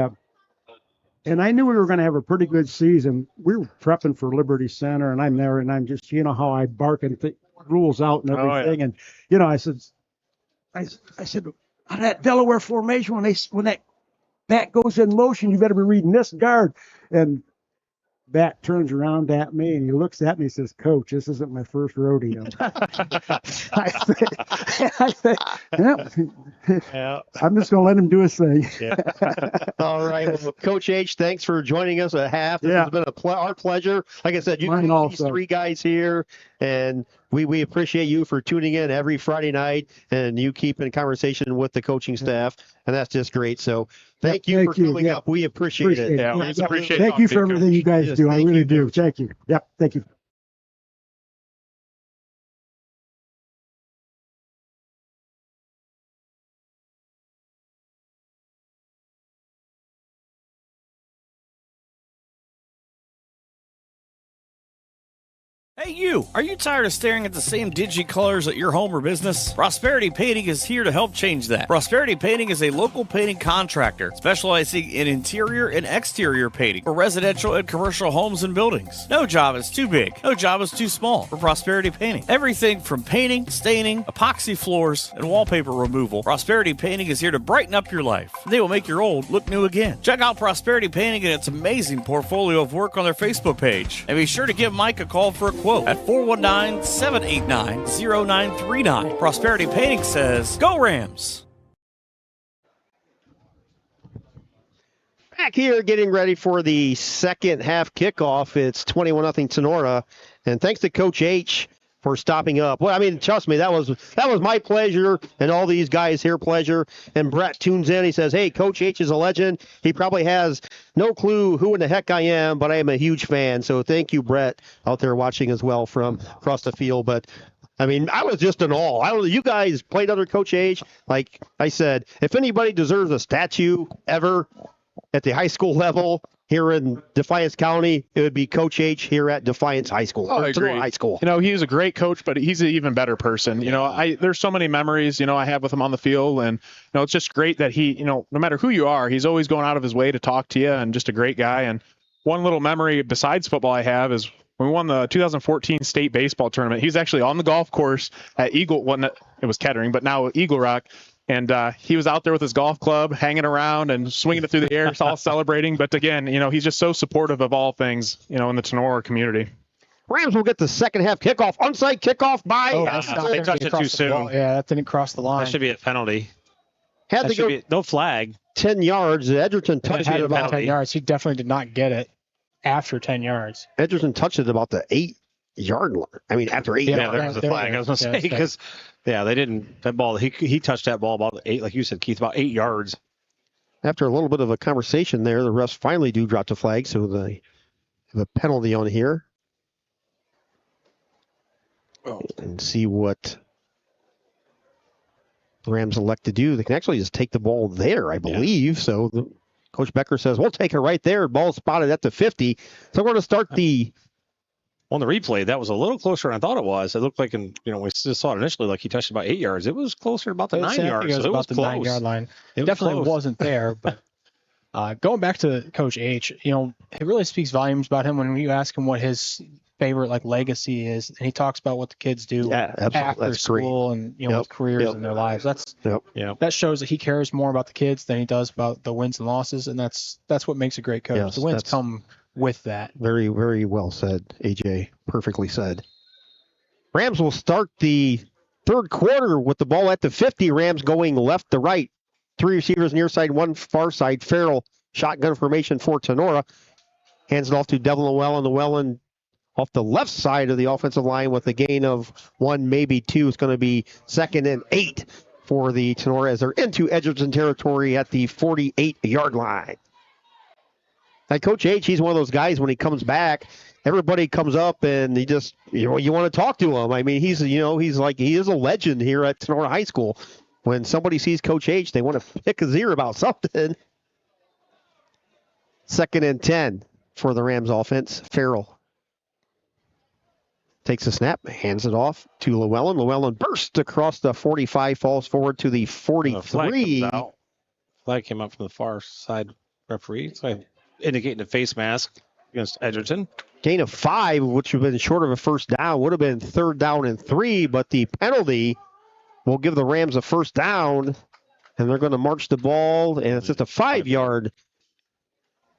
I knew we were going to have a pretty good season. We were prepping for Liberty Center, and I'm there, and I'm just, you know, how I bark and rules out and everything, and you know, I said, on that Delaware formation, when that back goes in motion, you better be reading this guard. And Bat turns around at me, and he looks at me and says, Coach, this isn't my first rodeo. I think, I'm just going to let him do his thing. All right. Well, Coach H, thanks for joining us at half. This has been our pleasure. Like I said, you know these 3 guys here, and we appreciate you for tuning in every Friday night, and you keep in conversation with the coaching staff, and that's just great. So thank you for coming up. We appreciate it. Yeah, we appreciate it. Thank you for everything you guys do. I really do. Thank you. Yep. Thank you. Hey you! Are you tired of staring at the same dingy colors at your home or business? Prosperity Painting is here to help change that. Prosperity Painting is a local painting contractor specializing in interior and exterior painting for residential and commercial homes and buildings. No job is too big. No job is too small for Prosperity Painting. Everything from painting, staining, epoxy floors, and wallpaper removal. Prosperity Painting is here to brighten up your life. They will make your old look new again. Check out Prosperity Painting and its amazing portfolio of work on their Facebook page. And be sure to give Mike a call for a quote at 419-789-0939. Prosperity Painting says, Go Rams! back here getting ready for the second half kickoff. It's 21-0 Tinora. And thanks to Coach H for stopping up. Well, I mean, trust me, that was my pleasure and all these guys here pleasure. And Brett tunes in. He says, hey, Coach H is a legend. He probably has no clue who in the heck I am, but I am a huge fan. So thank you, Brett, out there watching as well from across the field. But I mean, I was just in awe. You guys played under Coach H. Like I said, if anybody deserves a statue ever at the high school level here in Defiance County, it would be Coach H here at Defiance High School. I agree. High School. He was a great coach, but he's an even better person. There's so many memories, I have with him on the field, and it's just great that he, no matter who you are, he's always going out of his way to talk to you, and just a great guy. And one little memory besides football I have is when we won the 2014 state baseball tournament. He's actually on the golf course at Eagle. Well, it was Kettering, but now Eagle Rock. And he was out there with his golf club, hanging around and swinging it through the air, all celebrating. But again, he's just so supportive of all things, in the Tinora community. Rams will get the second half kickoff. Onside kickoff by. They touched it too soon. Yeah, that didn't cross the line. That should be a penalty. Had to go no flag. 10 yards. Edgerton touched it about 10 yards. He definitely did not get it after 10 yards. Edgerton touched it about the 8-yard line. I mean, after 8 yards. Yeah, there was a flag. I was going to say, because, they didn't. That ball, he touched that ball about 8, like you said, Keith, about 8 yards. After a little bit of a conversation there, the refs finally do drop the flag, so they have a penalty on here. And see what the Rams elect to do. They can actually just take the ball there, I believe. Yeah. So Coach Becker says, we'll take it right there. Ball spotted at the 50. So we're going to start the... On the replay, that was a little closer than I thought it was. It looked like, we just saw it initially like he touched about 8 yards. It was closer about the 9 yards. It was about the 9-yard line. It definitely wasn't there. But going back to Coach H, it really speaks volumes about him when you ask him what his favorite legacy is, and he talks about what the kids do after school and with careers in their lives. That shows that he cares more about the kids than he does about the wins and losses, and that's what makes a great coach. Yes, the wins come with that. Very, very well said, AJ. Perfectly said. Rams will start the third quarter with the ball at the 50. Rams going left to right. 3 receivers near side, 1 far side. Farrell, shotgun formation for Tinora. Hands it off to Devlin Llewellyn. Llewellyn off the left side of the offensive line with a gain of 1, maybe 2. It's going to be 2nd and 8 for the Tinora as they're into Edgerton territory at the 48-yard line. Now, Coach H, he's one of those guys when he comes back, everybody comes up and he just, you want to talk to him. I mean, he's like, he is a legend here at Tinora High School. When somebody sees Coach H, they want to pick his ear about something. 2nd and 10 for the Rams offense. Farrell takes a snap, hands it off to Llewellyn. Llewellyn bursts across the 45, falls forward to the 43. Flag came up from the far side referee. So indicating a face mask against Edgerton. Gain of 5, which would have been short of a first down, would have been 3rd down and 3, but the penalty will give the Rams a first down, and they're going to march the ball, and it's just a 5-yard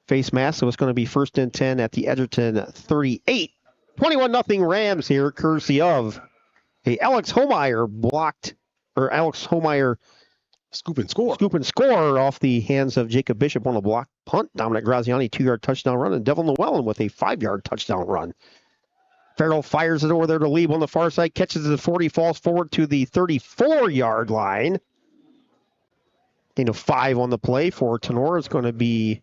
face mask, so it's going to be 1st and 10 at the Edgerton 38. 21-0 Rams here, courtesy of Alex Homeyer Scoop and score off the hands of Jacob Bishop on a block punt. Dominic Graziani, 2-yard touchdown run, and Devlin Llewellyn with a 5-yard touchdown run. Farrell fires it over there to Lieb on the far side, catches it at 40, falls forward to the 34-yard line. Gain of 5 on the play for Tinora. It's going to be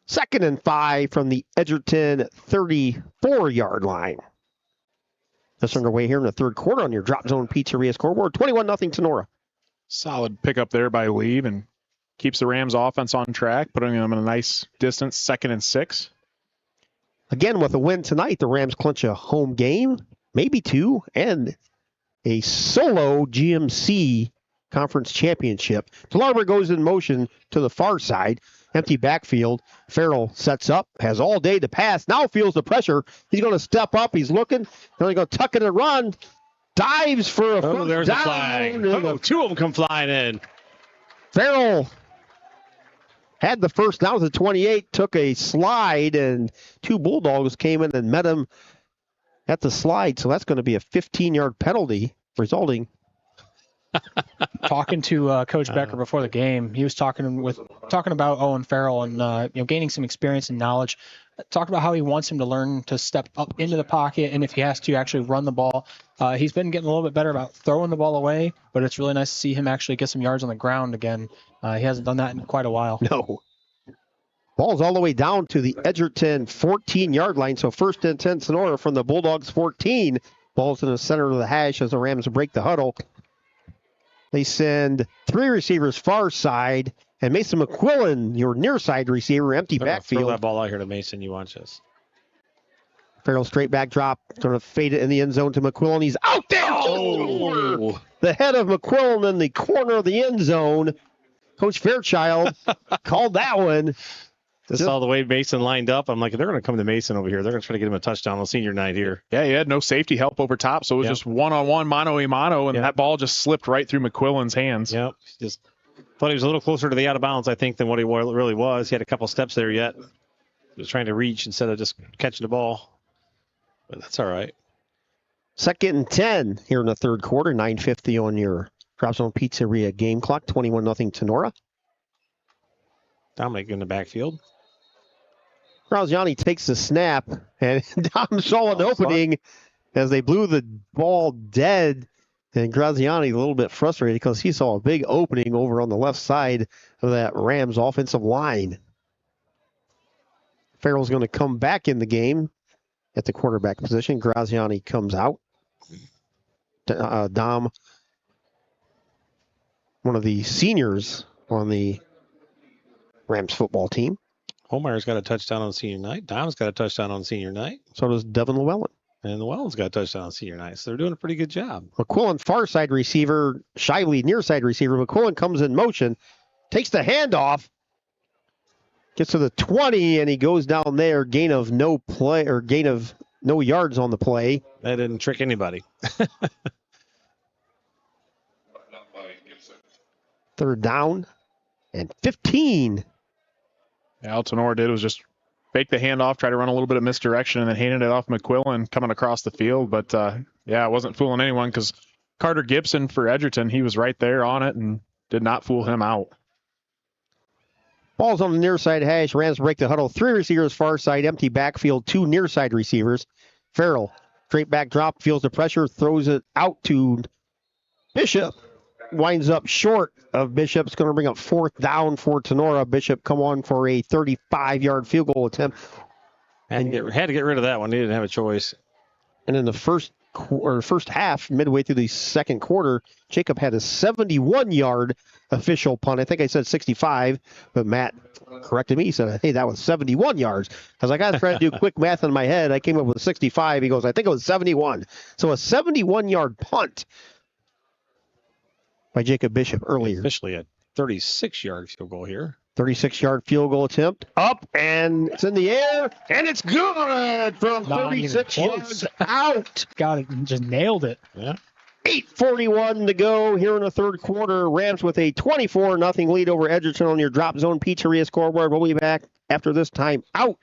2nd and 5 from the Edgerton 34-yard line. That's underway here in the third quarter on your Drop Zone Pizzeria scoreboard. 21-0 Tinora. Solid pickup there by Lieb and keeps the Rams offense on track, putting them in a nice distance, 2nd and 6. Again, with a win tonight, the Rams clinch a home game, maybe 2, and a solo GMC conference championship. Talarber goes in motion to the far side. Empty backfield. Farrell sets up, has all day to pass. Now feels the pressure. He's going to step up. He's looking. Then he's going to tuck it and run. Dives for a first there's down. A flag. 2 of them come flying in. Farrell had the first down at the 28, took a slide, and 2 Bulldogs came in and met him at the slide. So that's going to be a 15-yard penalty, resulting Talking to Coach Becker before the game, he was talking about Owen Farrell and gaining some experience and knowledge. Talked about how he wants him to learn to step up into the pocket, and if he has to, actually run the ball. He's been getting a little bit better about throwing the ball away, but it's really nice to see him actually get some yards on the ground again. He hasn't done that in quite a while. No. Ball's all the way down to the Edgerton 14-yard line. So 1st and 10 Tinora from the Bulldogs 14. Ball's in the center of the hash as the Rams break the huddle. They send 3 receivers far side, and Mason McQuillan, your near side receiver, empty backfield. Throw that ball out here to Mason. You watch this. Farrell straight back drop, going to fade it in the end zone to McQuillan. He's out there. Oh! The head of McQuillan in the corner of the end zone. Coach Fairchild called that one. Just saw the way Mason lined up. I'm like, they're going to come to Mason over here. They're going to try to get him a touchdown on senior night here. Yeah, he had no safety help over top, so it was just one-on-one, mano-a-mano, and that ball just slipped right through McQuillan's hands. Yep. Just thought he was a little closer to the out of bounds, I think, than what he really was. He had a couple steps there yet. He was trying to reach instead of just catching the ball. But that's all right. 2nd and 10 here in the third quarter. 9:50 on your Drop Zone Pizzeria game clock. 21-0 Tinora. Dominic in the backfield. Graziani takes the snap, and Dom saw an opening as they blew the ball dead. And Graziani a little bit frustrated because he saw a big opening over on the left side of that Rams offensive line. Farrell's going to come back in the game at the quarterback position. Graziani comes out. Dom, one of the seniors on the Rams football team. Holmeyer's got a touchdown on senior night. Dom's got a touchdown on senior night. So does Devin Llewellyn. And Llewellyn's got a touchdown on senior night. So they're doing a pretty good job. McQuillan, far side receiver. Shively, near side receiver. McQuillan comes in motion, takes the handoff, gets to the 20, and he goes down there. Gain of no yards on the play. That didn't trick anybody. 3rd down and 15. Yeah, all Tinora did was just fake the handoff, try to run a little bit of misdirection, and then handed it off McQuillan coming across the field. But, it wasn't fooling anyone because Carter Gibson for Edgerton, he was right there on it and did not fool him out. Ball's on the near side hash. Rams break the huddle. 3 receivers far side, empty backfield, 2 near side receivers. Farrell, straight back drop, feels the pressure, throws it out to Bishop. Winds up short of Bishop's going to bring up 4th down for Tinora. Bishop come on for a 35-yard field goal attempt. Had to get rid of that one. He didn't have a choice. And in the first half, midway through the second quarter, Jacob had a 71-yard official punt. I think I said 65, but Matt corrected me. He said, hey, that was 71 yards. I was like, I was trying to do quick math in my head. I came up with 65. He goes, I think it was 71. So a 71-yard punt by Jacob Bishop earlier. Officially a 36-yard field goal here. 36-yard field goal attempt. Up, and it's in the air, and it's good from 36 yards out. Got it, just nailed it. Yeah. 8:41 to go here in the third quarter. Rams with a 24-0 lead over Edgerton on your Drop Zone Pizzeria scoreboard. We'll be back after this time out.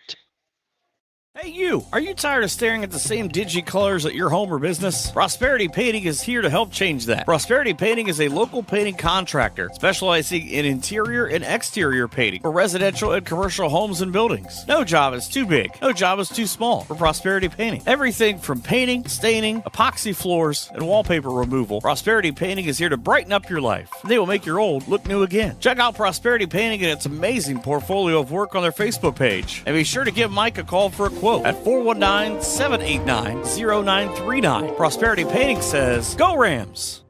Hey you, are you tired of staring at the same dingy colors at your home or business? Prosperity Painting is here to help change that. Prosperity Painting is a local painting contractor specializing in interior and exterior painting for residential and commercial homes and buildings. No job is too big, no job is too small for Prosperity Painting. Everything from painting, staining, epoxy floors, and wallpaper removal, Prosperity Painting is here to brighten up your life. They will make your old look new again. Check out Prosperity Painting and its amazing portfolio of work on their Facebook page. And be sure to give Mike a call for a quote at 419-789-0939. Prosperity Painting says, go Rams!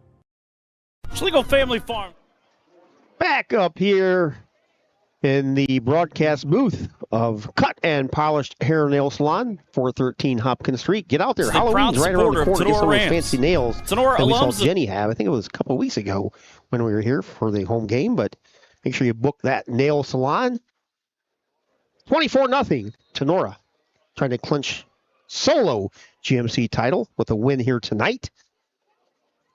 Schlegel Family Farm. Back up here in the broadcast booth of Cut and Polished Hair and Nail Salon, 413 Hopkins Street. Get out there. Halloween's right around the corner. Get some of those fancy nails that we saw Jenny have. I think it was a couple of weeks ago when we were here for the home game, but make sure you book that nail salon. 24-0 Tinora, trying to clinch solo GMC title with a win here tonight.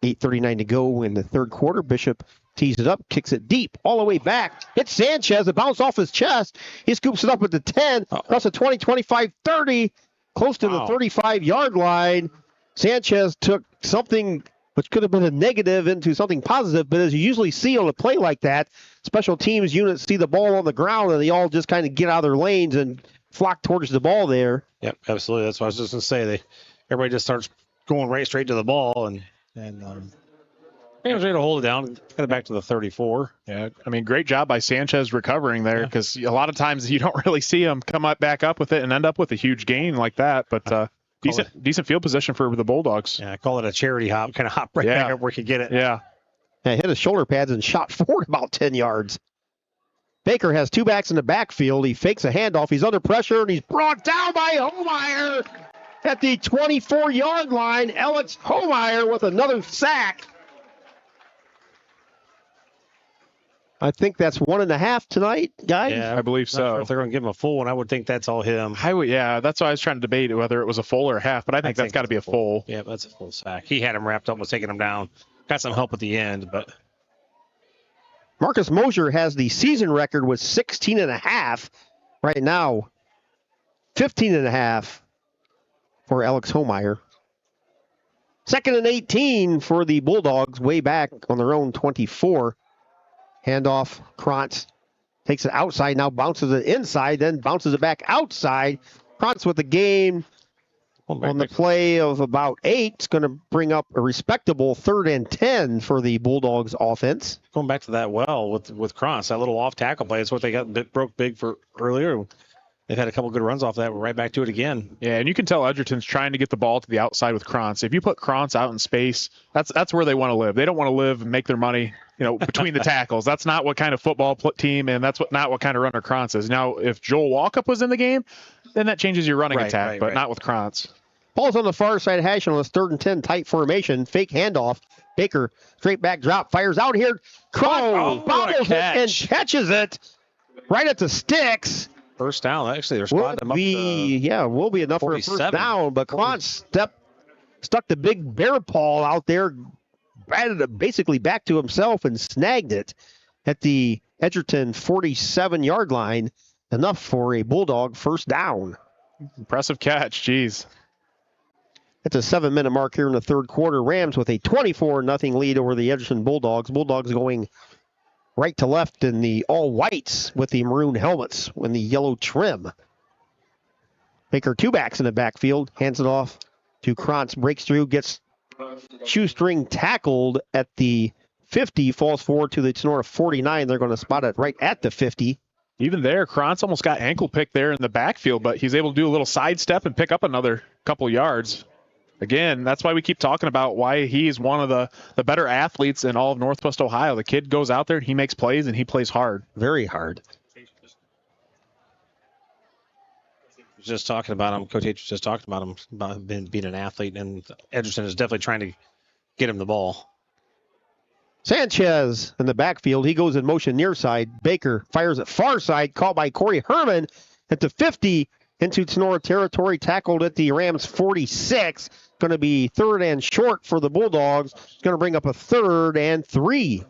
8:39 to go in the third quarter. Bishop tees it up, kicks it deep, all the way back. Hits Sanchez. It bounced off his chest. He scoops it up at the 10, across the 20, 25, 30, close to the 35-yard line. Sanchez took something which could have been a negative into something positive. But as you usually see on a play like that, special teams units see the ball on the ground and they all just kind of get out of their lanes and flock towards the ball there. Yep, absolutely. That's what I was just going to say. Everybody just starts going right straight to the ball, and he was ready to hold it down, got it back to the 34. Yeah, I mean, great job by Sanchez recovering there, because a lot of times you don't really see him come back up with it and end up with a huge gain like that. But decent field position for the Bulldogs. Yeah, I call it a charity hop, kind of hop right back up where he could get it. Yeah. Hit his shoulder pads and shot forward about 10 yards. Baker has two backs in the backfield. He fakes a handoff. He's under pressure, and he's brought down by Homeyer at the 24-yard line. Alex Homeyer with another sack. I think that's 1.5 tonight, guys. Yeah, I believe so. Sure if they're going to give him a full one, I would think that's all him. Yeah, that's why I was trying to debate whether it was a full or a half, but I think that's got to be a full. Yeah, that's a full sack. He had him wrapped up, was taking him down. Got some help at the end, but Marcus Mosier has the season record with 16.5 right now. 15.5 for Alex Homeyer. 2nd and 18 for the Bulldogs, way back on their own 24. Handoff, Krantz takes it outside, now bounces it inside, then bounces it back outside. Krantz with the game on the play of about 8. It's going to bring up a respectable 3rd and 10 for the Bulldogs offense. Going back to that with Krantz, that little off tackle play, it's what they broke big for earlier. They've had a couple good runs off that. We're right back to it again. Yeah, and you can tell Edgerton's trying to get the ball to the outside with Krantz. If you put Krantz out in space, that's where they want to live. They don't want to live and make their money, between the tackles. That's not what kind of football team, and that's not what kind of runner Krantz is. Now, if Joel Walkup was in the game, then that changes your running attack, but not with Krantz. Ball's on the far side hash on this 3rd and 10 tight formation. Fake handoff. Baker, straight back drop, fires out here. Crow bobbles it and catches it right at the sticks. First down. Actually, they're spotting him up. Will be enough 47. For a first down, but Krantz stuck the big bear paw out there, batted it basically back to himself and snagged it at the Edgerton 47-yard line. Enough for a Bulldog first down. Impressive catch, geez. It's a 7-minute mark here in the third quarter. Rams with a 24-0 lead over the Edgerton Bulldogs. Bulldogs going right to left in the all whites with the maroon helmets and the yellow trim. Baker two backs in the backfield, hands it off to Krantz, breaks through, gets shoestring tackled at the 50, falls forward to the Tinora 49. They're going to spot it right at the 50. Even there, Krantz almost got ankle picked there in the backfield, but he's able to do a little sidestep and pick up another couple yards. Again, that's why we keep talking about why he's one of the better athletes in all of Northwest Ohio. The kid goes out there, he makes plays, and he plays hard. Very hard. Just talking about him. Coach H was just talking about him about being an athlete, and Edgerton is definitely trying to get him the ball. Sanchez in the backfield. He goes in motion near side. Baker fires it far side, caught by Corey Herman at the 50 into Tinora territory, tackled at the Rams 46. Going to be 3rd and short for the Bulldogs. Going to bring up a 3rd and 3.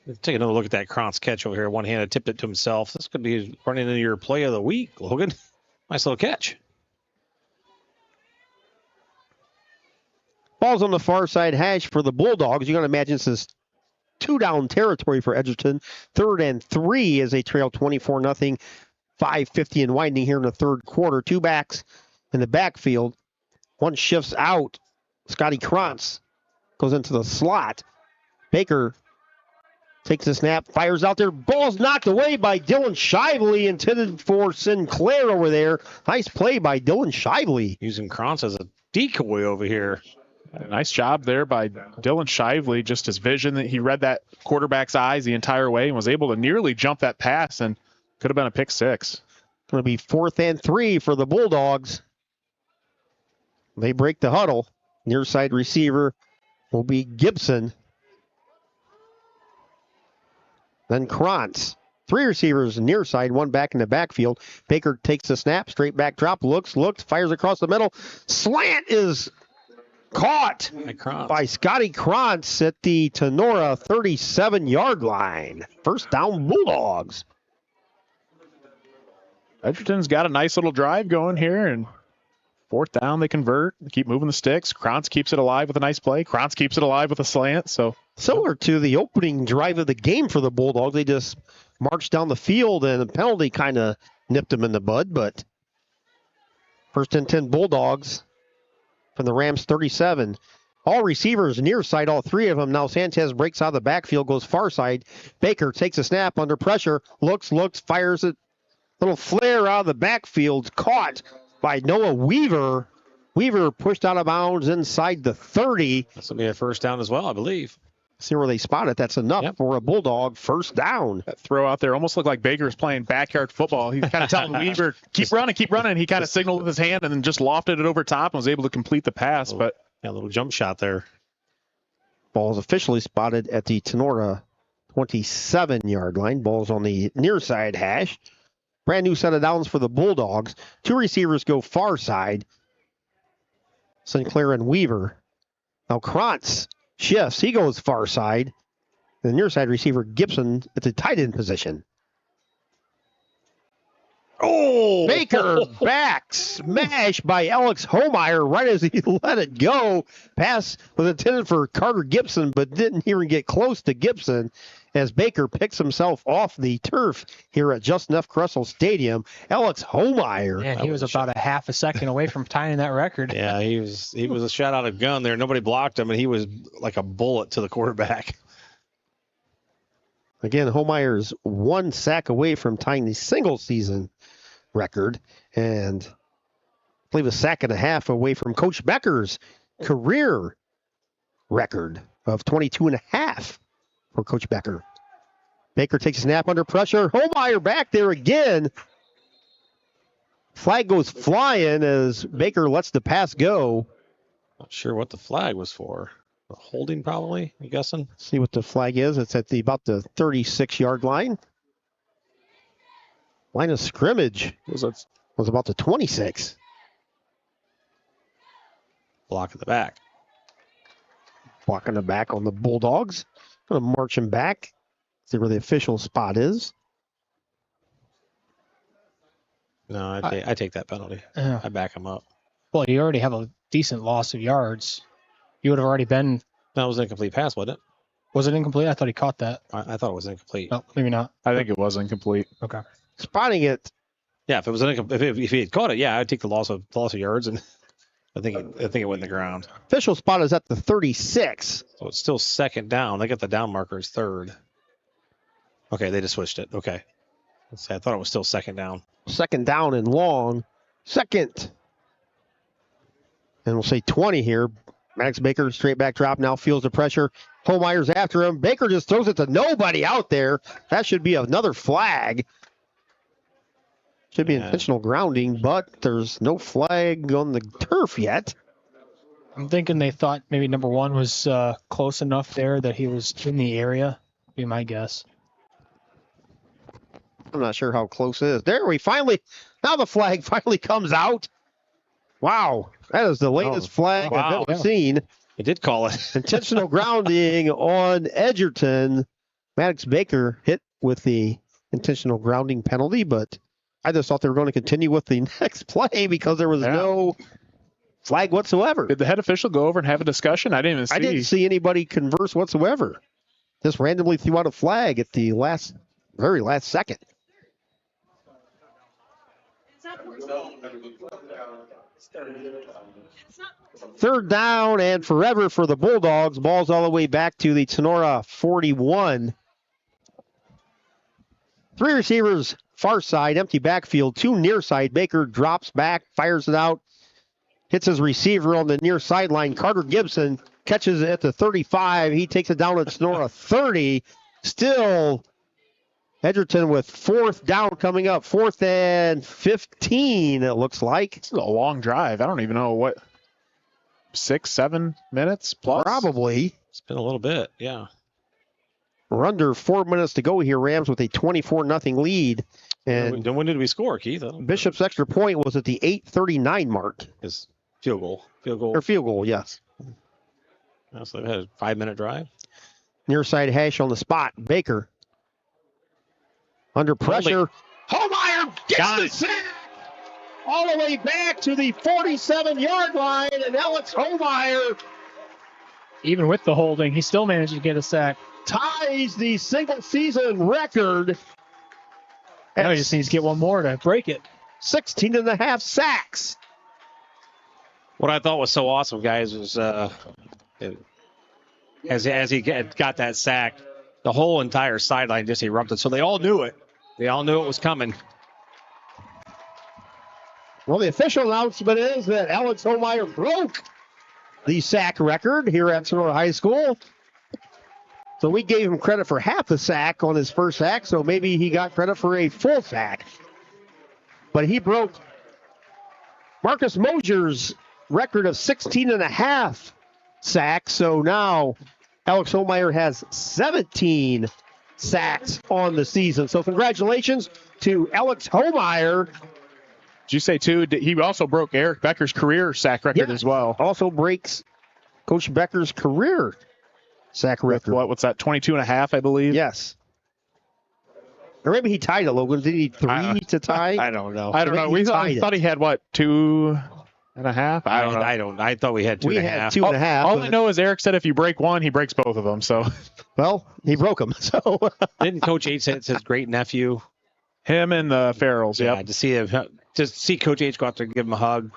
Let's take another look at that Krantz catch over here. One-handed, tipped it to himself. This could be running into your play of the week, Logan. Nice little catch. Ball's on the far side hash for the Bulldogs. You're going to imagine this is 2-down territory for Edgerton. 3rd and 3 as they trail 24-0. 5:50 and winding here in the third quarter. Two backs in the backfield. One shifts out. Scotty Krantz goes into the slot. Baker takes a snap, fires out there. Ball's knocked away by Dylan Shively, intended for Sinclair over there. Nice play by Dylan Shively. Using Krantz as a decoy over here. Nice job there by Dylan Shively. Just his vision, that he read that quarterback's eyes the entire way and was able to nearly jump that pass, and could have been a pick six. Going to be 4th and 3 for the Bulldogs. They break the huddle. Near side receiver will be Gibson. Then Krantz. 3 receivers near side, 1 back in the backfield. Baker takes the snap, straight back drop, looks, fires across the middle. Slant is caught by Scotty Krantz at the Tinora 37-yard line. First down, Bulldogs. Edgerton's got a nice little drive going here, and 4th down, they convert. They keep moving the sticks. Krantz keeps it alive with a nice play. Krantz keeps it alive with a slant. So similar to the opening drive of the game for the Bulldogs, they just marched down the field, and the penalty kind of nipped them in the bud. But 1st and 10 Bulldogs from the Rams 37. All receivers near side, all 3 of them. Now Sanchez breaks out of the backfield, goes far side. Baker takes a snap under pressure, looks, fires it. Little flare out of the backfield, caught by Noah Weaver. Weaver pushed out of bounds inside the 30. This will be a 1st down as well, I believe. See where they spot it. That's enough for a Bulldog 1st down. That throw out there almost looked like Baker's playing backyard football. He's kind of telling Weaver, keep running. He kind of signaled with his hand and then just lofted it over top and was able to complete the pass. But a little jump shot there. Ball is officially spotted at the Tinora 27-yard line. Ball's on the near side hash. Brand new set of downs for the Bulldogs. 2 receivers go far side. Sinclair and Weaver. Now Krantz shifts. He goes far side. The near side receiver Gibson at the tight end position. Oh! Baker back. Smash by Alex Homeyer right as he let it go. Pass was intended for Carter Gibson, but didn't even get close to Gibson as Baker picks himself off the turf here at Justin F. Kressel Stadium. Alex Homeyer. Man, he was about a half a second away from tying that record. Yeah, he was a shot out of gun there. Nobody blocked him, and he was like a bullet to the quarterback. Again, Homeyer's 1 sack away from tying the single season record, and I believe a sack and a half away from Coach Becker's career record of 22 and a half for Coach Becker. Baker takes a snap under pressure. Homeyer back there again. Flag goes flying as Baker lets the pass go. Not sure what the flag was for. A holding probably, I'm guessing. See what the flag is. It's at about the 36-yard line. Line of scrimmage was about the 26. Block in the back. Block in the back on the Bulldogs. Going to march him back. See where the official spot is. No, I take that penalty. I back him up. Well, you already have a decent loss of yards. You would have already been. That was an incomplete pass, wasn't it? Was it incomplete? I thought he caught that. I thought it was incomplete. No, maybe not. I think it was incomplete. Okay. Spotting it. Yeah, if it was if he had caught it, yeah, I'd take the loss of yards, and I think it went in the ground. Official spot is at the 36. So it's still 2nd down. They got the down marker as 3rd. Okay, they just switched it. Okay. Let's see, I thought it was still 2nd down. 2nd down and long. 2nd. And we'll say 20 here. Maddox Baker, straight back drop, now feels the pressure. Homeyer's after him. Baker just throws it to nobody out there. That should be another flag. Should be intentional grounding, but there's no flag on the turf yet. I'm thinking they thought maybe number 1 was close enough there that he was in the area. Be my guess. I'm not sure how close it is. There we finally, now the flag finally comes out. Wow, that is the latest flag I've ever seen. He did call it. Intentional grounding on Edgerton. Maddox Baker hit with the intentional grounding penalty, but I just thought they were going to continue with the next play because there was no flag whatsoever. Did the head official go over and have a discussion? I didn't even see anybody converse whatsoever. Just randomly threw out a flag at the very last second. Third down and forever for the Bulldogs. Ball's all the way back to the Tinora 41. 3 receivers, far side, empty backfield, 2 near side. Baker drops back, fires it out, hits his receiver on the near sideline. Carter Gibson catches it at the 35. He takes it down at Tinora 30. Still Edgerton with 4th down coming up. 4th and 15, it looks like. It's a long drive. I don't even know what, 6-7 minutes plus? Probably. It's been a little bit, yeah. We're under 4 minutes to go here. Rams with a 24-0 lead. And when did we score, Keith? Bishop's extra point was at the 8:39 mark. His field goal. Or field goal, yes. So they had a 5-minute drive. Near side hash on the spot. Baker. Under pressure. Homeyer gets the sack. all the way back to the 47-yard line, and Alex Homeyer Even with the holding, he still managed to get a sack. ties the single-season record. Now he just needs to get one more to break it. 16 and a half sacks. What I thought was so awesome, guys, was as he got that sack, the whole entire sideline just erupted. So they all knew it. They all knew it was coming. Well, the official announcement is that Alex Homeyer broke the sack record here at Tinora High School. So we gave him credit for half the sack on his first sack, so maybe he got credit for a full sack. But he broke Marcus Mosier's record of 16 and a half sacks. So now Alex Homeyer has 17 sacks on the season. So congratulations to Alex Homeyer. Did you say, too, he also broke Eric Becker's career sack record as well? Also breaks Coach Becker's career sack record. What's that, 22 and a half, I believe? Yes. Or maybe he tied it, Logan. Did he need three to tie? I don't know. I don't know. We thought he had, what, 2 and a half? I don't know. I thought we had 2 and a half. 2 and a half. All I know is Eric said if you break one, he breaks both of them. So, well, he broke them. So didn't Coach H say it's his great nephew? Him and the Farrells. Yeah, Yep. to see Coach H go out there and give him a hug,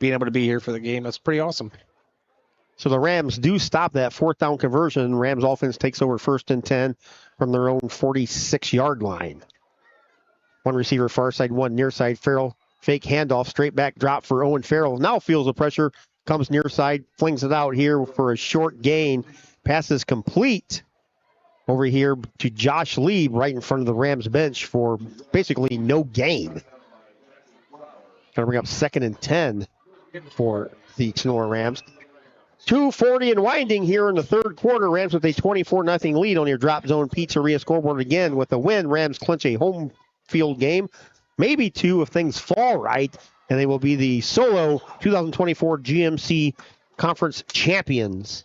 being able to be here for the game, that's pretty awesome. So the Rams do stop that fourth down conversion. Rams offense takes over 1st and 10 from their own 46-yard line. One receiver far side, one near side. Farrell fake handoff, straight back drop for Owen Farrell. Now feels the pressure, comes near side, flings it out here for a short gain. Pass is complete over here to Josh Lee right in front of the Rams bench for basically no gain. Going to bring up 2nd and 10 for the Tinora Rams. 2:40 and winding here in the third quarter. Rams with a 24-0 lead on your Drop Zone Pizzeria scoreboard again. With a win, Rams clinch a home field game. Maybe 2 if things fall right, and they will be the solo 2024 GMC Conference champions.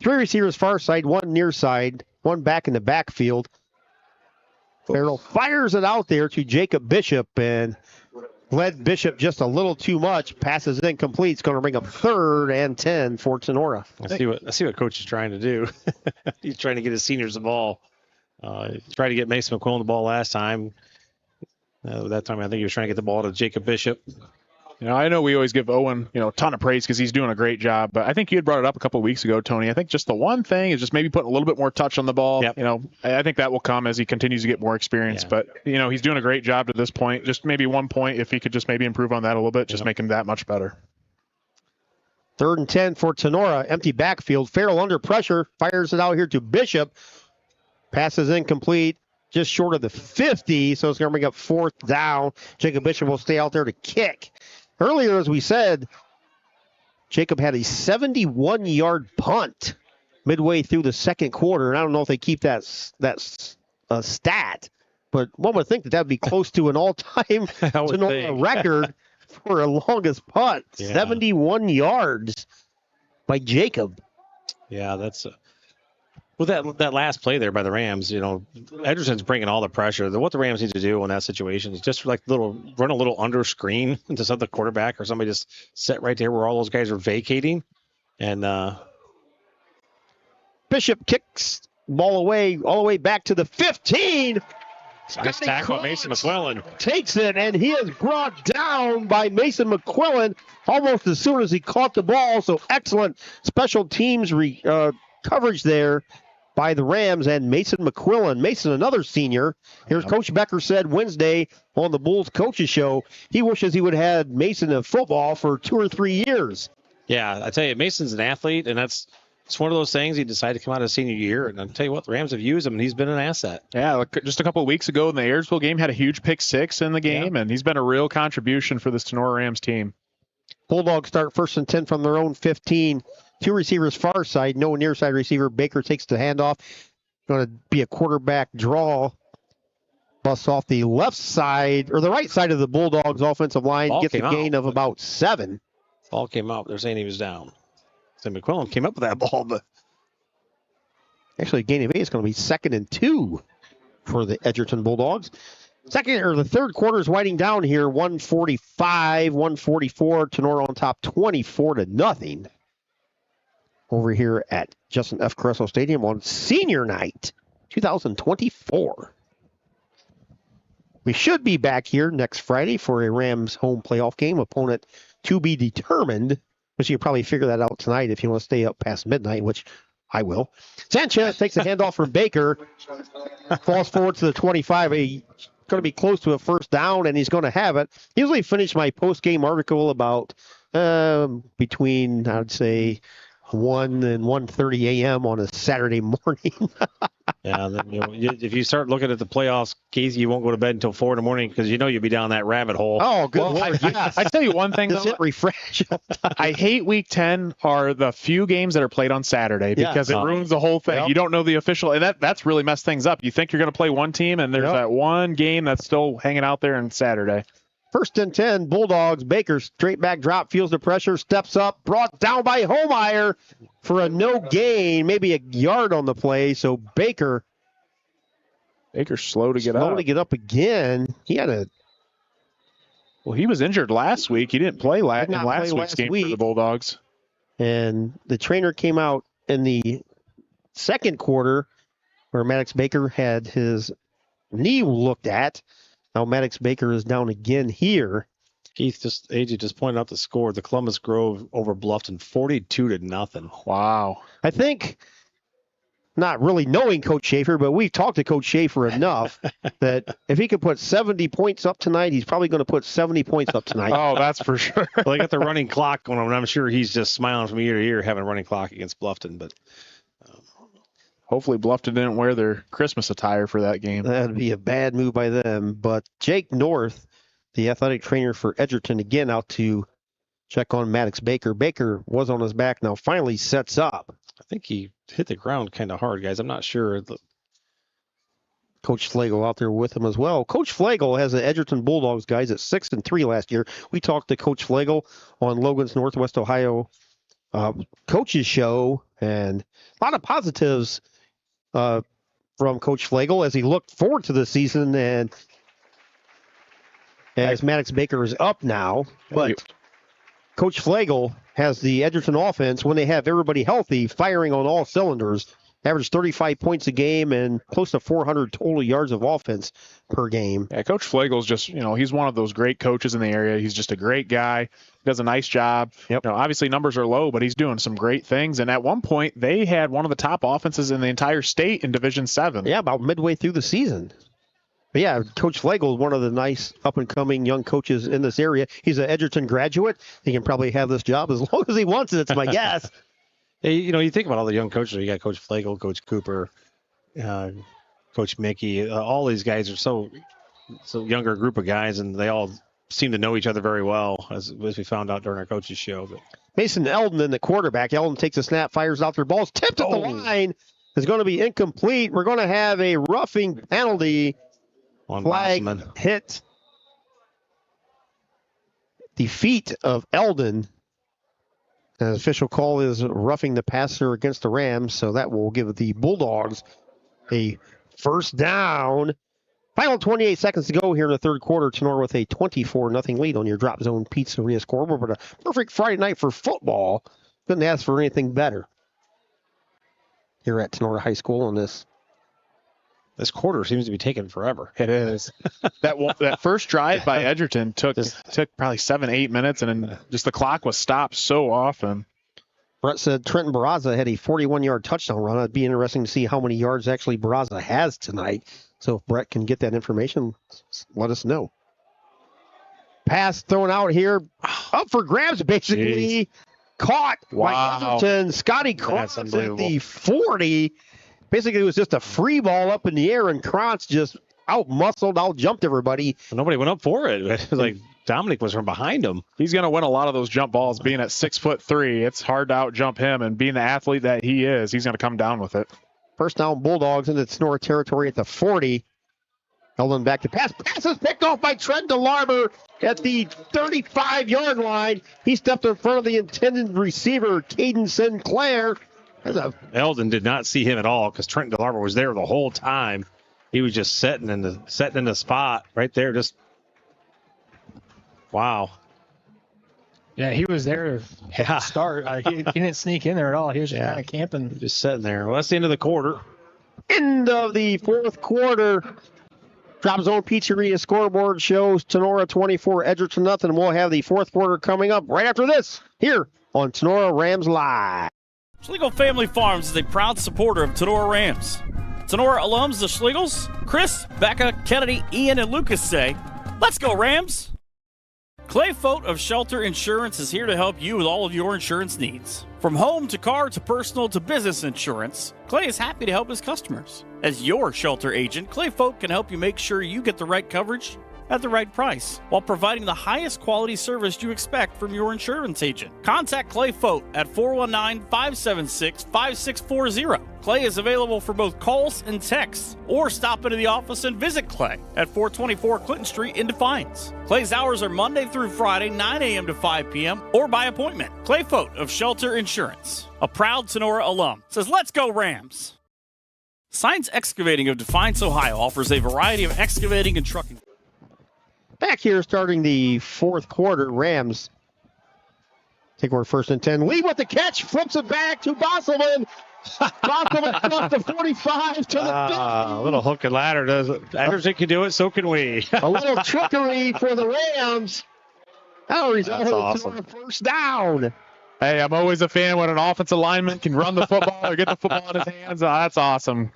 3 receivers far side, 1 near side, 1 back in the backfield. Farrell fires it out there to Jacob Bishop and led Bishop just a little too much. Passes incomplete. It's going to bring up 3rd and 10 for Tinora. I see what Coach is trying to do. He's trying to get his seniors the ball. He tried to get Mason McQuillan the ball last time. That time I think he was trying to get the ball to Jacob Bishop. I know we always give Owen, a ton of praise because he's doing a great job. But I think you had brought it up a couple of weeks ago, Tony. I think just the one thing is just maybe putting a little bit more touch on the ball. Yep. I think that will come as he continues to get more experience. Yeah. But, he's doing a great job to this point. Just maybe 1 point, if he could just maybe improve on that a little bit, just make him that much better. 3rd and 10 for Tinora. Empty backfield. Farrell under pressure. Fires it out here to Bishop. Passes incomplete. Just short of the 50. So it's going to bring up 4th down. Jacob Bishop will stay out there to kick. Earlier, as we said, Jacob had a 71-yard punt midway through the second quarter. And I don't know if they keep that stat, but one would think that would be close to an all-time record for a longest punt. Yeah. 71 yards by Jacob. Yeah, that's with that last play there by the Rams. Edgerton's bringing all the pressure. What the Rams need to do in that situation is just run a little under screen to set the quarterback or somebody just sit right there where all those guys are vacating. And Bishop kicks ball away all the way back to the 15. Nice tackle, Mason McQuillan. Takes it, and he is brought down by Mason McQuillan almost as soon as he caught the ball. So excellent special teams coverage there by the Rams and Mason McQuillan. Mason, another senior. Here's Coach Becker said Wednesday on the Bulls Coaches Show, he wishes he would have had Mason in football for 2 or 3 years. Yeah, I tell you, Mason's an athlete, and it's one of those things. He decided to come out of senior year, and I'll tell you what, the Rams have used him, and he's been an asset. Yeah, just a couple of weeks ago in the Ayersville game, had a huge pick 6 in the game, and he's been a real contribution for this Tinora Rams team. Bulldogs start 1st and 10 from their own 15. 2 receivers far side, no near side receiver. Baker takes the handoff. Going to be a quarterback draw. Bus off the left side, or the right side of the Bulldogs offensive line. Gets a gain of about 7. Ball came out. They're saying he was down. So McQuillan came up with that ball, but actually a gain of 8 is going to be 2nd and 2 for the Edgerton Bulldogs. The third quarter is winding down here. 145, 144. Tinora on top, 24-0. Over here at Justin F. Carresso Stadium on Senior Night 2024. We should be back here next Friday for a Rams home playoff game. Opponent to be determined, but you can probably figure that out tonight if you want to stay up past midnight, which I will. Sanchez takes a handoff from Baker, falls forward to the 25. He's going to be close to a first down, and he's going to have it. Usually finish my post-game article about between, I would say, 1 and 1:30 a.m. on a Saturday morning. Yeah, then, if you start looking at the playoffs, Casey, you won't go to bed until 4 in the morning because you'll be down that rabbit hole. Oh, good Lord, yes. I tell you one thing, though. Hit refresh. I hate Week 10 are the few games that are played on Saturday because it ruins the whole thing. Yep. You don't know the official, and that's really messed things up. You think you're going to play one team, and there's that one game that's still hanging out there on Saturday. 1st and 10, Bulldogs. Baker, straight back drop, feels the pressure, steps up, brought down by Homeyer for a no gain, maybe a yard on the play. So Baker's slow to get up. Slow to get up again. He was injured last week. He didn't play last week's game for the Bulldogs. And the trainer came out in the second quarter where Maddox Baker had his knee looked at. Now Maddox Baker is down again here. Keith AJ just pointed out the score. The Columbus Grove over Bluffton, 42-0. Wow. I think, not really knowing Coach Schaefer, but we've talked to Coach Schaefer enough that if he could put 70 points up tonight, he's probably going to put 70 points up tonight. Oh, that's for sure. Well, they got the running clock going on, and I'm sure he's just smiling from year to year having a running clock against Bluffton. But hopefully Bluffton didn't wear their Christmas attire for that game. That'd be a bad move by them. But Jake North, the athletic trainer for Edgerton, again out to check on Maddox Baker. Baker was on his back, now finally sets up. I think he hit the ground kind of hard, guys. I'm not sure. Coach Flagel out there with him as well. Coach Flagel has the Edgerton Bulldogs guys at 6-3 last year. We talked to Coach Flagel on Logan's Northwest Ohio coaches show, and a lot of positives from Coach Flagel as he looked forward to the season, and as Maddox Baker is up now. But Coach Flagel has the Edgerton offense, when they have everybody healthy, firing on all cylinders. Average 35 points a game and close to 400 total yards of offense per game. Yeah, Coach Flagel's just, he's one of those great coaches in the area. He's just a great guy. Does a nice job. Yep. Obviously numbers are low, but he's doing some great things. And at one point, they had one of the top offenses in the entire state in Division 7. Yeah, about midway through the season. But yeah, Coach Flagel is one of the nice up-and-coming young coaches in this area. He's an Edgerton graduate. He can probably have this job as long as he wants it, it's my guess. You think about all the young coaches. You got Coach Flagel, Coach Cooper, Coach Mickey. All these guys are so younger group of guys, and they all seem to know each other very well, as we found out during our coaches show. But Mason Eldon in the quarterback. Eldon takes a snap, fires out their balls, tipped at the line. Is going to be incomplete. We're going to have a roughing penalty. On flag Bosman. Hit the feet of Eldon. The official call is roughing the passer against the Rams, so that will give the Bulldogs a first down. Final 28 seconds to go here in the third quarter. Tinora with a 24-0 lead on your Drop Zone Pizzeria scoreboard. But a perfect Friday night for football. Couldn't ask for anything better here at Tinora High School on this. This quarter seems to be taking forever. It is. That first drive by Edgerton took probably 7-8 minutes, and then just the clock was stopped so often. Brett said Trenton Barraza had a 41-yard touchdown run. It'd be interesting to see how many yards actually Barraza has tonight. So if Brett can get that information, let us know. Pass thrown out here. Up for grabs, basically. Jeez. Caught by Edgerton. Scotty Krantz at the 40. Basically, it was just a free ball up in the air, and Krantz just out-muscled, out-jumped everybody. Nobody went up for it. It was like Dominic was from behind him. He's going to win a lot of those jump balls. Being at 6'3", it's hard to out-jump him, and being the athlete that he is, he's going to come down with it. First down, Bulldogs into Tinora territory at the 40. Eldon back to pass. Pass is picked off by Trent DeLarber at the 35-yard line. He stepped in front of the intended receiver, Caden Sinclair. Eldon did not see him at all because Trent DeLarber was there the whole time. he was just setting in the spot right there. Just wow. Yeah, he was there to start. He didn't sneak in there at all. He was just kind of camping. Just sitting there. Well, that's the end of the quarter. End of the fourth quarter. Drop Zone Pizzeria scoreboard shows Tinora 24, Edgerton nothing. We'll have the fourth quarter coming up right after this here on Tinora Rams Live. Schlegel Family Farms is a proud supporter of Tinora Rams. Tinora alums, the Schlegels, Chris, Becca, Kennedy, Ian, and Lucas say, "Let's go Rams!" Clay Fote of Shelter Insurance is here to help you with all of your insurance needs. From home to car to personal to business insurance, Clay is happy to help his customers. As your shelter agent, Clay Fote can help you make sure you get the right coverage at the right price while providing the highest quality service you expect from your insurance agent. Contact Clay Fote at 419-576-5640. Clay is available for both calls and texts, or stop into the office and visit Clay at 424 Clinton Street in Defiance. Clay's hours are Monday through Friday, 9 a.m. to 5 p.m. or by appointment. Clay Fote of Shelter Insurance, a proud Tinora alum, says, "Let's go Rams!" Science Excavating of Defiance, Ohio offers a variety of excavating and trucking. Back here starting the fourth quarter, Rams take over first and 10. Lead with the catch, flips it back to Bosselman. Bosselman across the 45 to the 50. A little hook and ladder does it. Edgerton can do it, so can we. A little trickery for the Rams. That'll result in awesome. a first down. Hey, I'm always a fan when an offensive lineman can run the football or get the football in his hands. Oh, that's awesome.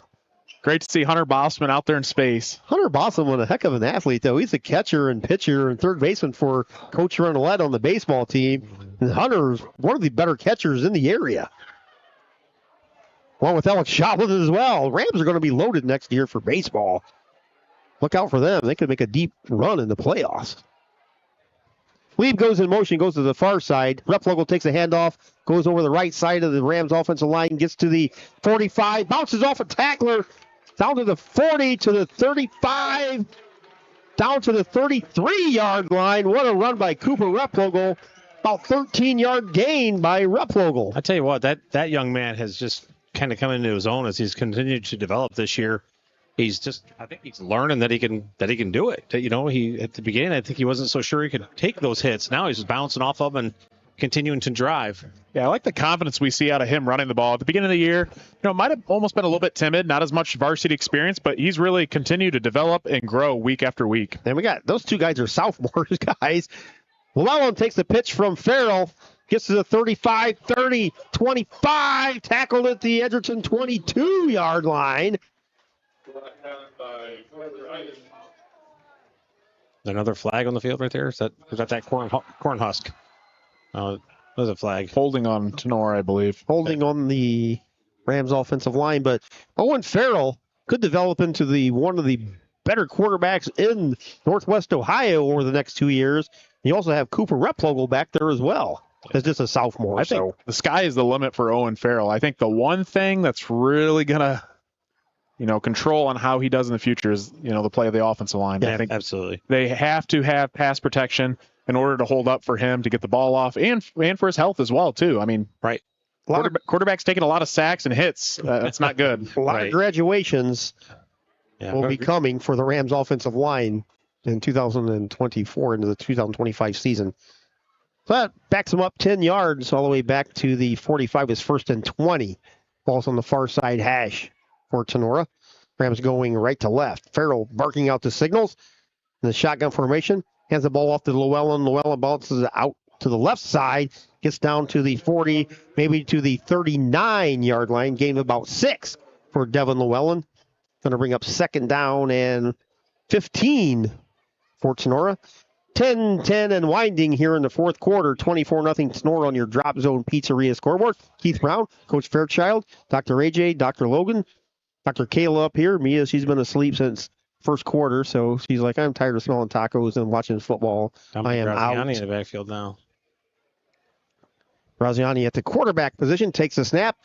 Great to see Hunter Bossman out there in space. Hunter Bossman, a heck of an athlete, though. He's a catcher and pitcher and third baseman for Coach Renolette on the baseball team. And Hunter's one of the better catchers in the area. Along with Alex Shotland as well. Rams are going to be loaded next year for baseball. Look out for them. They could make a deep run in the playoffs. Lead goes in motion, goes to the far side. Replogle takes a handoff, goes over the right side of the Rams offensive line, gets to the 45, bounces off a tackler, down to the 40, to the 35, down to the 33-yard line. What a run by Cooper Replogle. About 13-yard gain by Replogle. I tell you what, that young man has just kind of come into his own as he's continued to develop this year. I think he's learning that he can do it. You know, at the beginning, I think he wasn't so sure he could take those hits. Now he's just bouncing off of them and continuing to drive. Yeah, I like the confidence we see out of him running the ball. At the beginning of the year, might have almost been a little bit timid, not as much varsity experience, but he's really continued to develop and grow week after week. And we got those two guys are sophomores, guys. Llewellyn takes the pitch from Farrell, gets to the 35, 30, 25, tackled at the Edgerton 22-yard line. Another flag on the field right there? Is that corn husk? There's a flag. Holding on Tinora, I believe. Holding on the Rams offensive line, but Owen Farrell could develop into one of the better quarterbacks in Northwest Ohio over the next 2 years. You also have Cooper Replogle back there as well. As just a sophomore. I think the sky is the limit for Owen Farrell. I think the one thing that's really going to control on how he does in the future is, the play of the offensive line. Yeah, I think absolutely. They have to have pass protection in order to hold up for him to get the ball off and for his health as well, too. I mean, right. Quarterback's taking a lot of sacks and hits. That's not good. A lot of graduations will be coming for the Rams offensive line in 2024 into the 2025 season. So that backs him up 10 yards all the way back to the 45 is first and 20. Ball's on the far side hash for Tinora. Rams going right to left. Farrell barking out the signals in the shotgun formation. Hands the ball off to Llewellyn. Llewellyn bounces out to the left side. Gets down to the 40, maybe to the 39-yard line. Gain of about 6 for Devin Llewellyn. Going to bring up second down and 15 for Tinora. 10-10 and winding here in the fourth quarter. 24-0 Tinora on your Drop Zone Pizzeria scoreboard. Keith Brown, Coach Fairchild, Dr. AJ, Dr. Logan, Dr. Kayla up here. Mia, she's been asleep since first quarter, so she's like, I'm tired of smelling tacos and watching football. I am out. In the backfield now. Graziani at the quarterback position takes a snap.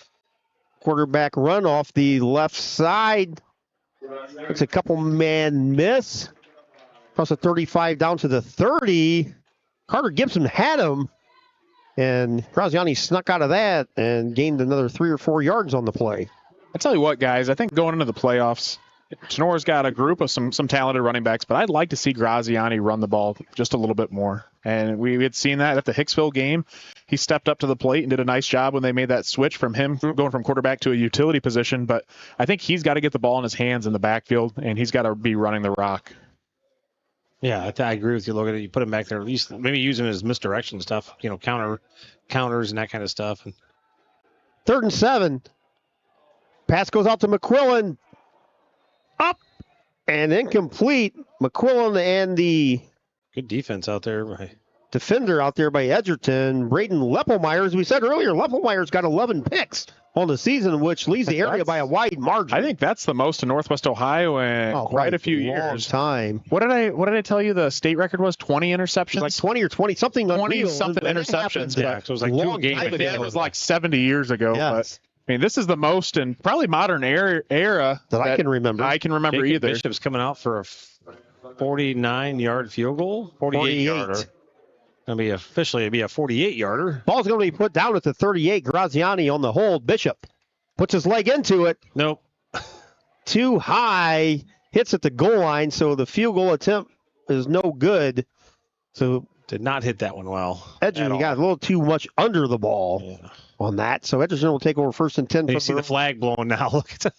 Quarterback run off the left side. It's a couple man miss. Across the 35 down to the 30. Carter Gibson had him. And Graziani snuck out of that and gained another 3 or 4 yards on the play. I tell you what, guys, I think going into the playoffs, Tenora's got a group of some talented running backs, but I'd like to see Graziani run the ball just a little bit more. And we had seen that at the Hicksville game. He stepped up to the plate and did a nice job when they made that switch from him going from quarterback to a utility position. But I think he's got to get the ball in his hands in the backfield, and he's got to be running the rock. Yeah, I agree with you, Logan. You put him back there, at least maybe use him as misdirection stuff, counters and that kind of stuff. And 3rd and 7. Pass goes out to McQuillan. Up and incomplete. McQuillan and the good defense out there by defender out there by Edgerton. Braden Leppelmeyer, as we said earlier, Leppelmeyer's got 11 picks on the season, which leads the area by a wide margin. I think that's the most in Northwest Ohio in quite a few years. Time. What did I tell you the state record was? 20 interceptions? It was like 20 or something. 20-something interceptions. Yeah, so it was like long 2 games. It was like 70 years ago. Yes. But I mean, this is the most in probably modern era that I can remember. Jacob either. Bishop's coming out for a 49-yard field goal. 48-yarder. It'd be a 48-yarder. Ball's going to be put down at the 38. Graziani on the hold. Bishop puts his leg into it. Nope. Too high. Hits at the goal line, so the field goal attempt is no good. So did not hit that one well. Edgerton got a little too much under the ball on that. So Edgerton will take over 1st and 10. You see the flag blowing now. Look at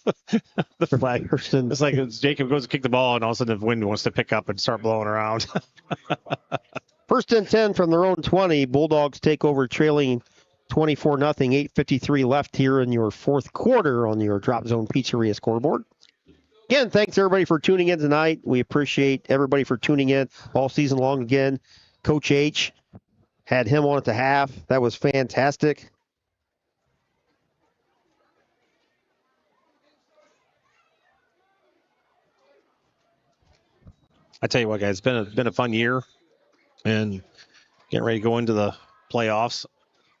the flag. It's like Jacob goes to kick the ball, and all of a sudden the wind wants to pick up and start blowing around. 1st and 10 from their own 20. Bulldogs take over trailing 24-0. 8:53 left here in your 4th quarter on your Drop Zone Pizzeria scoreboard. Again, thanks everybody for tuning in tonight. We appreciate everybody for tuning in all season long. Again, Coach H had him on at the half. That was fantastic. I tell you what, guys, it's been a fun year, and getting ready to go into the playoffs.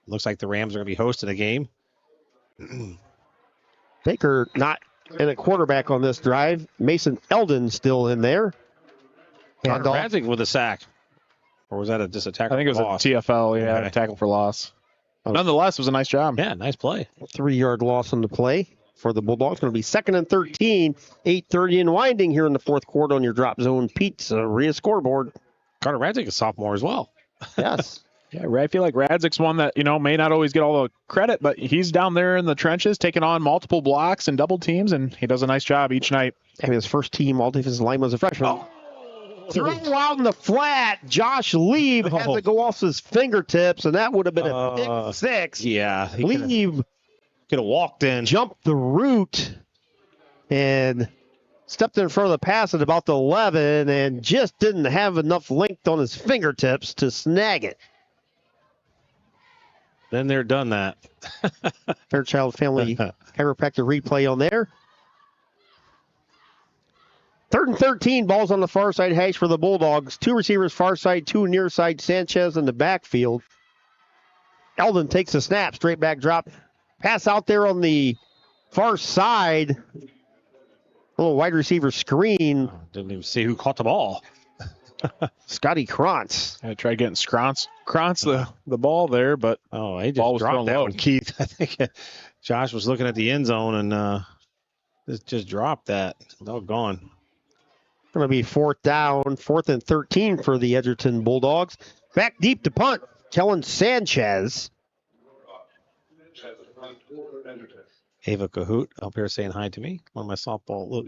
Looks like the Rams are going to be hosting a game. Baker not in a quarterback on this drive. Mason Eldon still in there. Connor Radzik with a sack. Or was that just a tackle? I think it was loss? a TFL, a tackle for loss. Nonetheless, it was a nice job. Yeah, nice play. 3-yard loss on the play for the Bulldogs. Going to be 2nd and 13. 8:30 and winding here in the 4th quarter on your Drop Zone Pizzeria scoreboard. Carter Radzik is sophomore as well. Yes. Yeah, I feel like Radzik's one that, may not always get all the credit, but he's down there in the trenches taking on multiple blocks and double teams, and he does a nice job each night. I mean, his first team all defensive line was a freshman. Throw out in the flat. Josh Lieb has to go off his fingertips, and that would have been a pick 6. Yeah. Lieb could have walked in. Jumped the route and stepped in front of the pass at about the 11 and just didn't have enough length on his fingertips to snag it. Then they're done that. Fairchild Family Chiropractor replay on there. 3rd and 13, balls on the far side hash for the Bulldogs. 2 receivers far side, 2 near side. Sanchez in the backfield. Eldon takes a snap, straight back drop. Pass out there on the far side. A little wide receiver screen. Didn't even see who caught the ball. Scotty Krantz. I tried getting Krantz the ball there, but he just dropped that one, Keith. I think Josh was looking at the end zone and just dropped that. Doggone. Going to be 4th down, 4th and 13 for the Edgerton Bulldogs. Back deep to punt, Kellen Sanchez. Ava Cahoot up here saying hi to me. One of my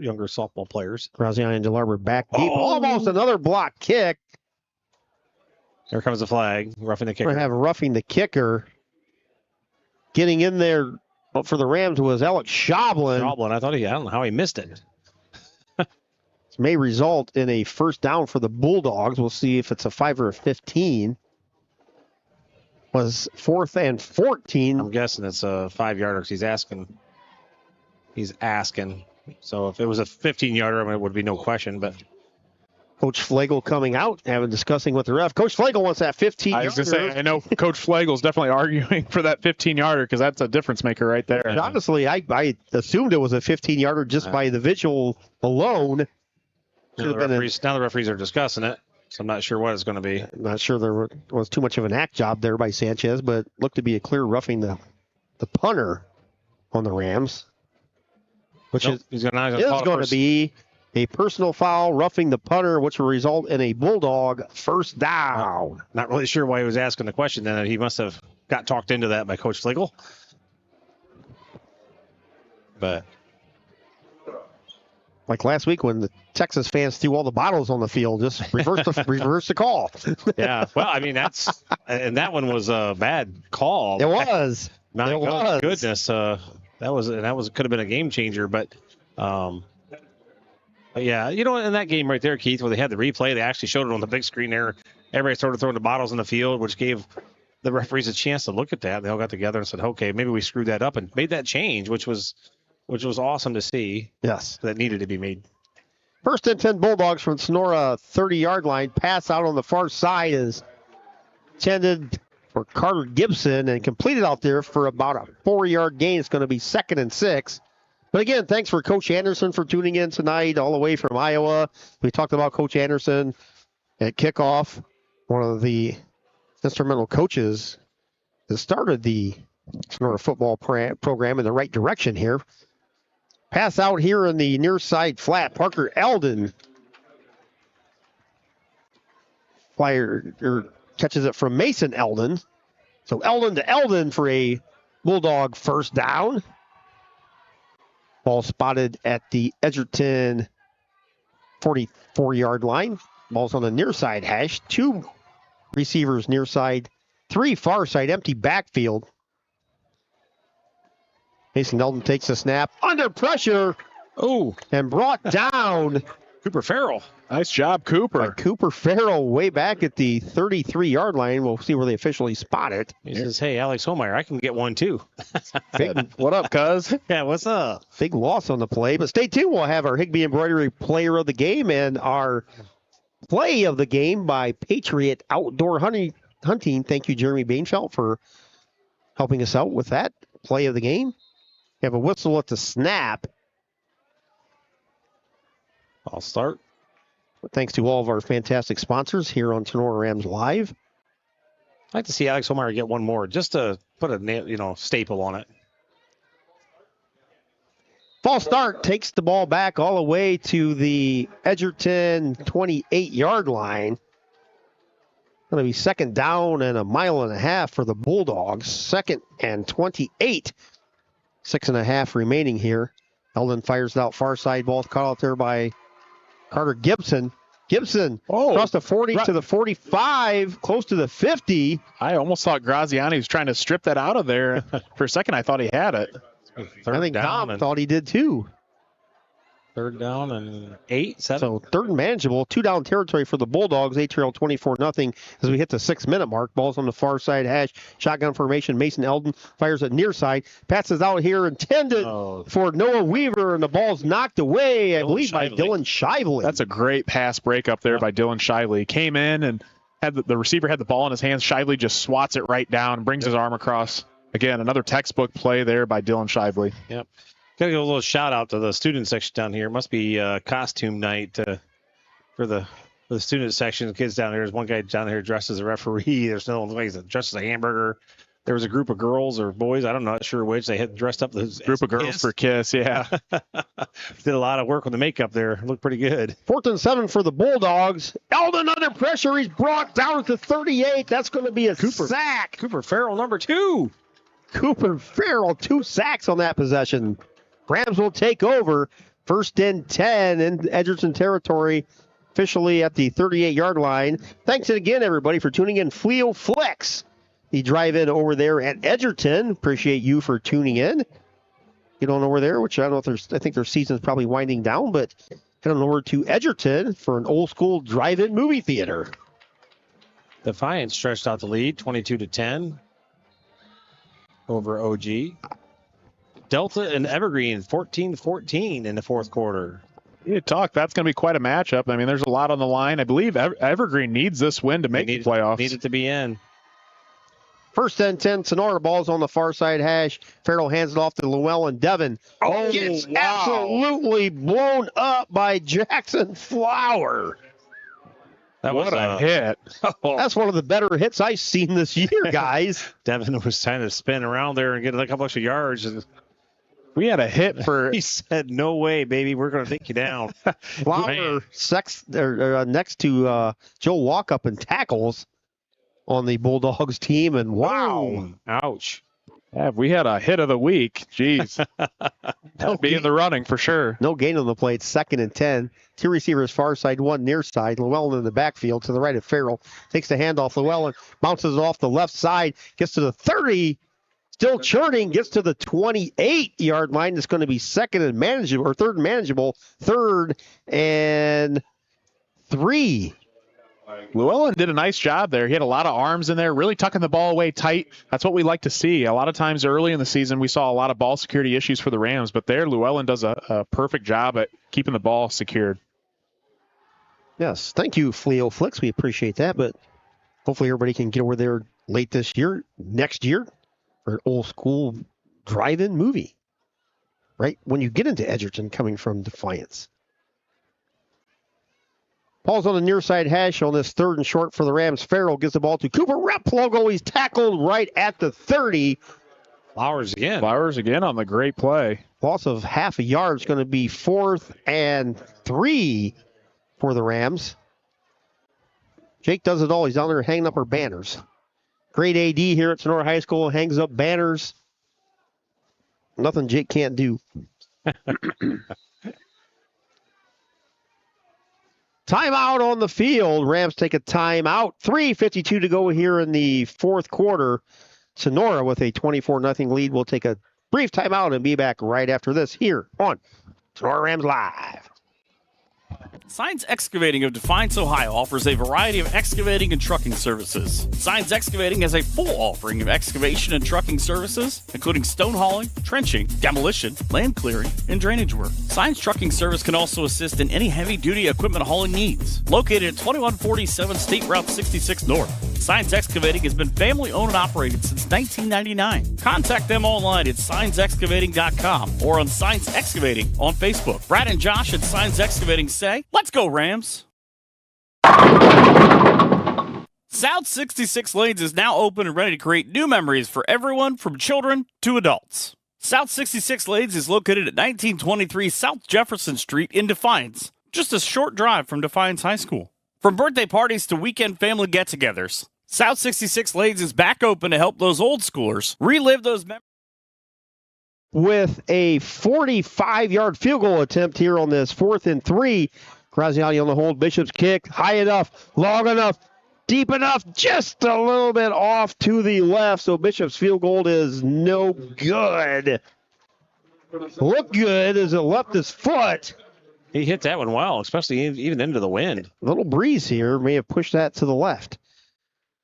younger softball players. Graziani and DeLarber back deep. Almost another block kick. Here comes the flag. Roughing the kicker. We're going to have roughing the kicker. Getting in there for the Rams was Alex Schoblin. I don't know how he missed it. This may result in a 1st down for the Bulldogs. We'll see if it's a 5 or a 15. Was 4th and 14. I'm guessing it's a 5-yarder because he's asking. So if it was a 15-yarder, it would be no question. But Coach Flagel coming out, discussing with the ref. Coach Flagel wants that 15-yarder. I was going to say, I know Coach Flagel's definitely arguing for that 15-yarder because that's a difference maker right there. And honestly, I assumed it was a 15-yarder just by the visual alone. Now the referees are discussing it. So I'm not sure what it's going to be. I'm not sure there was too much of an act job there by Sanchez, but looked to be a clear roughing the punter on the Rams. which he's going to be a personal foul, roughing the punter, which will result in a Bulldog first down. Not really sure why he was asking the question then. He must have got talked into that by Coach Flegel. But like last week when the Texas fans threw all the bottles on the field, just reverse the call. Yeah, well, I mean, that one was a bad call. It was. My goodness, that could have been a game changer. But yeah, in that game right there, Keith, where they had the replay, they actually showed it on the big screen there. Everybody started throwing the bottles in the field, which gave the referees a chance to look at that. They all got together and said, okay, maybe we screwed that up, and made that change, which was awesome to see. Yes. That needed to be made. First and 10 Bulldogs from Tinora 30-yard line. Pass out on the far side is intended for Carter Gibson and completed out there for about a 4-yard gain. It's going to be 2nd and 6. But again, thanks for Coach Anderson for tuning in tonight all the way from Iowa. We talked about Coach Anderson at kickoff, one of the instrumental coaches that started the Tinora football program in the right direction here. Pass out here in the near side flat. Parker Eldon catches it from Mason Eldon. So Eldon to Eldon for a Bulldog first down. Ball spotted at the Edgerton 44-yard line. Ball's on the near side hash. 2 receivers near side, 3 far side, empty backfield. Mason Eldon takes the snap under pressure. Oh, and brought down. Cooper Farrell. Nice job, Cooper. Cooper Farrell way back at the 33-yard line. We'll see where they officially spot it. He says, hey, Alex Holmeyer, I can get one too. What up, cuz? Yeah, what's up? Big loss on the play. But stay tuned. We'll have our Higbee Embroidery Player of the Game and our Play of the Game by Patriot Outdoor Hunting. Thank you, Jeremy Bainfeld, for helping us out with that Play of the Game. You have a whistle at the snap. I'll start. Thanks to all of our fantastic sponsors here on Tinora Rams Live. I'd like to see Alex Holmeyer get one more, just to put a staple on it. False start takes the ball back all the way to the Edgerton 28-yard line. Going to be 2nd down and 1.5 miles for the Bulldogs. 2nd and 28. 6.5 remaining here. Eldon fires it out far side. Ball caught out there by Carter Gibson. Gibson across the 40 to the 45, close to the 50. I almost thought Graziani was trying to strip that out of there. For a second, I thought he had it. I think Tom thought he did too. 3rd down and 8, 7. So 3rd and manageable. 2-down territory for the Bulldogs. They trail 24-0 as we hit the 6-minute mark. Ball's on the far side hash. Shotgun formation. Mason Eldon fires it near side. Passes out here intended for Noah Weaver, and the ball's knocked away, I believe, by Dylan Shively. That's a great pass break up there by Dylan Shively. Came in and had the receiver had the ball in his hands. Shively just swats it right down, brings his arm across. Again, another textbook play there by Dylan Shively. Yep. Got to give a little shout out to the student section down here. It must be costume night for the student section. The kids down here. There's one guy down here dressed as a referee. There's another one dressed as a hamburger. There was a group of girls or boys, I'm not sure which. They had dressed up as group of girls Kiss. for Kiss, yeah. Did a lot of work with the makeup there. Looked pretty good. 4th and 7 for the Bulldogs. Eldon under pressure. He's brought down to 38. That's going to be a sack. Cooper Farrell, number 2. Cooper Farrell, 2 sacks on that possession. Rams will take over. 1st and 10 in Edgerton territory, officially at the 38-yard line. Thanks again, everybody, for tuning in. Fleo Flex, the drive-in over there at Edgerton. Appreciate you for tuning in. Get on over there, which I don't know if I think their season's probably winding down, but head on over to Edgerton for an old-school drive-in movie theater. Defiance stretched out the lead, 22-10 over OG. Delta and Evergreen, 14-14 in the 4th quarter. You talk. That's going to be quite a matchup. I mean, there's a lot on the line. I believe Evergreen needs this win to make the playoffs. Need it to be in. 1st and 10, Tinora. Ball's on the far side hash. Farrell hands it off to Llewellyn Devin. Gets absolutely blown up by Jackson Flower. That what a hit. That's one of the better hits I've seen this year, guys. Devin was trying to spin around there and get a couple extra yards. And We had a hit for. He said, "No way, baby. We're going to take you down." Flower next to Joe Walkup in tackles on the Bulldogs team, and wow. Ouch. Yeah, we had a hit of the week. Jeez. That'd be in the running for sure. No gain on the play. It's 2nd and 10. 2 receivers far side, 1 near side. Llewellyn in the backfield to the right of Farrell. Takes the handoff. Llewellyn bounces it off the left side. Gets to the 30. Still churning. Gets to the 28-yard line. It's going to be 2nd and manageable, or 3rd and manageable. 3rd and 3. Llewellyn did a nice job there. He had a lot of arms in there, really tucking the ball away tight. That's what we like to see. A lot of times early in the season, we saw a lot of ball security issues for the Rams, but there, Llewellyn does a perfect job at keeping the ball secured. Yes, thank you, Fleo Flicks. We appreciate that, but hopefully everybody can get over there late this year, next year, for an old school drive-in movie, right? When you get into Edgerton coming from Defiance. Ball's on the near side hash on this 3rd and short for the Rams. Farrell gives the ball to Cooper Replogo. He's tackled right at the 30. Flowers again on the great play. Loss of half a yard is going to be 4th and 3 for the Rams. Jake does it all. He's down there hanging up our banners. Great AD here at Tinora High School. Hangs up banners. Nothing Jake can't do. Timeout on the field. Rams take a timeout. 3:52 to go here in the 4th quarter. Tinora with a 24-0 lead. We'll take a brief timeout and be back right after this here on Tinora Rams Live. Signs Excavating of Defiance, Ohio offers a variety of excavating and trucking services. Signs Excavating has a full offering of excavation and trucking services, including stone hauling, trenching, demolition, land clearing, and drainage work. Signs Trucking Service can also assist in any heavy-duty equipment hauling needs. Located at 2147 State Route 66 North, Signs Excavating has been family-owned and operated since 1999. Contact them online at signsexcavating.com or on Signs Excavating on Facebook. Brad and Josh at Signs Excavating say, "Let's go, Rams!" South 66 Lanes is now open and ready to create new memories for everyone from children to adults. South 66 Lanes is located at 1923 South Jefferson Street in Defiance, just a short drive from Defiance High School. From birthday parties to weekend family get-togethers, South 66 Lanes is back open to help those old schoolers relive those memories. With a 45-yard field goal attempt here on this 4th and 3. Graziani on the hold. Bishop's kick. High enough. Long enough. Deep enough. Just a little bit off to the left. So Bishop's field goal is no good. Looked good as it left his foot. He hit that one well, especially even into the wind. A little breeze here may have pushed that to the left.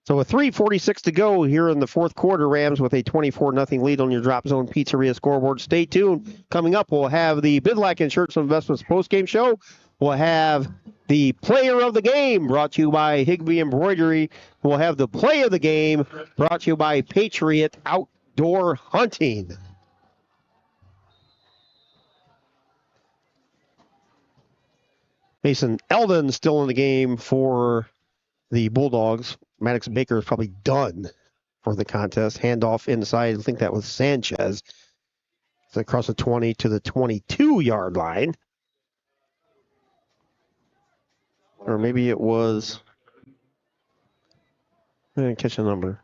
So with 3:46 to go here in the 4th quarter, Rams with a 24-0 lead on your Drop Zone Pizzeria scoreboard. Stay tuned. Coming up, we'll have the Bidlack Insurance Investments postgame show. We'll have the player of the game brought to you by Higbee Embroidery. We'll have the play of the game brought to you by Patriot Outdoor Hunting. Mason Eldon still in the game for the Bulldogs. Maddox Baker is probably done for the contest. Handoff inside. I think that was Sanchez. It's across the 20 to the 22-yard line. Or maybe it was... I didn't catch a number.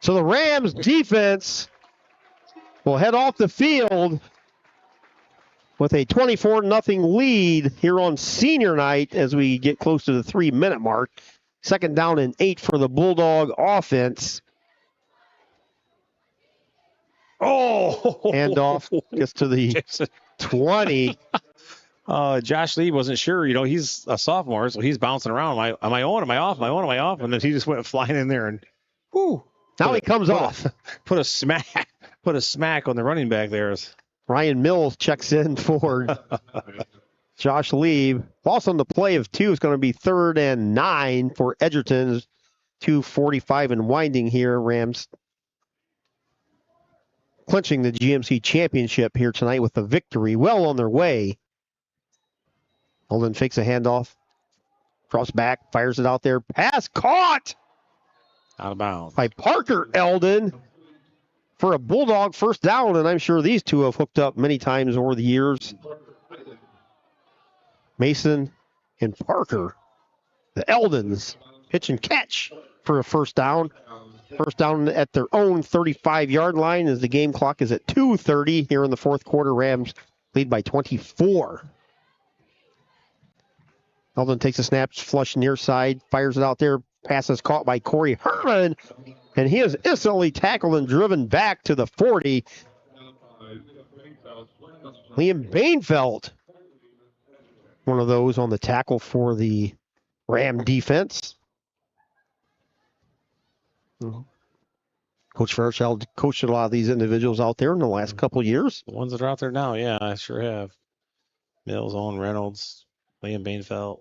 So the Rams defense will head off the field with a 24-0 lead here on senior night as we get close to the 3-minute mark. 2nd down and 8 for the Bulldog offense. Oh! Handoff gets to the 20. Josh Lee wasn't sure. You know, he's a sophomore, so he's bouncing around. Am I on? Am I off? Am I on? Am I off? And then he just went flying in there and, whoo! Now he comes off. Put a smack on the running back there. Ryan Mills checks in for Josh Lee. Loss on the play of 2 is going to be 3rd and 9 for Edgerton. 2:45 and winding here. Rams clinching the GMC championship here tonight with the victory. Well on their way. Holden fakes a handoff. Cross back, fires it out there. Pass caught! Out of bounds. By Parker Eldon. for a Bulldog first down, and I'm sure these two have hooked up many times over the years. Mason and Parker, the Eldons, pitch and catch for a first down. First down at their own 35-yard line as the game clock is at 2:30 here in the fourth quarter. Rams lead by 24. Eldon takes a snap, flush near side, fires it out there. Pass is caught by Corey Herman, and he is instantly tackled and driven back to the 40. Liam Bainfeld, one of those on the tackle for the Ram defense. Coach Fairchild coached a lot of these individuals out there in the last couple of years. The ones that are out there now, yeah, I sure have. Mills, Owen Reynolds, Liam Bainfeld.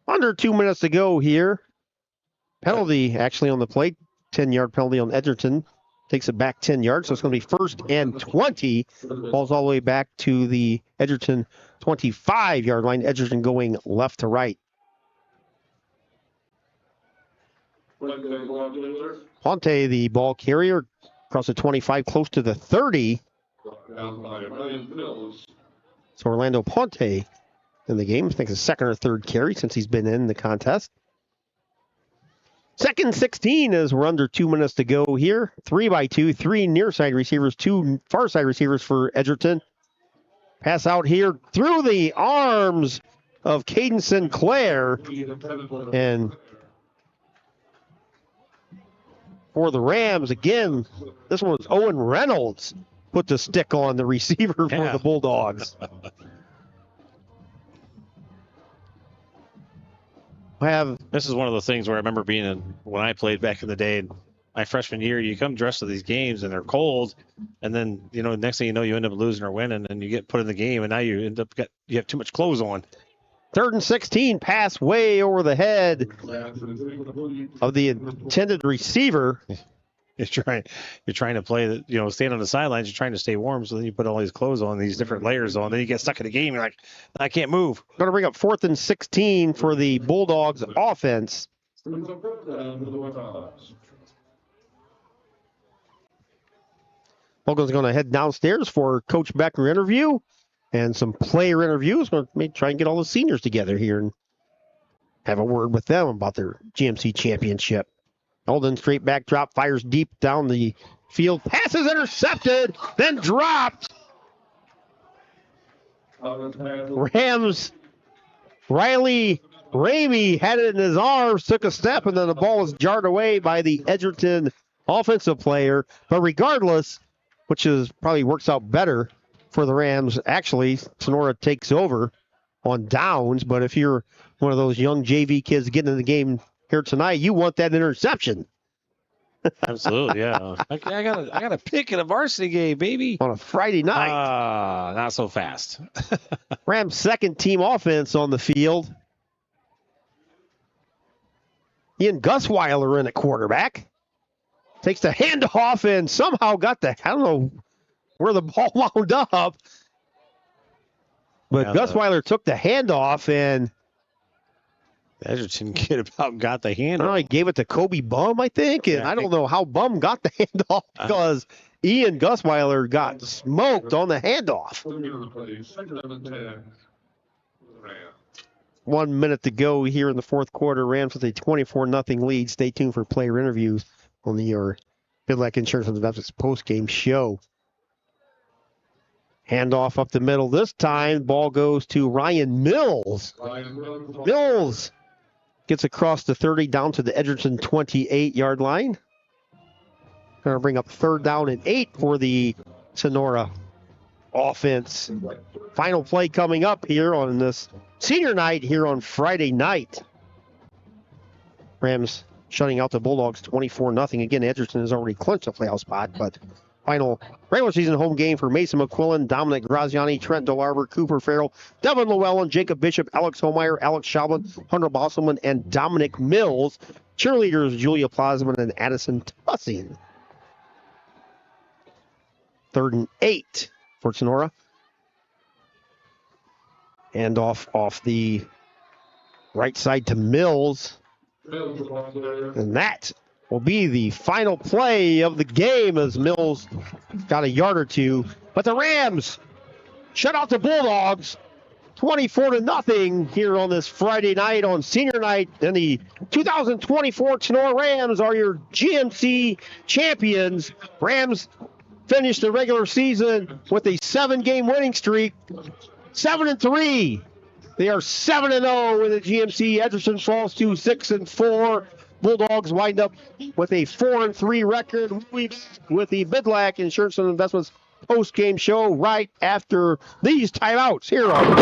Under 2 minutes to go here. Penalty actually on the plate. 10-yard penalty on Edgerton. Takes it back 10 yards, so it's going to be 1st and 20. Ball's all the way back to the Edgerton 25-yard line. Edgerton going left to right. Ponte, the ball carrier, across the 25, close to the 30. So Orlando Ponte in the game. I think it's his second or third carry since he's been in the contest. 2nd 16 as we're under 2 minutes to go here. 3x2, 3 near side receivers, 2 far side receivers for Edgerton. Pass out here through the arms of Caden Sinclair. And for the Rams, again, this one was Owen Reynolds put the stick on the receiver for the Bulldogs. This is one of the things where I remember being in when I played back in the day. My freshman year, you come dressed to these games and they're cold, and then next thing you know, you end up losing or winning, and you get put in the game, and now you have too much clothes on. 3rd and 16, pass way over the head of the intended receiver. You're trying to play stand on the sidelines. You're trying to stay warm, so then you put all these clothes on, these different layers on. Then you get stuck in the game. You're like, I can't move. Going to bring up 4th and 16 for the Bulldogs offense. Hogan's going to head downstairs for Coach Becker interview and some player interviews. We're going to try and get all the seniors together here and have a word with them about their GMC championship. Eldon straight back drop, fires deep down the field. Passes intercepted, then dropped. Rams, Riley Ramey had it in his arms, took a step, and then the ball was jarred away by the Edgerton offensive player. But regardless, which is probably works out better for the Rams, actually, Tinora takes over on downs. But if you're one of those young JV kids getting in the game here tonight, you want that interception. Absolutely, yeah. I got a pick in a varsity game, baby. On a Friday night. Not so fast. Rams' second team offense on the field. Ian Gusweiler in at quarterback. Takes the handoff and somehow got I don't know where the ball wound up. But Gusweiler took the handoff and Edgerton kid about got the handoff. He gave it to Kobe Bum, I think. And I don't know how Bum got the handoff because Ian Gusweiler got smoked on the handoff. 1 minute to go here in the fourth quarter. Rams with a 24-0 lead. Stay tuned for player interviews on your Bidlack Insurance and Investments post-game show. Handoff up the middle this time. Ball goes to Ryan Mills. Mills gets across the 30 down to the Edgerton 28-yard line. Going to bring up 3rd down and 8 for the Tinora offense. Final play coming up here on this senior night here on Friday night. Rams shutting out the Bulldogs 24-0. Again, Edgerton has already clinched a playoff spot, but final regular season home game for Mason McQuillan, Dominic Graziani, Trent DeLarver, Cooper Farrell, Devin Llewellyn, Jacob Bishop, Alex Holmeyer, Alex Schaubman, Hunter Bosselman, and Dominic Mills. Cheerleaders Julia Plazman and Addison Tussing. 3rd and 8 for Tinora. And off the right side to Mills. And that will be the final play of the game as Mills got a yard or two. But the Rams shut out the Bulldogs 24-0 here on this Friday night on senior night. And the 2024 Tinora Rams are your GMC champions. Rams finished the regular season with a 7-game winning streak, 7-3. They are 7-0 in the GMC. Edgerton falls to 6-4. Bulldogs wind up with a 4-3 record. We'll be back with the Bidlack Insurance and Investments post-game show right after these timeouts here on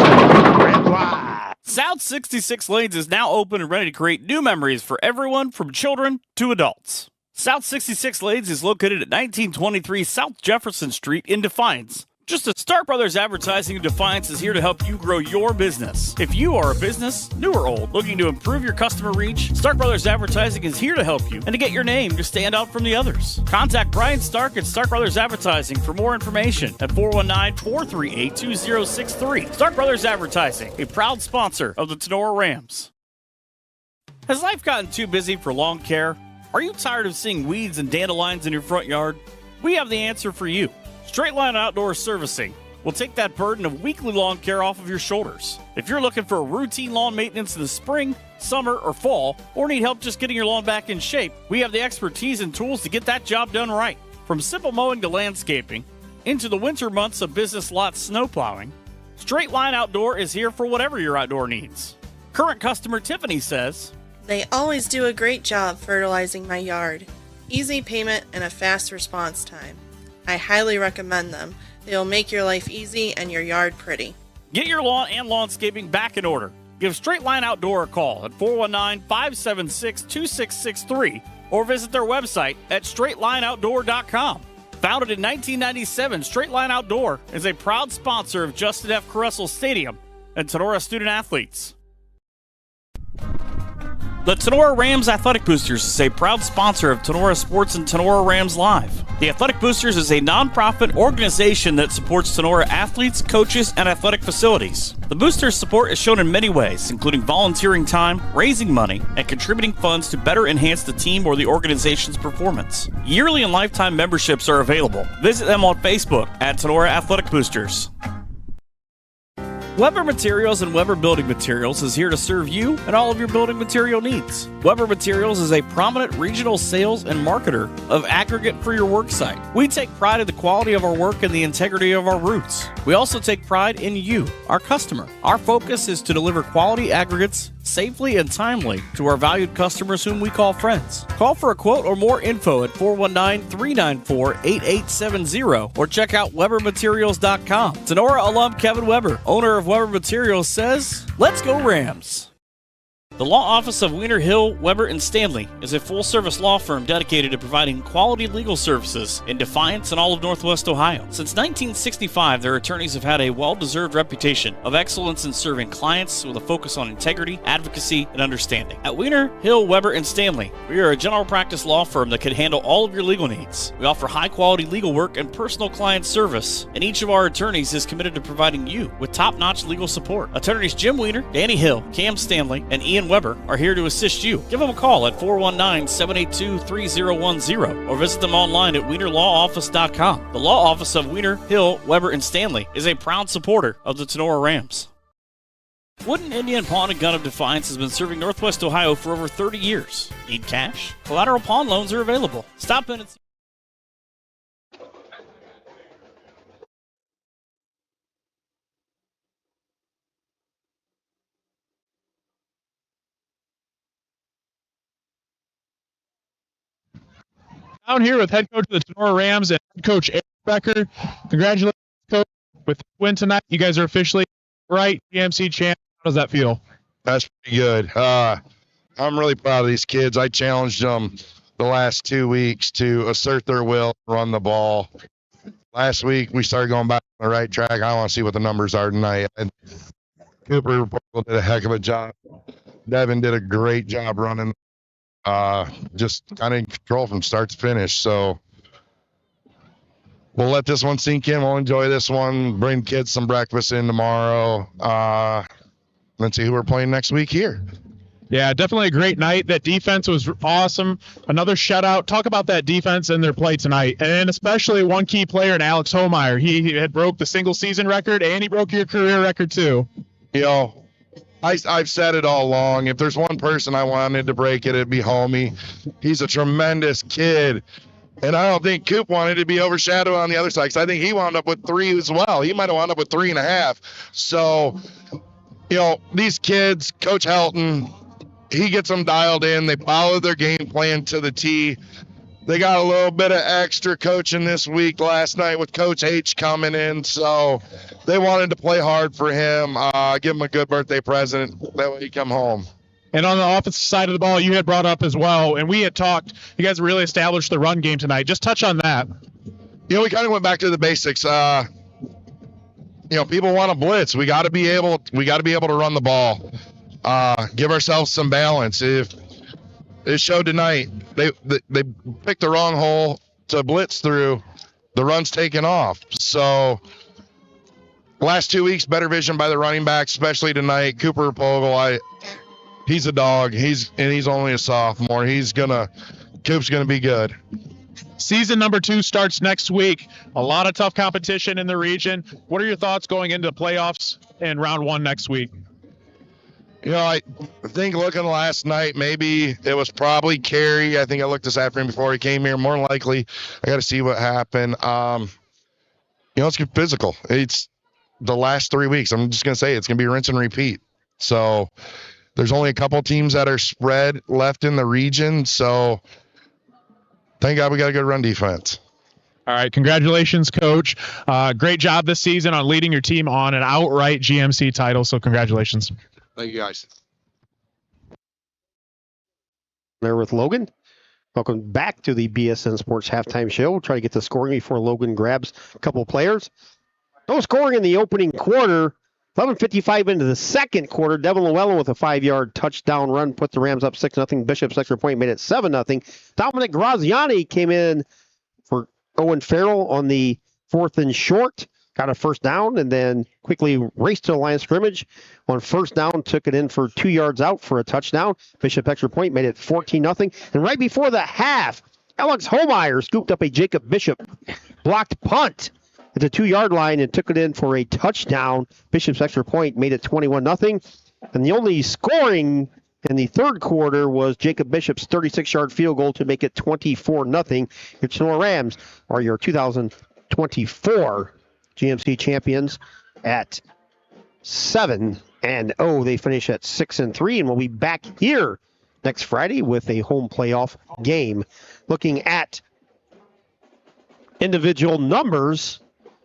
Rams Live. South 66 Lanes is now open and ready to create new memories for everyone from children to adults. South 66 Lanes is located at 1923 South Jefferson Street in Defiance. Just as Stark Brothers Advertising in Defiance is here to help you grow your business. If you are a business, new or old, looking to improve your customer reach, Stark Brothers Advertising is here to help you and to get your name to stand out from the others. Contact Brian Stark at Stark Brothers Advertising for more information at 419-438-2063. Stark Brothers Advertising, a proud sponsor of the Tinora Rams. Has life gotten too busy for lawn care? Are you tired of seeing weeds and dandelions in your front yard? We have the answer for you. Straight Line Outdoor Servicing will take that burden of weekly lawn care off of your shoulders. If you're looking for routine lawn maintenance in the spring, summer, or fall, or need help just getting your lawn back in shape, we have the expertise and tools to get that job done right. From simple mowing to landscaping, into the winter months of business lot snow plowing, Straight Line Outdoor is here for whatever your outdoor needs. Current customer Tiffany says, "They always do a great job fertilizing my yard. Easy payment and a fast response time. I highly recommend them. They will make your life easy and your yard pretty." Get your lawn and lawnscaping back in order. Give Straight Line Outdoor a call at 419-576-2663 or visit their website at straightlineoutdoor.com. Founded in 1997, Straight Line Outdoor is a proud sponsor of Justin F. Caressel Stadium and Tinora student athletes. The Tinora Rams Athletic Boosters is a proud sponsor of Tinora Sports and Tinora Rams Live. The Athletic Boosters is a nonprofit organization that supports Tinora athletes, coaches, and athletic facilities. The Boosters' support is shown in many ways, including volunteering time, raising money, and contributing funds to better enhance the team or the organization's performance. Yearly and lifetime memberships are available. Visit them on Facebook at Tinora Athletic Boosters. Weber Materials and Weber Building Materials is here to serve you and all of your building material needs. Weber Materials is a prominent regional sales and marketer of aggregate for your work site. We take pride in the quality of our work and the integrity of our roots. We also take pride in you, our customer. Our focus is to deliver quality aggregates safely and timely to our valued customers whom we call friends. Call for a quote or more info at 419-394-8870 or check out WeberMaterials.com. Tinora alum Kevin Weber, owner of Weber Materials, says, "Let's go Rams." The law office of Wiener Hill, Weber, and Stanley is a full-service law firm dedicated to providing quality legal services in Defiance and all of Northwest Ohio. Since 1965, their attorneys have had a well-deserved reputation of excellence in serving clients with a focus on integrity, advocacy, and understanding. At Wiener Hill, Weber, and Stanley, we are a general practice law firm that can handle all of your legal needs. We offer high-quality legal work and personal client service, and each of our attorneys is committed to providing you with top-notch legal support. Attorneys Jim Wiener, Danny Hill, Cam Stanley, and Ian Weber are here to assist you. Give them a call at 419-782-3010 or visit them online at wienerlawoffice.com. The law office of Wiener Hill, Weber, and Stanley is a proud supporter of the Tinora Rams. Wooden Indian Pawn and Gun of Defiance has been serving Northwest Ohio for over 30 years. Need cash? Collateral pawn loans are available. Stop in and see. Down here with head coach of the Tinora Rams and head coach Eric Becker. Congratulations, coach, with the win tonight. You guys are officially right GMC champ. How does that feel? That's pretty good. I'm really proud of these kids. I challenged them the last 2 weeks to assert their will, run the ball. Last week, we started going back on the right track. I want to see what the numbers are tonight. And Cooper did a heck of a job. Devin did a great job running. Just kind of in control from start to finish. So we'll let this one sink in. We'll enjoy this one. Bring kids some breakfast in tomorrow. Let's see who we're playing next week here. Yeah, definitely a great night. That defense was awesome. Another shutout. Talk about that defense and their play tonight. And especially one key player in Alex Homeyer. He had broke the single season record, and he broke your career record too. You know, I've said it all along. If there's one person I wanted to break it, it'd be Homie. He's a tremendous kid. And I don't think Coop wanted to be overshadowed on the other side, because I think he wound up with 3 as well. He might have wound up with 3.5. So, you know, these kids, Coach Helton, he gets them dialed in. They follow their game plan to the T. They got a little bit of extra coaching this week last night with Coach H coming in. So they wanted to play hard for him, give him a good birthday present. That way he come home. And on the offensive side of the ball, you had brought up as well, and we had talked, you guys really established the run game tonight. Just touch on that. You know, we kind of went back to the basics. You know, people want to blitz. We got to be able to run the ball. Give ourselves some balance. If it showed tonight, they picked the wrong hole to blitz through, the run's taken off. So last 2 weeks, better vision by the running backs, especially tonight. Cooper Pogel, he's a dog. He's only a sophomore. Coop's gonna be good. Season number 2 starts next week. A lot of tough competition in the region. What are your thoughts going into the playoffs and round 1 next week? You know, I think looking last night, maybe it was probably Carey. I think I looked this afternoon before he came here. More likely, I got to see what happened. You know, it's physical. It's the last 3 weeks. I'm just going to say it's going to be rinse and repeat. So there's only a couple teams that are spread left in the region. So thank God we got a good run defense. All right, congratulations, Coach. Great job this season on leading your team on an outright GMC title. So congratulations. Thank you, guys. There with Logan. Welcome back to the BSN Sports Halftime Show. We'll try to get the scoring before Logan grabs a couple of players. No scoring in the opening quarter. 11:55 into the second quarter. Devin Llewellyn with a 5-yard touchdown run put the Rams up 6-0. Bishop's extra point made it 7-0. Dominic Graziani came in for Owen Farrell on the 4th and short. Got a first down and then quickly raced to the line of scrimmage. On first down, took it in for 2 yards out for a touchdown. Bishop extra point made it 14-0. And right before the half, Alex Homeyer scooped up a Jacob Bishop blocked punt at the 2-yard line and took it in for a touchdown. Bishop's extra point made it 21-0. And the only scoring in the third quarter was Jacob Bishop's 36-yard field goal to make it 24-0. Your Tinora Rams are your 2024 GMC champions at 7-0. They finish at 6-3, and we'll be back here next Friday with a home playoff game. Looking at individual numbers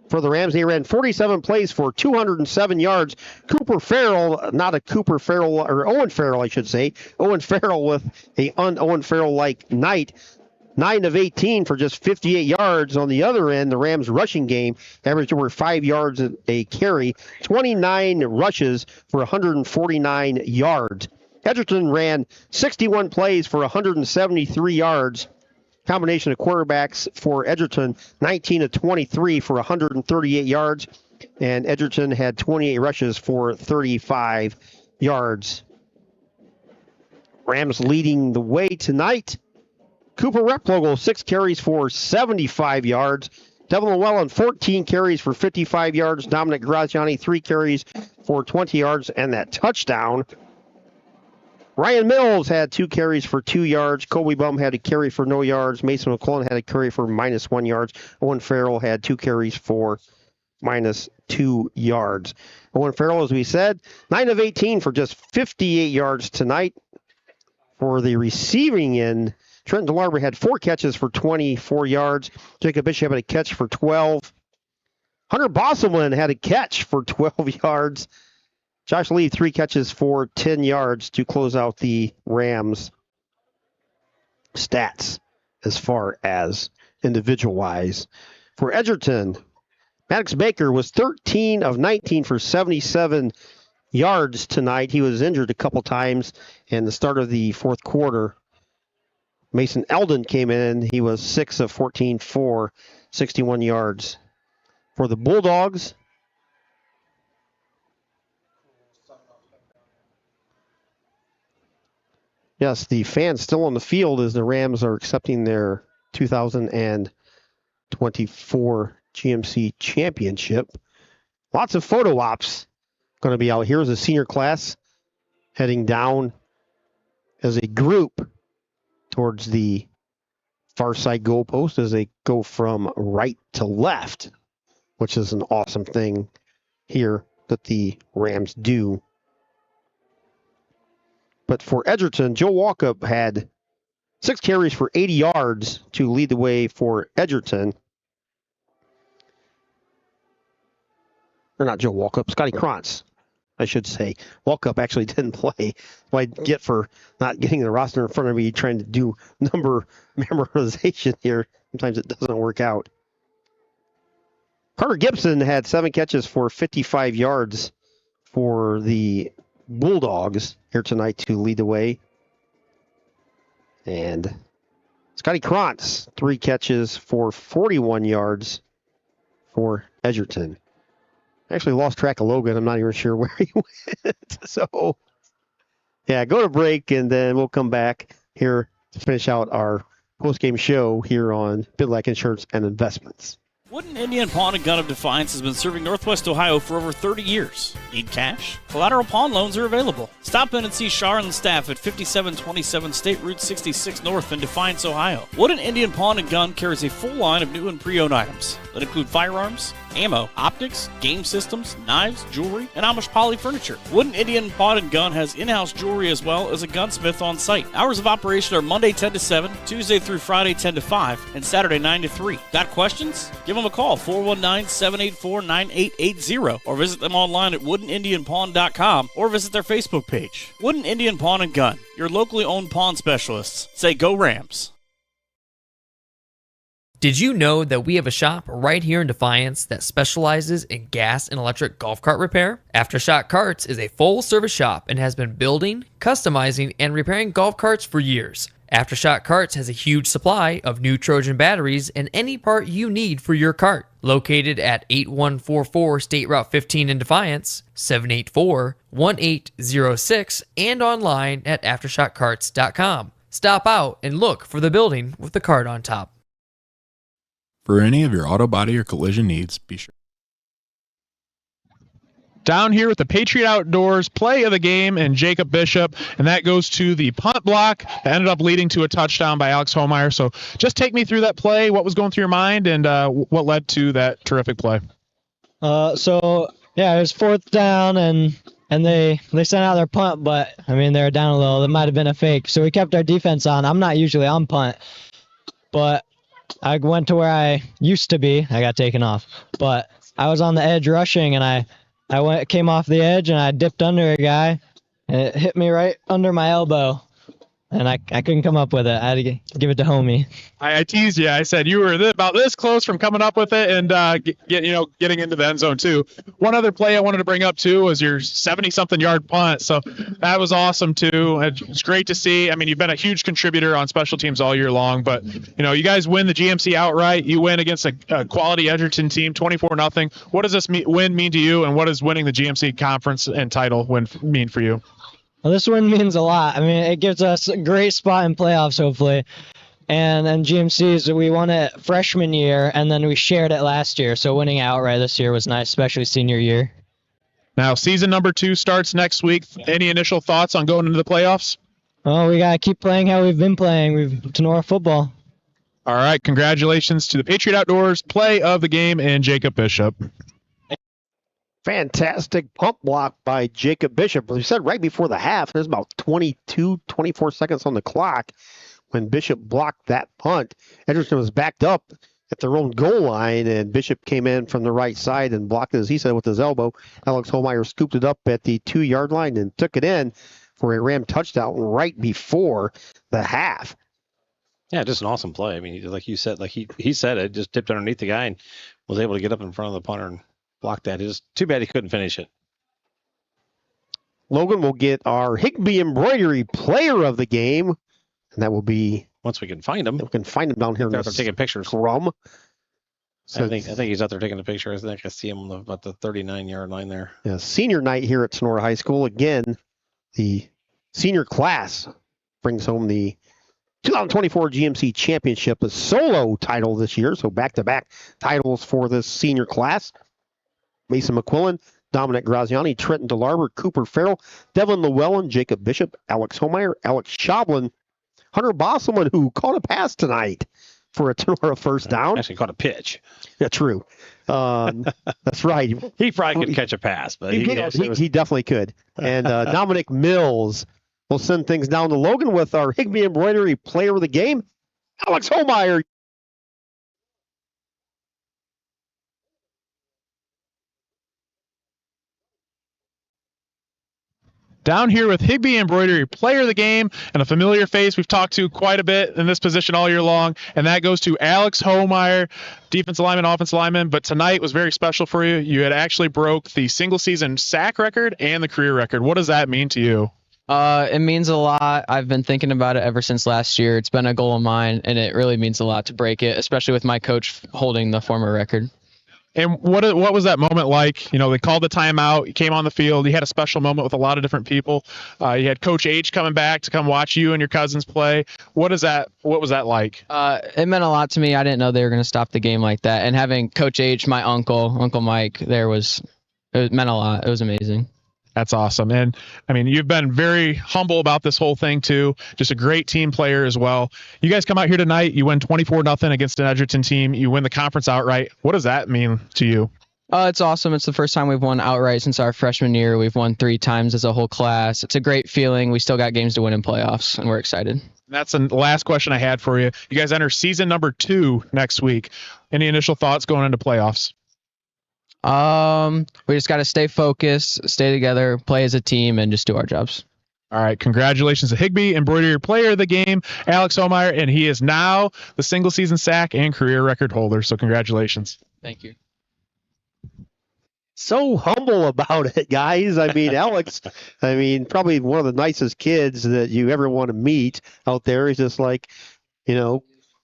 for the Rams, they ran 47 plays for 207 yards. Cooper Farrell, not a Cooper Farrell, or Owen Farrell, I should say. Owen Farrell with a un-Owen Farrell-like night. 9 of 18 for just 58 yards. On the other end, the Rams rushing game averaged over 5 yards a carry, 29 rushes for 149 yards. Edgerton ran 61 plays for 173 yards. Combination of quarterbacks for Edgerton, 19 of 23 for 138 yards. And Edgerton had 28 rushes for 35 yards. Rams leading the way tonight. Cooper Replogle, 6 carries for 75 yards. Devin Llewellyn, 14 carries for 55 yards. Dominic Graziani, 3 carries for 20 yards and that touchdown. Ryan Mills had 2 carries for 2 yards. Colby Bum had a carry for no yards. Mason McClellan had a carry for -1 yards. Owen Farrell had 2 carries for -2 yards. Owen Farrell, as we said, 9 of 18 for just 58 yards tonight. For the receiving end, Trenton DeLarber had 4 catches for 24 yards. Jacob Bishop had a catch for 12. Hunter Bosselman had a catch for 12 yards. Josh Lee, 3 catches for 10 yards to close out the Rams' stats as far as individual-wise. For Edgerton, Maddox Baker was 13 of 19 for 77 yards tonight. He was injured a couple times in the start of the fourth quarter. Mason Eldon came in. He was 6 of 14 for 61 yards. For the Bulldogs, Yes, the fans still on the field as the Rams are accepting their 2024 GMC championship. Lots of photo ops going to be out here as a senior class heading down as a group towards the far side goalpost as they go from right to left, which is an awesome thing here that the Rams do. But for Edgerton, Joe Walkup had 6 carries for 80 yards to lead the way for Edgerton. Or not Joe Walkup, Scotty Krantz, I should say. Walkup actually didn't play. What I get for not getting the roster in front of me, trying to do number memorization here. Sometimes it doesn't work out. Carter Gibson had 7 catches for 55 yards for the Bulldogs here tonight to lead the way. And Scotty Krantz, 3 catches for 41 yards for Edgerton. I actually lost track of Logan. I'm not even sure where he went. So, yeah, go to break, and then we'll come back here to finish out our post-game show here on Bidlack Insurance and Investments. Wooden Indian Pawn and Gun of Defiance has been serving Northwest Ohio for over 30 years. Need cash? Collateral pawn loans are available. Stop in and see Shar and the staff at 5727 State Route 66 North in Defiance, Ohio. Wooden Indian Pawn and Gun carries a full line of new and pre-owned items that include firearms, ammo, optics, game systems, knives, jewelry, and Amish poly furniture. Wooden Indian Pawn and Gun has in-house jewelry as well as a gunsmith on site. Hours of operation are Monday 10 to 7, Tuesday through Friday 10 to 5, and Saturday 9 to 3. Got questions? Give them a call, 419-784-9880, or visit them online at woodenindianpawn.com, or visit their Facebook page. Wooden Indian Pawn and Gun, your locally owned pawn specialists. Say go Rams. Did you know that we have a shop right here in Defiance that specializes in gas and electric golf cart repair? Aftershock Carts is a full-service shop and has been building, customizing, and repairing golf carts for years. Aftershock Carts has a huge supply of new Trojan batteries and any part you need for your cart. Located at 8144 State Route 15 in Defiance, 784-1806, and online at aftershockcarts.com. Stop out and look for the building with the cart on top. For any of your auto body or collision needs, be sure. Down here with the Patriot Outdoors play of the game and Jacob Bishop, and that goes to the punt block that ended up leading to a touchdown by Alex Homeyer. So just take me through that play, what was going through your mind, and what led to that terrific play. It was 4th down, and they sent out their punt, but, I mean, they were down a little. It might have been a fake. So we kept our defense on. I'm not usually on punt, but I went to where I used to be. I got taken off. But I was on the edge rushing, and I came off the edge, and I dipped under a guy, and it hit me right under my elbow. And I couldn't come up with it. I had to give it to homie. I teased you. I said you were about this close from coming up with it and getting into the end zone too. One other play I wanted to bring up too was your 70-something yard punt. So that was awesome too. It's great to see. I mean, you've been a huge contributor on special teams all year long, but you guys win the GMC outright. You win against a quality Edgerton team, 24-0. What does this win mean to you, and what does winning the GMC conference and title win mean for you? Well, this win means a lot. I mean, it gives us a great spot in playoffs, hopefully. And then GMCs, we won it freshman year, and then we shared it last year. So winning outright this year was nice, especially senior year. Now, season number 2 starts next week. Any initial thoughts on going into the playoffs? Oh, we got to keep playing how we've been playing. We've Tinora football. All right. Congratulations to the Patriot Outdoors play of the game and Jacob Bishop. Fantastic pump block by Jacob Bishop. As we said right before the half, there's about 24 seconds on the clock when Bishop blocked that punt. Edgerton was backed up at their own goal line, and Bishop came in from the right side and blocked it, as he said, with his elbow. Alex Homeyer scooped it up at the 2-yard line and took it in for a Ram touchdown right before the half. Yeah, just an awesome play. I mean, like you said, like he said, it just dipped underneath the guy and was able to get up in front of the punter and block that. It's too bad he couldn't finish it. Logan will get our Higbee Embroidery Player of the Game, and that will be once we can find him. We can find him down here. They're taking pictures. Scrum. So I think he's out there taking the picture. I think I see him on about the 39-yard line there. Yeah, senior night here at Tinora High School. Again, the senior class brings home the 2024 GMC Championship, a solo title this year, so back-to-back titles for this senior class. Mason McQuillan, Dominic Graziani, Trenton DeLarber, Cooper Farrell, Devin Llewellyn, Jacob Bishop, Alex Homeyer, Alex Schablin, Hunter Bosselman, who caught a pass tonight for a Tinora first down. Actually caught a pitch. Yeah, true. That's right. He probably could catch a pass, but he definitely could. And Dominic Mills will send things down to Logan with our Higbee Embroidery Player of the Game, Alex Homeyer. Down here with Higbee Embroidery Player of the Game and a familiar face we've talked to quite a bit in this position all year long, and that goes to Alex Homeyer, defensive lineman, offensive lineman. But tonight was very special for you. You had actually broke the single-season sack record and the career record. What does that mean to you? It means a lot. I've been thinking about it ever since last year. It's been a goal of mine, and it really means a lot to break it, especially with my coach holding the former record. And what was that moment like? You know, they called the timeout. You came on the field. You had a special moment with a lot of different people. You had Coach H coming back to come watch you and your cousins play. What was that like? It meant a lot to me. I didn't know they were going to stop the game like that. And having Coach H, my Uncle Mike, it meant a lot. It was amazing. That's awesome. And I mean, you've been very humble about this whole thing too. Just a great team player as well. You guys come out here tonight, you win 24-0 against an Edgerton team. You win the conference outright. What does that mean to you? It's awesome. It's the first time we've won outright since our freshman year. We've won 3 times as a whole class. It's a great feeling. We still got games to win in playoffs, and we're excited. That's the last question I had for you. You guys enter season number 2 next week. Any initial thoughts going into playoffs? We just got to stay focused, stay together, play as a team, and just do our jobs. All right. Congratulations to Higbee Embroidery Player of the Game, Alex Homeyer, and he is now the single season sack and career record holder. So congratulations. Thank you. So humble about it, guys. I mean, Alex, probably one of the nicest kids that you ever want to meet out there. He's just like,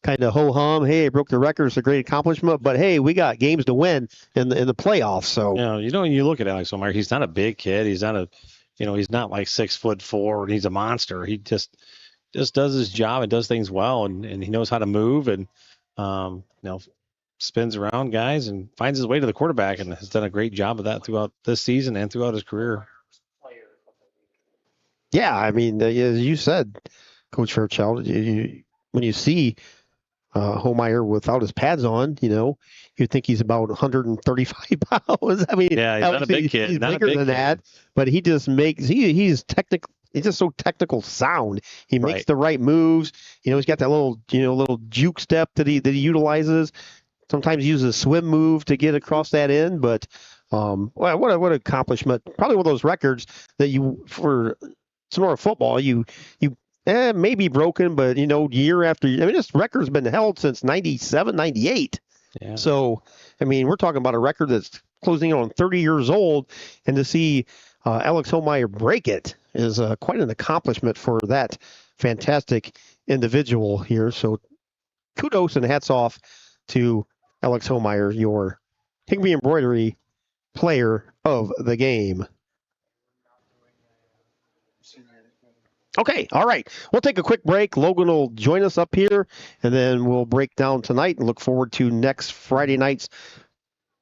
kind of ho-hum. Hey, I broke the record. It's a great accomplishment. But, hey, we got games to win in the playoffs. So, you look at Alex Homeyer, he's not a big kid. He's not he's not like 6'4", and he's a monster. He just does his job and does things well, and he knows how to move and, spins around guys and finds his way to the quarterback and has done a great job of that throughout this season and throughout his career. Yeah, I mean, as you said, Coach Fairchild, when you see Homeyer without his pads on, you'd think he's about 135 pounds. I mean, yeah, he's not a big kid. He's bigger than that, but he just makes he's technical. He's just so technical sound. He makes the right moves. He's got that little juke step that he utilizes. Sometimes uses a swim move to get across that end. But what an accomplishment! Probably one of those records that for Sonora football you may be broken, but year after year. I mean, this record's been held since 97, 98. Yeah. So, I mean, we're talking about a record that's closing in on 30 years old, and to see Alex Homeyer break it is quite an accomplishment for that fantastic individual here. So, kudos and hats off to Alex Homeyer, your Higbee Embroidery Player of the Game. Okay, all right. We'll take a quick break. Logan will join us up here, and then we'll break down tonight and look forward to next Friday night's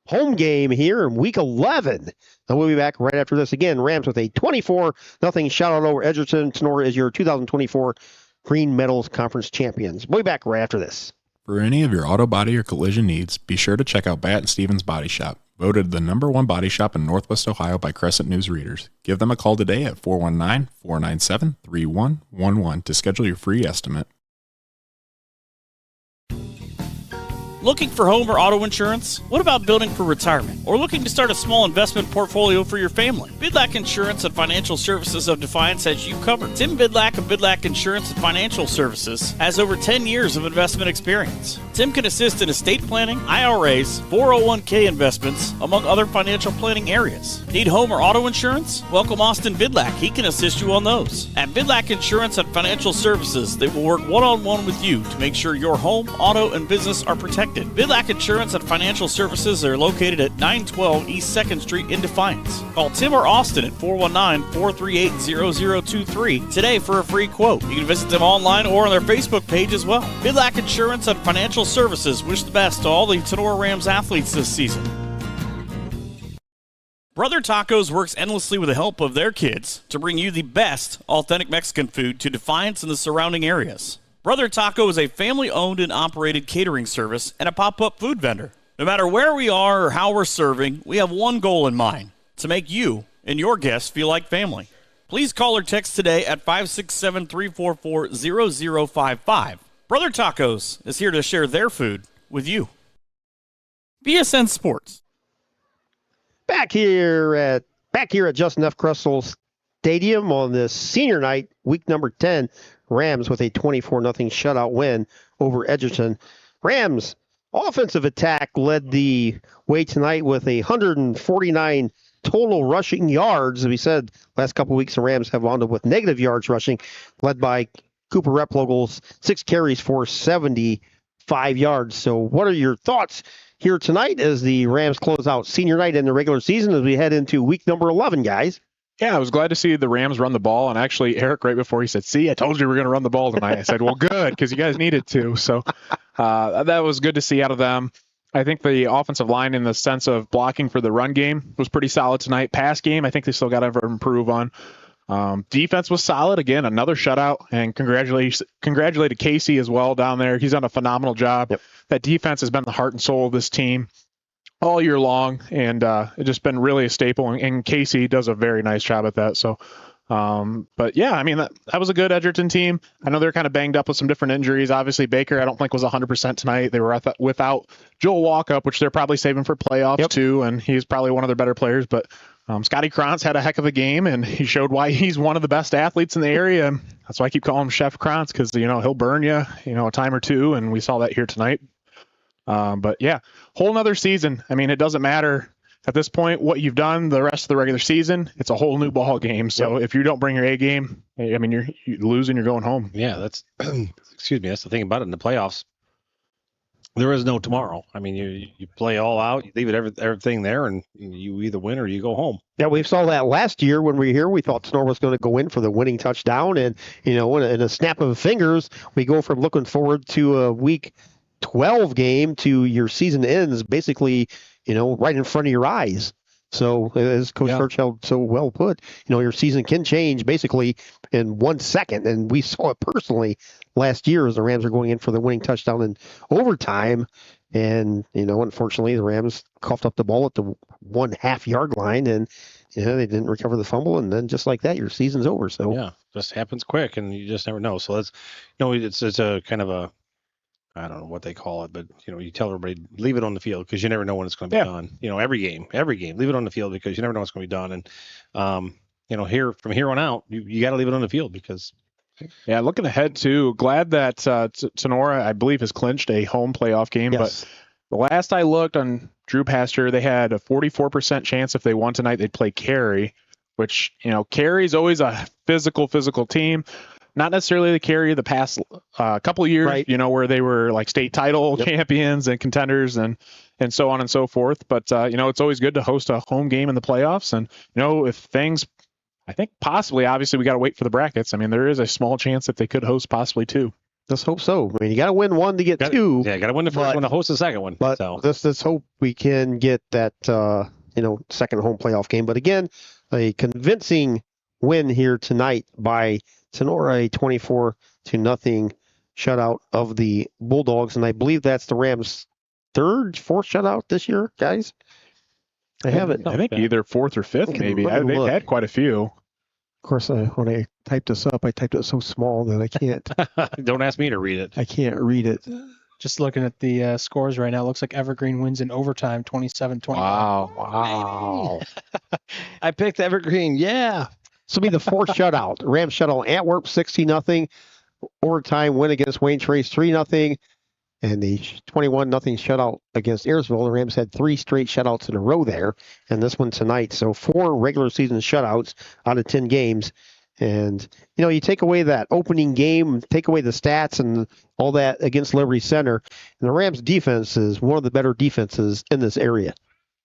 home game here in Week 11. And we'll be back right after this. Again, Rams with a 24-0 shutout over Edgerton. Tinora is your 2024 Green Medals Conference champions. We'll be back right after this. For any of your auto body or collision needs, be sure to check out Bat & Stevens Body Shop, voted the #1 body shop in Northwest Ohio by Crescent News readers. Give them a call today at 419-497-3111 to schedule your free estimate. Looking for home or auto insurance? What about building for retirement? Or looking to start a small investment portfolio for your family? Bidlack Insurance and Financial Services of Defiance has you covered. Tim Bidlack of Bidlack Insurance and Financial Services has over 10 years of investment experience. Tim can assist in estate planning, IRAs, 401k investments, among other financial planning areas. Need home or auto insurance? Welcome Austin Vidlac. He can assist you on those. At Vidlac Insurance and Financial Services, they will work one-on-one with you to make sure your home, auto, and business are protected. Vidlac Insurance and Financial Services are located at 912 East 2nd Street in Defiance. Call Tim or Austin at 419-438-0023 today for a free quote. You can visit them online or on their Facebook page as well. Vidlac Insurance and Financial Services wish the best to all the Tinora Rams athletes this season. Brother Tacos works endlessly with the help of their kids to bring you the best authentic Mexican food to Defiance and the surrounding areas. Brother Taco is a family-owned and operated catering service and a pop-up food vendor. No matter where we are or how we're serving, we have one goal in mind: to make you and your guests feel like family. Please call or text today at 567-344-0055. Brother Tacos is here to share their food with you. BSN Sports. Back here at Justin F. Kressel Stadium on this senior night, week number 10, Rams with a 24-0 shutout win over Edgerton. Rams offensive attack led the way tonight with 149 total rushing yards. As we said, last couple of weeks the Rams have wound up with negative yards rushing, led by Cooper Replogle's 6 carries for 75 yards. So what are your thoughts here tonight as the Rams close out senior night in the regular season as we head into week number 11, guys? Yeah, I was glad to see the Rams run the ball. And actually, Eric, right before he said, "See, I told you we were going to run the ball tonight," I said, "Well, good, because you guys needed to." So that was good to see out of them. I think the offensive line, in the sense of blocking for the run game, was pretty solid tonight. Pass game, I think they still got to improve on. Defense was solid. Again, another shutout, and congratulated Casey as well down there. He's done a phenomenal job. Yep. That defense has been the heart and soul of this team all year long, and it's just been really a staple, and Casey does a very nice job at that. So, but yeah, I mean, that was a good Edgerton team. I know they're kind of banged up with some different injuries. Obviously, Baker, I don't think was 100% tonight. They were without Joel Walkup, which they're probably saving for playoffs too, and he's probably one of their better players. But Scotty Krantz had a heck of a game, and he showed why he's one of the best athletes in the area. And that's why I keep calling him Chef Krantz, because he'll burn you, a time or two, and we saw that here tonight. But yeah, whole nother season. I mean, it doesn't matter at this point what you've done the rest of the regular season. It's a whole new ball game. So if you don't bring your A game, I mean, you're losing, you're going home. Yeah, that's excuse me. That's the thing about it in the playoffs. There is no tomorrow. I mean, you play all out, you leave everything there, and you either win or you go home. Yeah, we saw that last year when we were here. We thought Tinora was going to go in for the winning touchdown, and in a snap of fingers, we go from looking forward to a week 12 game to your season ends basically, right in front of your eyes. So as Coach Churchill so well put, your season can change basically in 1 second. And we saw it personally last year as the Rams are going in for the winning touchdown in overtime. And, unfortunately the Rams coughed up the ball at the 1.5 yard line, and, they didn't recover the fumble. And then just like that, your season's over. So yeah, just happens quick, and you just never know. So that's, it's a kind of a, I don't know what they call it, but you tell everybody leave it on the field because you never know when it's going to be done. Every game, leave it on the field because you never know what's going to be done. And from here on out, you got to leave it on the field because. Yeah, looking ahead too. Glad that Tinora, I believe, has clinched a home playoff game. Yes. But the last I looked on Drew Pasture, they had a 44% chance if they won tonight they'd play Cary, which Cary's always a physical team. Not necessarily the Cary of the past couple of years, right, where they were like state title champions and contenders and so on and so forth. But, it's always good to host a home game in the playoffs. And, if things, I think possibly, obviously, we got to wait for the brackets. I mean, there is a small chance that they could host possibly two. Let's hope so. I mean, you got to win one to get two. Yeah, got to win the first one to host the second one. But let's hope we can get that, second home playoff game. But again, a convincing win here tonight by Tinora, a 24-0 shutout of the Bulldogs, and I believe that's the Rams' fourth shutout this year, guys. I have it. I think either fourth or fifth, maybe. They've had quite a few. Of course, when I typed this up, I typed it so small that I can't. Don't ask me to read it. I can't read it. Just looking at the scores right now, it looks like Evergreen wins in overtime, 27-21. Wow. I picked Evergreen. Yeah. This will be the fourth shutout. Rams shutout Antwerp 60-0. Overtime win against Wayne Trace 3-0. and the 21-0 shutout against Ayersville. The Rams had 3 straight shutouts in a row there, and this one tonight. So 4 regular season shutouts out of 10 games. And, you take away that opening game, take away the stats and all that against Liberty Center, and the Rams defense is one of the better defenses in this area.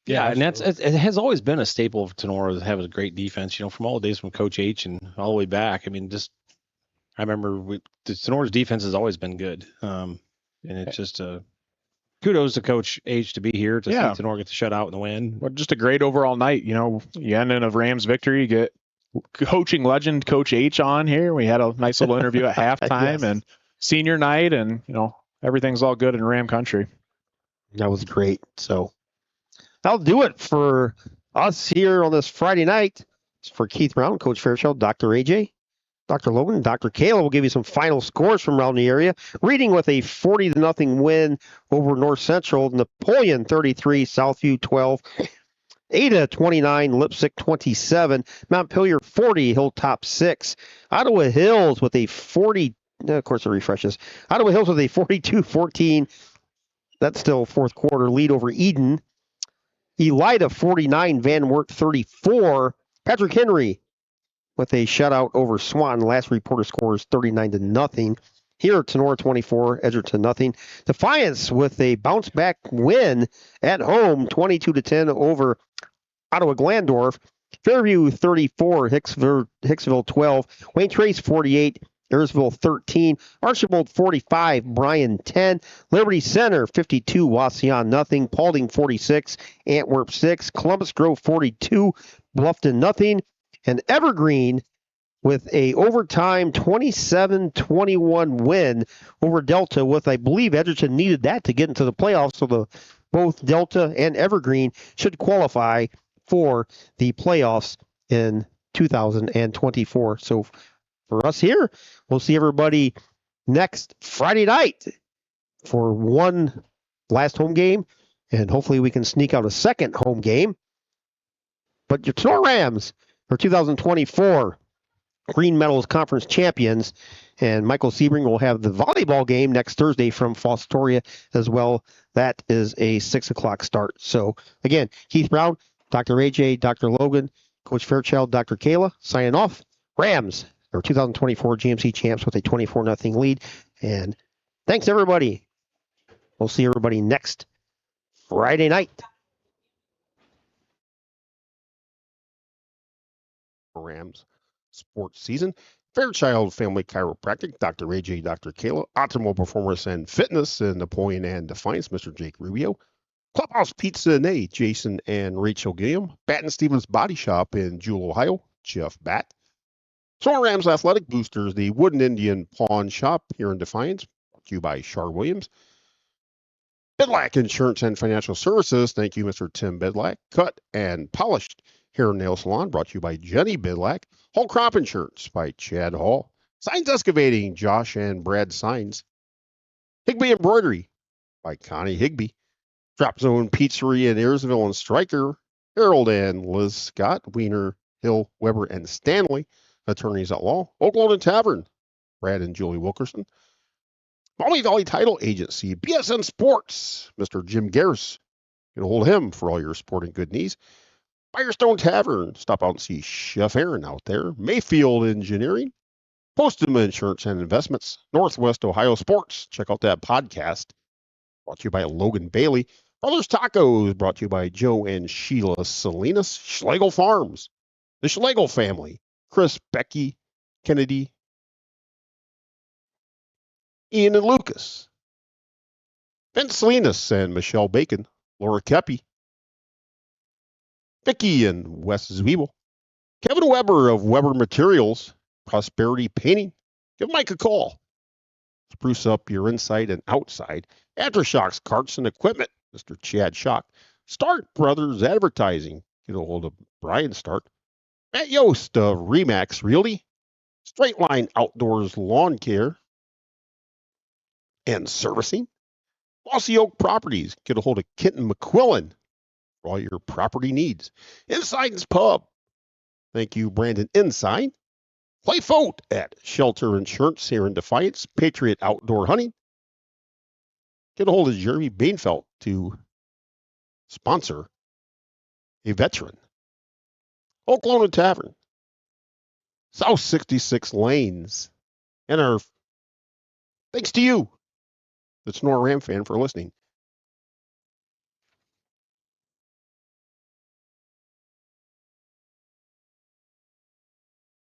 Yeah, and it has always been a staple of Tinora to have a great defense, from all the days from Coach H and all the way back. I remember Tenora's defense has always been good. And it's just kudos to Coach H to be here to see Tinora get the shutout and the win. Well, just a great overall night. You end in a Rams victory, you get coaching legend Coach H on here. We had a nice little interview at halftime and senior night, and everything's all good in Ram country. That was great. So that'll do it for us here on this Friday night. For Keith Brown, Coach Fairchild, Dr. AJ, Dr. Logan, and Dr. Kayla will give you some final scores from around the area. Reading with a 40-0 win over North Central. Napoleon 33, Southview 12. Ada 29, Lipsick 27, Montpelier 40, Hilltop 6. Ottawa Hills with a 40, of course it refreshes. Ottawa Hills with a 42-14, that's still fourth quarter lead over Eden. Elida 49, Van Wert 34. Patrick Henry with a shutout over Swan. Last reporter score is 39-0. Here, Tinora 24, Edgerton 0. Defiance with a bounce back win at home, 22-10 over Ottawa Glandorf. Fairview 34, Hicksville 12. Wayne Trace 48, Ayersville 13. Archibald 45, Bryan 10. Liberty Center 52, Wauseon 0. Paulding 46, Antwerp 6. Columbus Grove 42, Bluffton 0. And Evergreen with a overtime 27-21 win over Delta, with, I believe, Edgerton needed that to get into the playoffs, so both Delta and Evergreen should qualify for the playoffs in 2024. So for us here, we'll see everybody next Friday night for one last home game, and hopefully we can sneak out a second home game. But your Tinora Rams are 2024 Green Medals Conference champions, and Michael Sebring will have the volleyball game next Thursday from Fostoria as well. That is a 6 o'clock start. So again, Keith Brown, Dr. AJ, Dr. Logan, Coach Fairchild, Dr. Kayla signing off. Rams are 2024 GMC champs with a 24-0 lead. And thanks everybody. We'll see everybody next Friday night. Rams sports season. Fairchild Family Chiropractic, Dr. AJ, Dr. Kayla, Optimal Performance and Fitness in Napoleon and Defiance, Mr. Jake Rubio, Clubhouse Pizza and A, Jason and Rachel Gilliam, Batt and Stevens Body Shop in Jewel, Ohio, Jeff Batt, Tinora Rams Athletic Boosters, the Wooden Indian Pawn Shop here in Defiance, brought to you by Shar Williams, Bidlack Insurance and Financial Services, thank you, Mr. Tim Bidlack, Cut and Polished Hair and Nail Salon, brought to you by Jenny Bidlack, Hall Crop Insurance by Chad Hall, Signs Excavating, Josh and Brad Signs, Higbee Embroidery by Connie Higbee, Drop Zone Pizzeria in Ayersville and Stryker, Harold and Liz Scott, Wiener, Hill, Weber, and Stanley, attorneys at law, Oklahoma Tavern, Brad and Julie Wilkerson, Maumee Valley Title Agency, BSN Sports, Mr. Jim Garris, get a hold of him for all your sporting good needs. Firestone Tavern, stop out and see Chef Aaron out there. Mayfield Engineering, Postgame Insurance and Investments, Northwest Ohio Sports. Check out that podcast. Brought to you by Logan Bailey. Brothers Tacos, brought to you by Joe and Sheila Salinas. Schlegel Farms, the Schlegel family. Chris, Becky, Kennedy, Ian and Lucas. Vince Salinas and Michelle Bacon. Laura Kepi. Vicky and Wes Zwiebel. Kevin Weber of Weber Materials, Prosperity Painting. Give Mike a call. Spruce up your inside and outside. Aftershocks, Carts and Equipment, Mr. Chad Schock. Stark Brothers Advertising. Get a hold of Brian Stark. Matt Yost of Remax Realty. Straight Line Outdoors Lawn Care and Servicing. Mossy Oak Properties. Get a hold of Kenton McQuillan for all your property needs. Inside's Pub. Thank you, Brandon Inside. Play Foat at Shelter Insurance here in Defiance. Patriot Outdoor Hunting. get a hold of Jeremy Bainfeld to sponsor a veteran. Oklahoma Tavern, South 66 Lanes, and our thanks to you, the Tinora Ram fan, for listening.